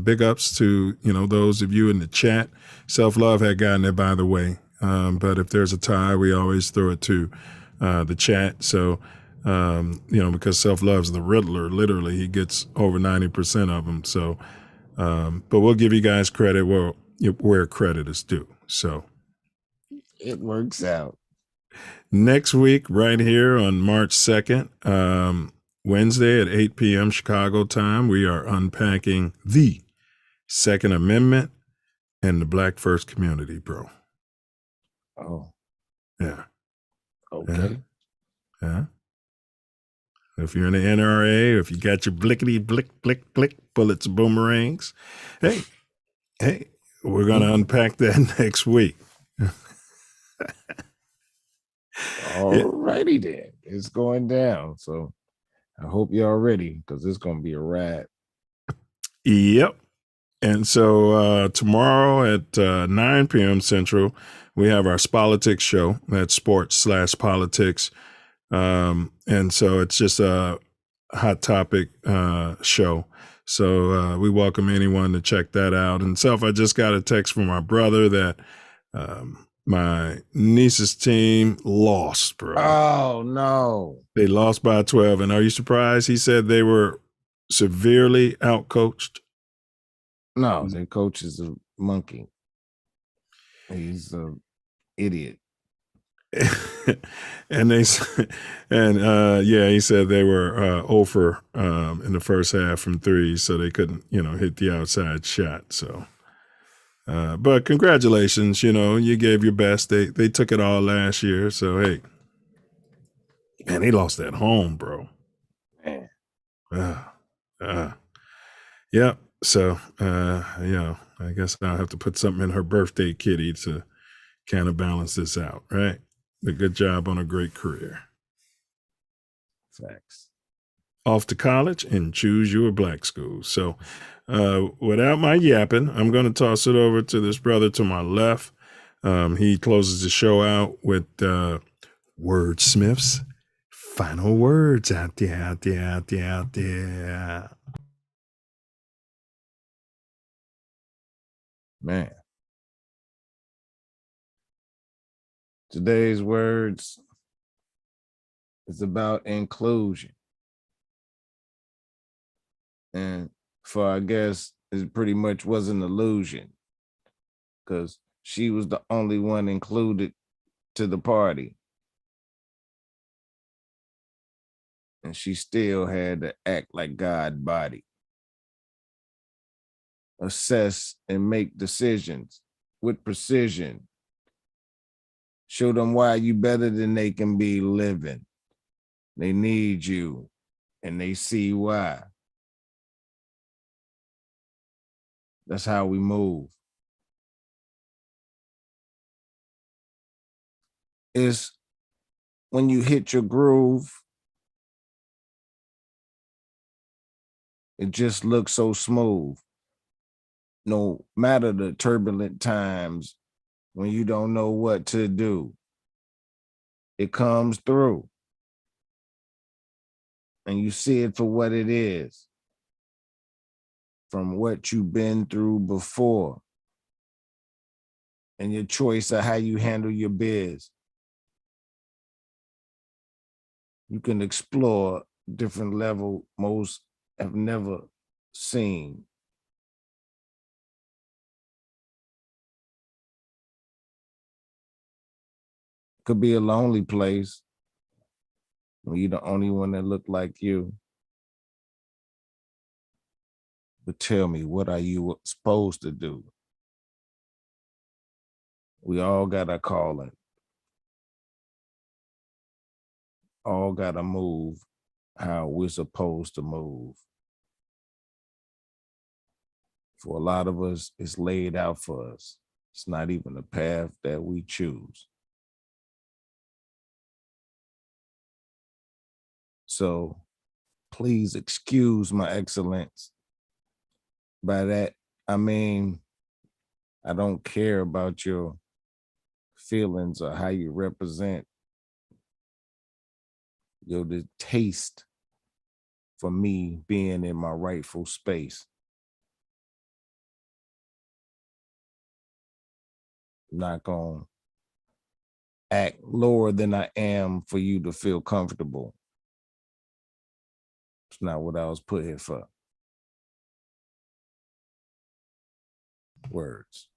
Big ups to, those of you in the chat. Self Love had gotten it, by the way. But if there's a tie, we always throw it to the chat. So, because Self Love's the Riddler, literally, he gets over 90% of them. So, but we'll give you guys credit where credit is due. So it works out. Next week, right here on March 2nd, Wednesday at 8 p.m. Chicago time, we are unpacking the Second Amendment and the Black First Community, bro. Oh. Yeah. Okay. Yeah. If you're in the NRA, if you got your blickety blick, blick, blick, bullets, boomerangs, hey, we're going to unpack that next week. All righty then. It's going down. So I hope y'all ready, because it's going to be a ride. Yep. And so tomorrow at 9 p.m. Central, we have our Spolitics show. That's sports/politics. And so it's just a hot topic show. So we welcome anyone to check that out. And Self, I just got a text from my brother that my niece's team lost, bro. Oh, no. They lost by 12. And are you surprised? He said they were severely outcoached. No, their coach is a monkey. He's an idiot. And he said they were 0 for in the first half from 3, so they couldn't, hit the outside shot. So, but congratulations, you gave your best. They took it all last year. So, hey, man, they lost at home, bro. Man. Yeah. So, I guess I'll have to put something in her birthday kitty to kind of balance this out, right? A good job on a great career. Facts. Off to college and choose your black school. So without my yapping, I'm going to toss it over to this brother to my left. He closes the show out with Wordsmith's final words out there. Man. Today's words is about inclusion. And for our guest, it pretty much was an illusion because she was the only one included to the party. And she still had to act like God body. Assess and make decisions with precision. Show them why you better than they can be living. They need you and they see why. That's how we move. It's when you hit your groove, it just looks so smooth. No matter the turbulent times when you don't know what to do, it comes through. And you see it for what it is, from what you've been through before, and your choice of how you handle your biz. You can explore different level most have never seen. Could be a lonely place when you're the only one that look like you. But tell me, what are you supposed to do? We all got a calling. All got to move how we're supposed to move. For a lot of us, it's laid out for us. It's not even a path that we choose. So please excuse my excellence. By that, I mean, I don't care about your feelings or how you represent your taste for me being in my rightful space. I'm not gonna act lower than I am for you to feel comfortable. It's not what I was put here for. Words.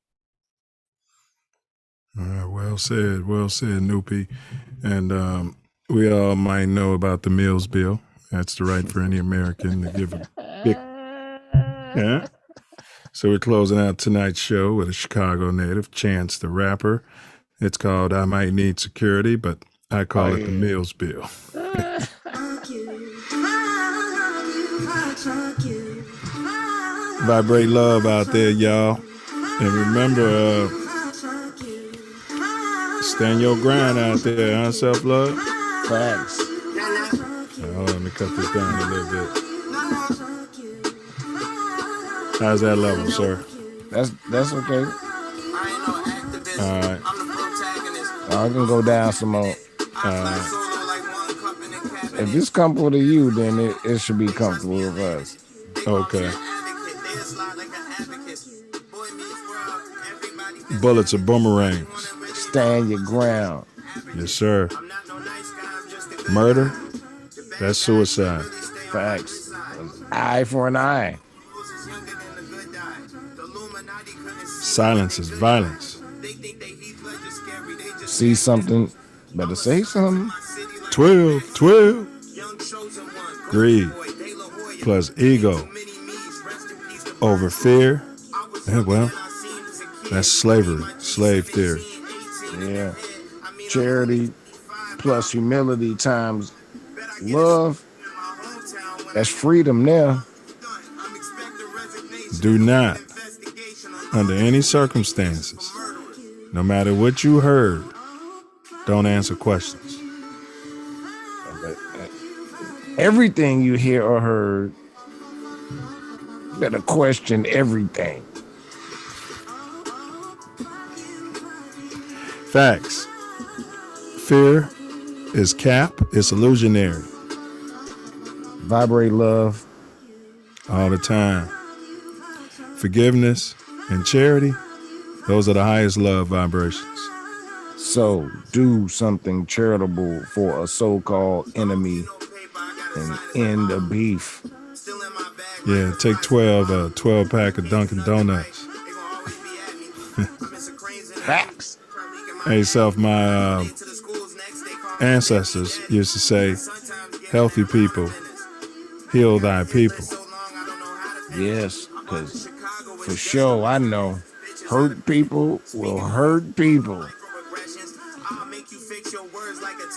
All right, well said, Nupi. And we all might know about the Mills Bill. That's the right for any American to give a big, yeah. So we're closing out tonight's show with a Chicago native, Chance the Rapper. It's called I Might Need Security, but I call it the Mills Bill. Vibrate love out there, y'all. And remember, stand your grind out there, huh, Self Love? Facts. Hold on, let me cut this down a little bit. How's that level, sir? That's okay. All right. I can go down some more. If it's comfortable to you, then it should be comfortable with us. Okay. Bullets are boomerangs. Stand your ground. Yes, sir. Murder, that's suicide. Facts. Eye for an eye. Silence is violence. See something, better say something. 12. Greed plus ego over fear. Yeah, well, that's slavery, slave theory. Yeah. Charity plus humility times love. That's freedom now. Do not, under any circumstances, no matter what you heard, don't answer questions. Everything you hear or heard, you better question everything. Facts. Fear is cap, it's illusionary. Vibrate love. All the time. Forgiveness and charity, Those are the highest love vibrations. So do something charitable for a so-called enemy and end the beef. Yeah, take 12 pack of Dunkin' Donuts. Facts. Hey, Self, my ancestors used to say, healthy people heal thy people. Yes, because for sure I know hurt people will hurt people.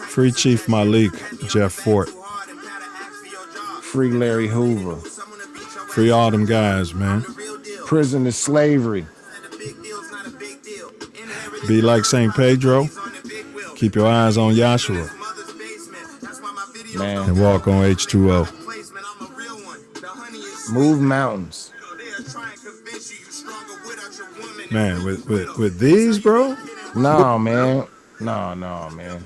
Free Chief Malik, Jeff Fort. Free Larry Hoover. Free all them guys, man. Prison is slavery. Be like St. Pedro. Keep your eyes on Yahshua. Man. And walk on H2O. Move mountains. Man, with these, bro? No, man. No, man.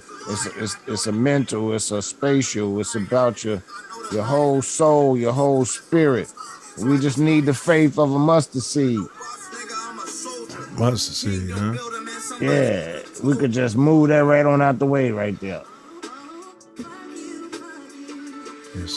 It's a mental, it's a spatial, it's about your whole soul, your whole spirit. We just need the faith of a mustard seed. Mustard seed, huh? Yeah, we could just move that right on out the way right there. Yes.